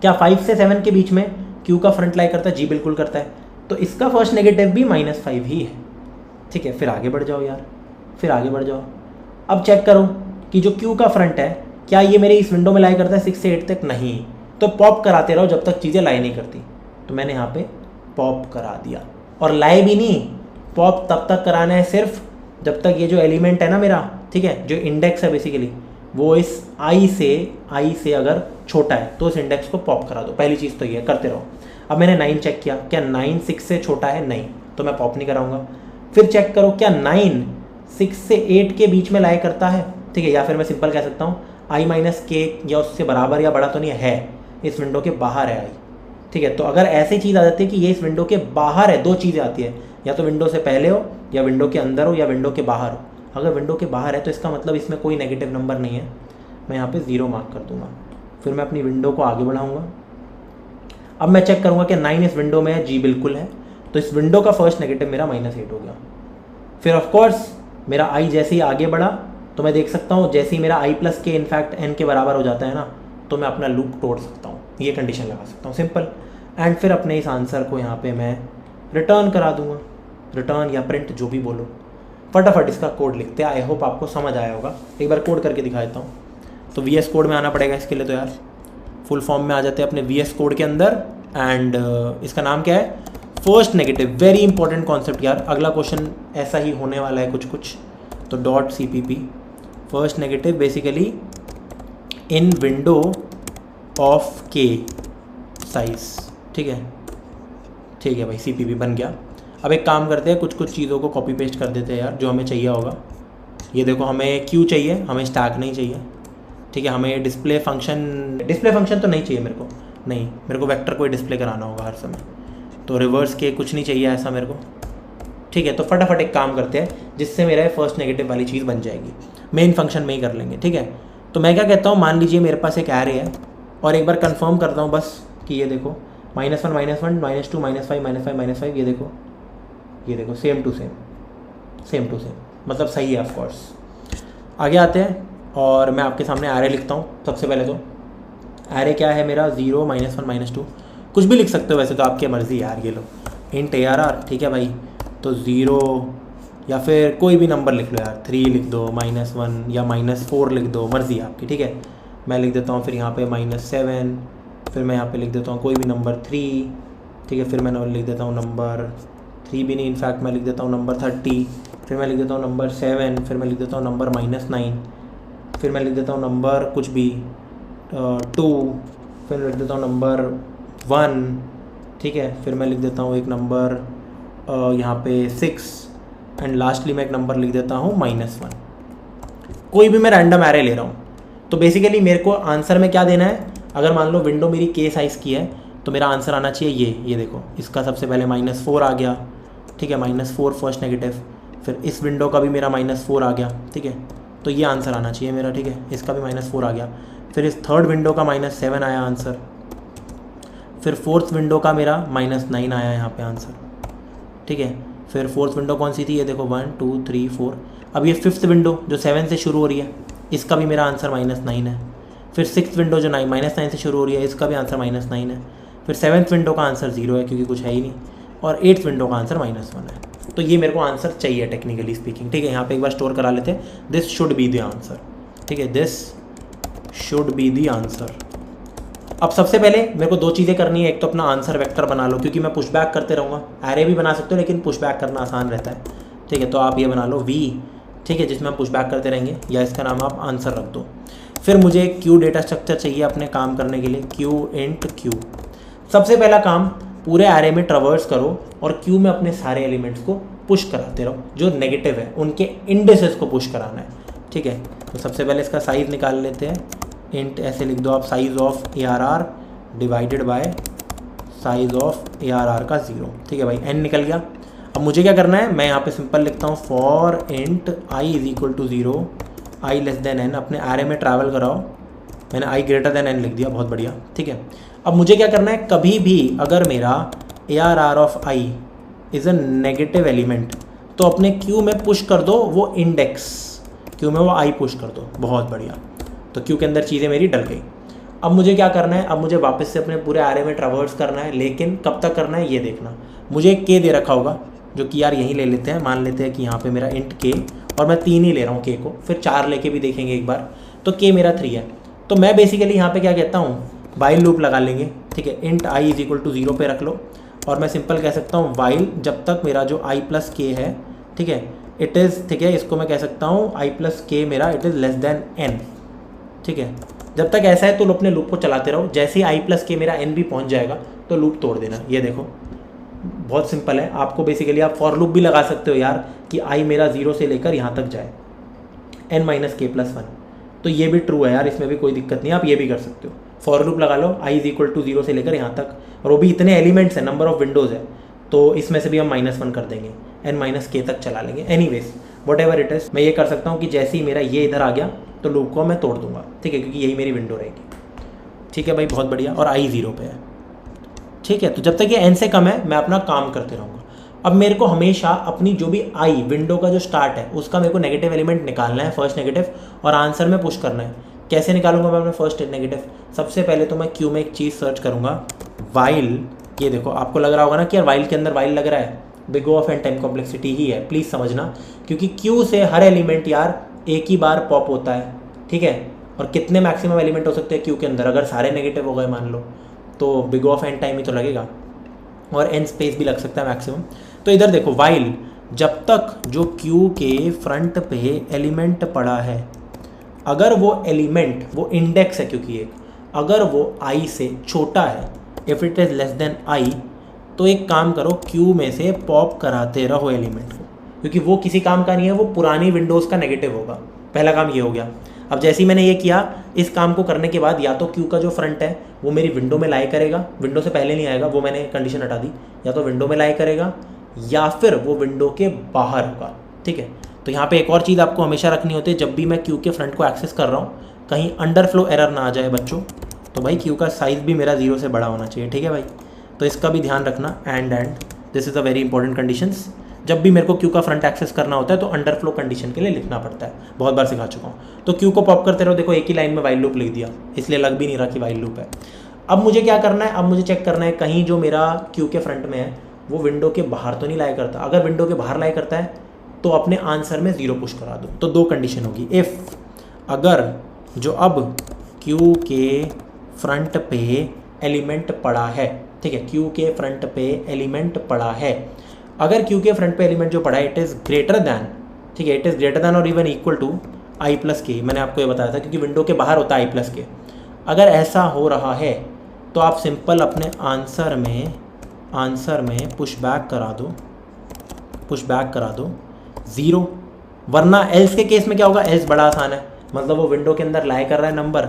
क्या 5 से 7 के बीच में क्यू का फ्रंट लाई करता है? जी बिल्कुल करता है, तो इसका फर्स्ट नेगेटिव भी -5 ही है। ठीक है, फिर आगे बढ़ जाओ यार, फिर आगे बढ़ जाओ। अब चेक करो कि जो क्यू का फ्रंट है क्या ये मेरे इस विंडो में लाई करता है 6 से 8 तक? नहीं, तो पॉप कराते रहो जब तक चीज़ें लाई नहीं करती। तो मैंने यहाँ पे पॉप करा दिया, और लाई भी नहीं, पॉप तब तक कराना है सिर्फ जब तक ये जो एलिमेंट है ना मेरा, ठीक है, जो इंडेक्स है बेसिकली, वो इस आई से अगर छोटा है तो इस इंडेक्स को पॉप करा दो। पहली चीज़ तो ये करते रहो। अब मैंने 9 चेक किया, क्या 9 6 से छोटा है? नहीं, तो मैं पॉप नहीं कराऊंगा। फिर चेक करो, क्या 9 6 से 8 के बीच में लाई करता है? ठीक है, या फिर मैं सिंपल कह सकता हूँ i-k या उससे बराबर या बड़ा तो नहीं है, इस विंडो के बाहर है आई। ठीक है, तो अगर ऐसी चीज़ आ जाती है कि ये इस विंडो के बाहर है, दो चीज़ें आती है, या तो विंडो से पहले हो, या विंडो के अंदर हो, या विंडो के बाहर हो। अगर विंडो के बाहर है तो इसका मतलब इसमें कोई नेगेटिव नंबर नहीं है, मैं यहाँ पे 0 मार्क कर दूंगा। फिर मैं अपनी विंडो को आगे बढ़ाऊंगा। अब मैं चेक करूँगा कि 9 इस विंडो में है, जी बिल्कुल है, तो इस विंडो का फर्स्ट नेगेटिव मेरा -8 हो गया। फिर ऑफकोर्स मेरा आई जैसे ही आगे बढ़ा तो मैं देख सकता हूँ जैसे ही मेरा i+k इनफैक्ट n के बराबर हो जाता है ना, तो मैं अपना लूप तोड़ सकता हूँ, ये कंडीशन लगा सकता हूँ, सिंपल। एंड फिर अपने इस आंसर को यहाँ पे मैं रिटर्न करा दूंगा, रिटर्न या प्रिंट जो भी बोलो। फटाफट इसका कोड लिखते हैं, आई होप आपको समझ आया होगा। एक बार कोड करके दिखा देता हूँ। तो VS कोड में आना पड़ेगा इसके लिए, तो यार फुल फॉर्म में आ जाते हैं अपने VS कोड के अंदर। एंड इसका नाम क्या है? First negative. Very important concept यार, अगला क्वेश्चन ऐसा ही होने वाला है कुछ। तो .cpp first negative basically in window of के साइज। ठीक है भाई, CPP बन गया। अब एक काम करते हैं, कुछ चीज़ों को कॉपी पेस्ट कर देते हैं यार, जो हमें चाहिए होगा। ये देखो, हमें क्यू चाहिए, हमें स्टैक नहीं चाहिए। ठीक है, हमें डिस्प्ले फंक्शन तो नहीं चाहिए मेरे को वेक्टर को डिस्प्ले कराना होगा हर समय, तो रिवर्स के कुछ नहीं चाहिए ऐसा मेरे को। ठीक है, तो फटाफट एक काम करते हैं जिससे मेरा फर्स्ट नेगेटिव वाली चीज़ बन जाएगी, मेन फंक्शन में ही कर लेंगे। ठीक है, तो मैं क्या कहता हूँ, मान लीजिए मेरे पास एक एरे है और एक बार कंफर्म करता हूँ बस कि ये देखो -1 -1 -2 -5 -5 ये देखो सेम टू सेम मतलब सही है ऑफकोर्स। आगे आते हैं और मैं आपके सामने एरे लिखता हूँ। सबसे पहले तो एरे क्या है मेरा, 0 -1 -2 कुछ भी लिख सकते हो वैसे तो, आपकी मर्ज़ी यार। ये लो इंट ARR। ठीक है भाई, तो 0 या फिर कोई भी नंबर लिख लो यार, 3 लिख दो, -1 या -4 लिख दो, मर्ज़ी आपकी। ठीक है, मैं लिख देता हूँ फिर यहाँ पे -7, फिर मैं यहाँ पे लिख देता हूँ कोई भी नंबर 3। ठीक है, फिर मैं लिख देता हूँ नंबर 3 भी नहीं, इनफैक्ट मैं लिख देता हूँ नंबर 30, फिर मैं लिख देता हूँ नंबर 7, फिर मैं लिख देता हूँ नंबर -9, फिर मैं लिख देता हूँ नंबर कुछ भी 2, फिर लिख देता हूँ नंबर 1। ठीक है, फिर मैं लिख देता हूँ एक नंबर यहाँ पे 6 एंड लास्टली मैं एक नंबर लिख देता हूँ -1। कोई भी मैं रैंडम एरे ले रहा हूँ। तो बेसिकली मेरे को आंसर में क्या देना है, अगर मान लो विंडो मेरी के साइज़ की है तो मेरा आंसर आना चाहिए ये देखो, इसका सबसे पहले -4 आ गया। ठीक है, -4 फर्स्ट नेगेटिव, फिर इस विंडो का भी मेरा -4 आ गया। ठीक है, तो ये आंसर आना चाहिए मेरा। ठीक है, इसका भी -4 आ गया, फिर इस थर्ड विंडो का -7 आया आंसर, फिर फोर्थ विंडो का मेरा -9 आया यहाँ पे आंसर। ठीक है, फिर फोर्थ विंडो कौन सी थी, ये देखो 1 2 3 4। अब ये फिफ्थ विंडो जो 7 से शुरू हो रही है, इसका भी मेरा आंसर -9 है। फिर सिक्स्थ विंडो जो -9 से शुरू हो रही है, इसका भी आंसर -9 है। फिर सेवन्थ विंडो का आंसर 0 है क्योंकि कुछ है ही नहीं, और एट्थ विंडो का आंसर -1 है। तो ये मेरे को आंसर चाहिए टेक्निकली स्पीकिंग। ठीक है, यहाँ पे एक बार स्टोर करा लेते हैं, this should be the answer. ठीक है, this should be the answer. अब सबसे पहले मेरे को दो चीज़ें करनी है, एक तो अपना आंसर वेक्टर बना लो, क्योंकि मैं पुशबैक करते रहूँगा। एरे भी बना सकते हो लेकिन पुशबैक करना आसान रहता है। ठीक है, तो आप ये बना लो V, ठीक है, जिसमें हम पुशबैक करते रहेंगे, या इसका नाम आप आंसर रख दो। फिर मुझे क्यू डेटा स्ट्रक्चर चाहिए अपने काम करने के लिए, क्यू इंट क्यू। सबसे पहला काम, पूरे एरे में ट्रवर्स करो और क्यू में अपने सारे एलिमेंट्स को पुश कराते रहो, जो नेगेटिव है उनके इंडिसेस को पुश कराना है। ठीक है, तो सबसे पहले इसका साइज़ निकाल लेते हैं। इंट ऐसे लिख दो आप, size of ARR divided by size of ARR का 0। ठीक है भाई, n निकल गया। अब मुझे क्या करना है, मैं यहाँ पे सिंपल लिखता हूँ for int i = 0, i <n। अपने एरे में ट्रैवल कराओ, मैंने i > n लिख दिया, बहुत बढ़िया। ठीक है, अब मुझे क्या करना है, कभी भी अगर मेरा ARR of i is a negative element तो अपने क्यू में पुश कर दो वो इंडेक्स, क्यू में वो i पुश कर दो, बहुत बढ़िया। तो क्यू के अंदर चीज़ें मेरी डल गई। अब मुझे क्या करना है, अब मुझे वापस से अपने पूरे एरे में ट्रैवर्स करना है, लेकिन कब तक करना है ये देखना। मुझे एक k दे रखा होगा, जो कि यार यहीं ले लेते हैं, मान लेते हैं कि यहाँ पे मेरा इंट k, और मैं 3 ही ले रहा हूँ k को, फिर 4 लेके भी देखेंगे एक बार, तो k मेरा 3 है। तो मैं बेसिकली यहाँ पे क्या कहता हूँ, वाइल लूप लगा लेंगे। ठीक है, इंट i = 0 पे रख लो, और मैं सिंपल कह सकता हूँ वाइल जब तक मेरा जो i + k है, ठीक है, इट इज़, ठीक है, इसको मैं कह सकता हूँ i + k मेरा इट इज़ n। ठीक है, जब तक ऐसा है तो अपने लूप को चलाते रहो, जैसे ही i + k मेरा n भी पहुँच जाएगा तो लूप तोड़ देना। ये देखो बहुत सिंपल है। आपको बेसिकली आप फॉर लूप भी लगा सकते हो यार, कि i मेरा 0 से लेकर यहाँ तक जाए, n - k + 1, तो ये भी ट्रू है यार, इसमें भी कोई दिक्कत नहीं, आप ये भी कर सकते हो। फॉर लूप लगा लो, i = 0 से लेकर यहाँ तक, और वो भी इतने एलिमेंट्स हैं, नंबर ऑफ विंडोज़ है, तो इसमें से भी हम -1 कर देंगे, n - k तक चला लेंगे। एनीवेज व्हाटएवर इट इज़, मैं ये कर सकता हूँ कि जैसे ही मेरा ये इधर आ गया तो लूप को मैं तोड़ दूंगा। ठीक है, क्योंकि यही मेरी विंडो रहेगी। ठीक है भाई, बहुत बढ़िया, और i 0 पे है। ठीक है, तो जब तक ये n से कम है मैं अपना काम करते रहूँगा। अब मेरे को हमेशा अपनी जो भी i विंडो का जो स्टार्ट है उसका मेरे को नेगेटिव एलिमेंट निकालना है, फर्स्ट नेगेटिव, और आंसर में पुश करना है। कैसे निकालूंगा मैं अपना फर्स्ट नेगेटिव? सबसे पहले तो मैं क्यू में एक चीज़ सर्च करूँगा, वाइल। ये देखो, आपको लग रहा होगा ना कि यार वाइल के अंदर वाइल लग रहा है, big O of n time complexity ही है, प्लीज़ समझना, क्योंकि क्यू से हर एलिमेंट यार एक ही बार पॉप होता है। ठीक है, और कितने मैक्सिमम एलिमेंट हो सकते हैं क्यू के अंदर, अगर सारे नेगेटिव हो गए मान लो, तो big O of n time ही तो लगेगा, और n स्पेस भी लग सकता है मैक्सिमम। तो इधर देखो, वाइल जब तक जो क्यू के फ्रंट पे एलिमेंट पड़ा है, अगर वो एलिमेंट, वो इंडेक्स है क्योंकि एक, अगर वो i से छोटा है, if it is less then i, तो एक काम करो, क्यू में से पॉप कराते रहो एलिमेंट को, क्योंकि वो किसी काम का नहीं है, वो पुरानी विंडोज़ का नेगेटिव होगा। पहला काम ये हो गया। अब जैसे ही मैंने ये किया, इस काम को करने के बाद या तो क्यू का जो फ्रंट है वो मेरी विंडो में लाई करेगा, विंडो से पहले नहीं आएगा, वो मैंने कंडीशन हटा दी, या तो विंडो में लाई करेगा या फिर वो विंडो के बाहर होगा। ठीक है, तो यहाँ पे एक और चीज़ आपको हमेशा रखनी होती है, जब भी मैं क्यू के फ्रंट को एक्सेस कर रहा हूँ, कहीं अंडरफ्लो एरर ना आ जाए बच्चों, तो भाई क्यू का साइज़ भी मेरा 0 से बड़ा होना चाहिए। ठीक है भाई, तो इसका भी ध्यान रखना। And this is a very important conditions. जब भी मेरे को क्यू का फ्रंट एक्सेस करना होता है तो अंडरफ्लो कंडीशन के लिए लिखना पड़ता है, बहुत बार सिखा चुका हूँ। तो क्यू को पॉप करते रहो, देखो एक ही लाइन में वाइल लूप लिख दिया, इसलिए लग भी नहीं रहा कि वाइल लूप है। अब मुझे क्या करना है, अब मुझे चेक करना है कहीं जो मेरा क्यू के फ्रंट में है वो विंडो के बाहर तो नहीं लाई करता। अगर विंडो के बाहर लाई करता है तो अपने आंसर में 0 पुश करा दो। तो दो कंडीशन होगी, इफ़ अगर जो अब क्यू के फ्रंट पे एलिमेंट पड़ा है, ठीक है, क्यू के फ्रंट पे एलिमेंट पड़ा है, अगर क्यू के फ्रंट पे एलिमेंट जो पड़ा है इट इज़ ग्रेटर दैन, ठीक है, इट इज़ ग्रेटर दैन और even equal to I plus K, मैंने आपको ये बताया था क्योंकि विंडो के बाहर होता है आई प्लस के। अगर ऐसा हो रहा है तो आप सिंपल अपने आंसर में पुश बैक करा दो 0, वरना एल्स के केस में क्या होगा, एल्स बड़ा आसान है, मतलब वो विंडो के अंदर लाई कर रहा है नंबर,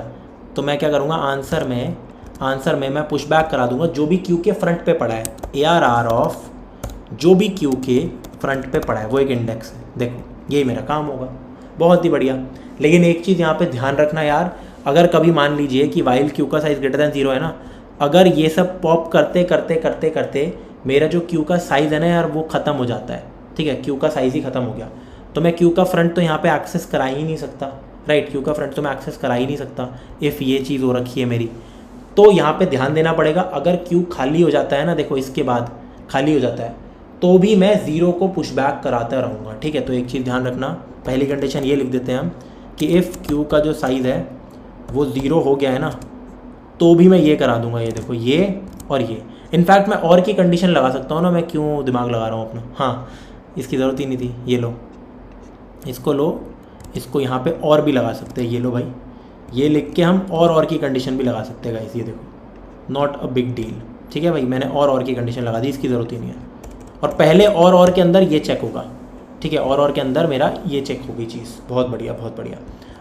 तो मैं क्या करूँगा, आंसर में मैं पुश बैक करा दूंगा जो भी क्यू के फ्रंट पे पड़ा है, ARR ऑफ जो भी क्यू के फ्रंट पे पड़ा है वो एक इंडेक्स है। देखो यही मेरा काम होगा, बहुत ही बढ़िया। लेकिन एक चीज़ यहाँ पे ध्यान रखना यार, अगर कभी मान लीजिए कि वाइल क्यू का साइज़ ग्रेटर दैन 0 है ना, अगर ये सब पॉप करते मेरा जो क्यू का साइज़ है ना यार वो ख़त्म हो जाता है, ठीक है, क्यू का साइज़ ही ख़त्म हो गया, तो मैं क्यू का फ्रंट तो यहाँ पे एक्सेस करा ही नहीं सकता, राइट, क्यू का फ्रंट तो मैं एक्सेस करा ही नहीं सकता इफ़ ये चीज़ हो रखी है मेरी। तो यहाँ पे ध्यान देना पड़ेगा, अगर क्यू खाली हो जाता है ना, देखो इसके बाद खाली हो जाता है तो भी मैं 0 को पुश बैक कराता रहूँगा। ठीक है, तो एक चीज़ ध्यान रखना, पहली कंडीशन ये लिख देते हैं हम कि इफ़ क्यू का जो साइज़ है वो 0 हो गया है ना, तो भी मैं ये करा दूंगा, ये देखो ये और ये। इनफैक्ट मैं और की कंडीशन लगा सकता हूँ ना, मैं क्यों दिमाग लगा रहा हूँ अपना, हाँ इसकी ज़रूरत ही नहीं थी, ये लो, इसको लो, इसको यहाँ पे और भी लगा सकते हैं, ये लो भाई, ये लिख के हम और की कंडीशन भी लगा सकते हैं गाइस, ये देखो, नॉट अ बिग डील। ठीक है भाई, मैंने और की कंडीशन लगा दी, इसकी ज़रूरत ही नहीं है। और पहले और के अंदर ये चेक होगा, ठीक है, और के अंदर मेरा ये चेक होगी चीज़, बहुत बढ़िया बहुत बढ़िया।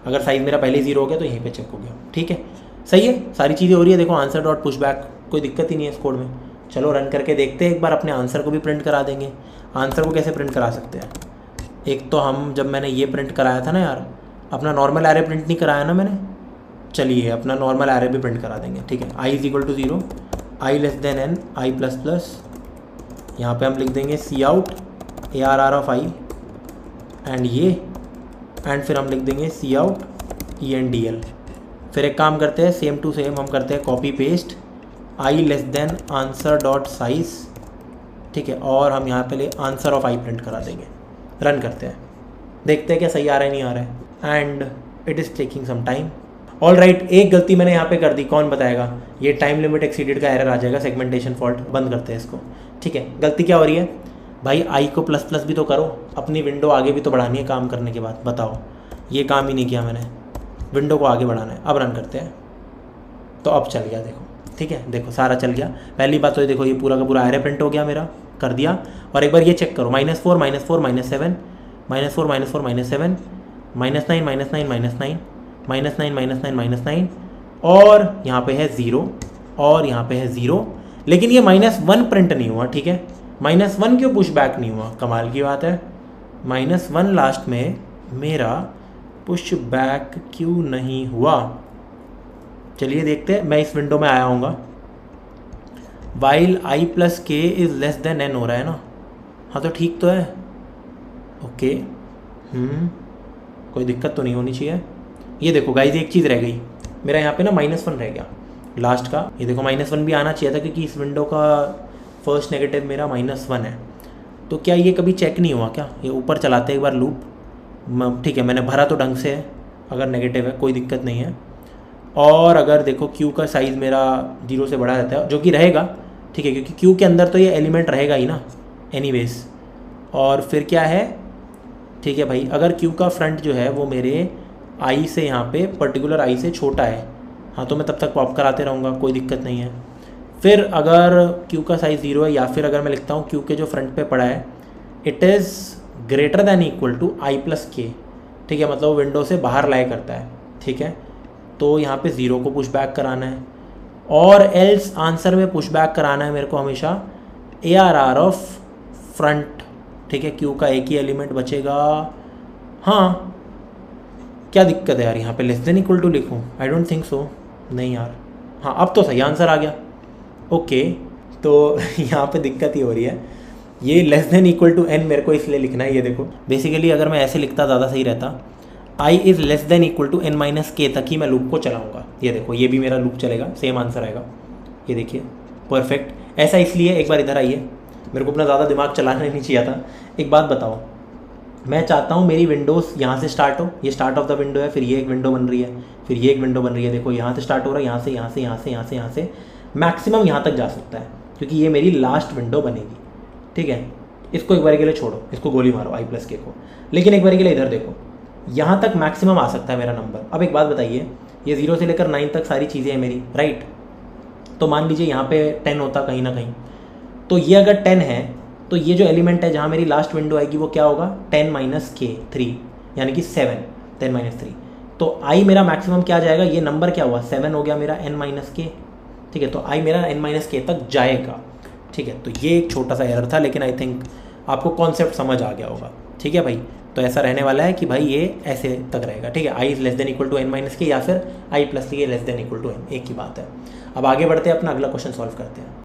अगर साइज़ मेरा पहले 0 हो गया तो यहीं पे चेक हो गया। ठीक है, सही है, सारी चीज़ें हो रही है। देखो आंसर डॉट पुश बैक, कोई दिक्कत ही नहीं है इस कोड में। चलो रन करके देखते हैं एक बार, अपने आंसर को भी प्रिंट करा देंगे। आंसर को कैसे प्रिंट करा सकते हैं, एक तो हम जब मैंने ये प्रिंट कराया था ना यार, अपना नॉर्मल एरे प्रिंट नहीं कराया ना मैंने, चलिए अपना नॉर्मल एरे भी प्रिंट करा देंगे। ठीक है, i is equal to 0, i less than n, i plus plus, यहाँ पे हम लिख देंगे cout ARR of i and ये, एंड फिर हम लिख देंगे सी आउट ENDL। फिर एक काम करते हैं, सेम टू सेम हम करते हैं copy paste, i less then answer dot size, ठीक है, और हम यहाँ पे आंसर ऑफ i प्रिंट करा देंगे। रन करते हैं, देखते हैं क्या सही आ रहा है नहीं आ रहा है, and it is taking some time. All right, एक गलती मैंने यहाँ पे कर दी, कौन बताएगा, ये टाइम लिमिट एक्सीडेड का एरर आ जाएगा, सेगमेंटेशन फॉल्ट, बंद करते हैं इसको। ठीक है, गलती क्या हो रही है भाई, i को प्लस प्लस भी तो करो, अपनी विंडो आगे भी तो बढ़ानी है काम करने के बाद, बताओ ये काम ही नहीं किया मैंने, विंडो को आगे बढ़ाना है। अब रन करते हैं, तो अब चल गया देखो, ठीक है, देखो सारा चल गया। पहली बात तो देखो ये पूरा का पूरा एरे प्रिंट हो गया मेरा, कर दिया। और एक बार ये चेक करो, -4 -4 -4 -7 -4 -4 -7 -9 -9 -9 -9 और यहाँ पे है 0 और यहाँ पे है 0, लेकिन ये -1 प्रिंट नहीं हुआ। ठीक है, -1 क्यों पुश बैक नहीं हुआ, कमाल की बात है, -1 लास्ट में मेरा पुश बैक क्यों नहीं हुआ। चलिए देखते हैं, मैं इस विंडो में आया हूँगा, वाइल i प्लस के इज़ लेस देन n हो रहा है ना, हाँ तो ठीक तो है, ओके, कोई दिक्कत तो नहीं होनी चाहिए। ये देखो गाइस, एक चीज़ रह गई मेरा यहाँ पे ना, -1 रह गया लास्ट का, ये देखो -1 भी आना चाहिए था क्योंकि इस विंडो का फर्स्ट नेगेटिव मेरा -1 है। तो क्या ये कभी चेक नहीं हुआ क्या, ये ऊपर चलाते एक बार लूप, ठीक है, मैंने भरा तो ढंग से है, अगर नेगेटिव है कोई दिक्कत नहीं है। और अगर देखो क्यू का साइज़ मेरा 0 से बड़ा रहता है, जो कि रहेगा, ठीक है, क्योंकि क्यू के अंदर तो ये एलिमेंट रहेगा ही ना एनीवेज। और फिर क्या है, ठीक है भाई, अगर क्यू का फ्रंट जो है वो मेरे आई से यहाँ पे पर्टिकुलर आई से छोटा है, हाँ तो मैं तब तक पॉप कराते रहूँगा, कोई दिक्कत नहीं है। फिर अगर क्यू का साइज़ 0 है, या फिर अगर मैं लिखता हूँ क्यू के जो फ्रंट पे पड़ा है it is greater than equal to I plus K, ठीक है, मतलब विंडो से बाहर लाई करता है, ठीक है, तो यहाँ पे 0 को पुश बैक कराना है, और एल्स आंसर में पुश बैक कराना है मेरे को हमेशा ARR ऑफ फ्रंट, ठीक है, क्यू का एक ही एलिमेंट बचेगा। हाँ क्या दिक्कत है यार, यहाँ पे लेस देन इक्वल टू लिखूँ? आई डोंट थिंक सो, नहीं यार, हाँ अब तो सही आंसर आ गया। ओके तो यहाँ पे दिक्कत ही हो रही है, ये less than equal to n मेरे को इसलिए लिखना है, ये देखो बेसिकली अगर मैं ऐसे लिखता ज़्यादा सही रहता, i is less than equal to n minus K तक ही मैं लूप को चलाऊँगा। ये देखो ये भी मेरा लूप चलेगा, सेम आंसर आएगा, ये देखिए परफेक्ट। ऐसा इसलिए, एक बार इधर आइए, मेरे को अपना ज़्यादा दिमाग चलाना नहीं चाहिए था। एक बात बताओ, मैं चाहता हूँ मेरी विंडोज़ यहाँ से स्टार्ट हो, ये स्टार्ट ऑफ द विंडो है, फिर ये एक विंडो बन रही है, फिर ये एक विंडो बन रही है, देखो यहाँ से स्टार्ट हो रहा है, यहाँ से यहाँ से यहाँ से यहाँ से यहाँ से मैक्सिमम यहाँ तक जा सकता है, क्योंकि ये मेरी लास्ट विंडो बनेगी, ठीक है। इसको एक बार के लिए छोड़ो, इसको गोली मारो आई प्लस के को, लेकिन एक बार के लिए इधर देखो, यहाँ तक मैक्सिमम आ सकता है मेरा नंबर। अब एक बात बताइए, ये 0 से लेकर 9 तक सारी चीज़ें हैं मेरी, राइट, तो मान लीजिए यहाँ पे 10 होता कहीं ना कहीं, तो ये अगर 10 है तो ये जो एलिमेंट है जहाँ मेरी लास्ट विंडो आएगी वो क्या होगा, 10 माइनस के 3, यानी कि 7, 10 माइनस 3, तो आई मेरा मैक्सिमम क्या जाएगा, ये नंबर क्या हुआ 7 हो गया मेरा n माइनस के, ठीक है, तो आई मेरा n माइनस के तक जाएगा, ठीक है। तो ये एक छोटा सा एरर था, लेकिन आई थिंक आपको कॉन्सेप्ट समझ आ गया होगा, ठीक है भाई। तो ऐसा रहने वाला है कि भाई ये ऐसे तक रहेगा, ठीक है, i is less than equal to n minus k, या फिर i plus k less than equal to n, एक ही बात है। अब आगे बढ़ते हैं, अपना अगला क्वेश्चन सॉल्व करते हैं।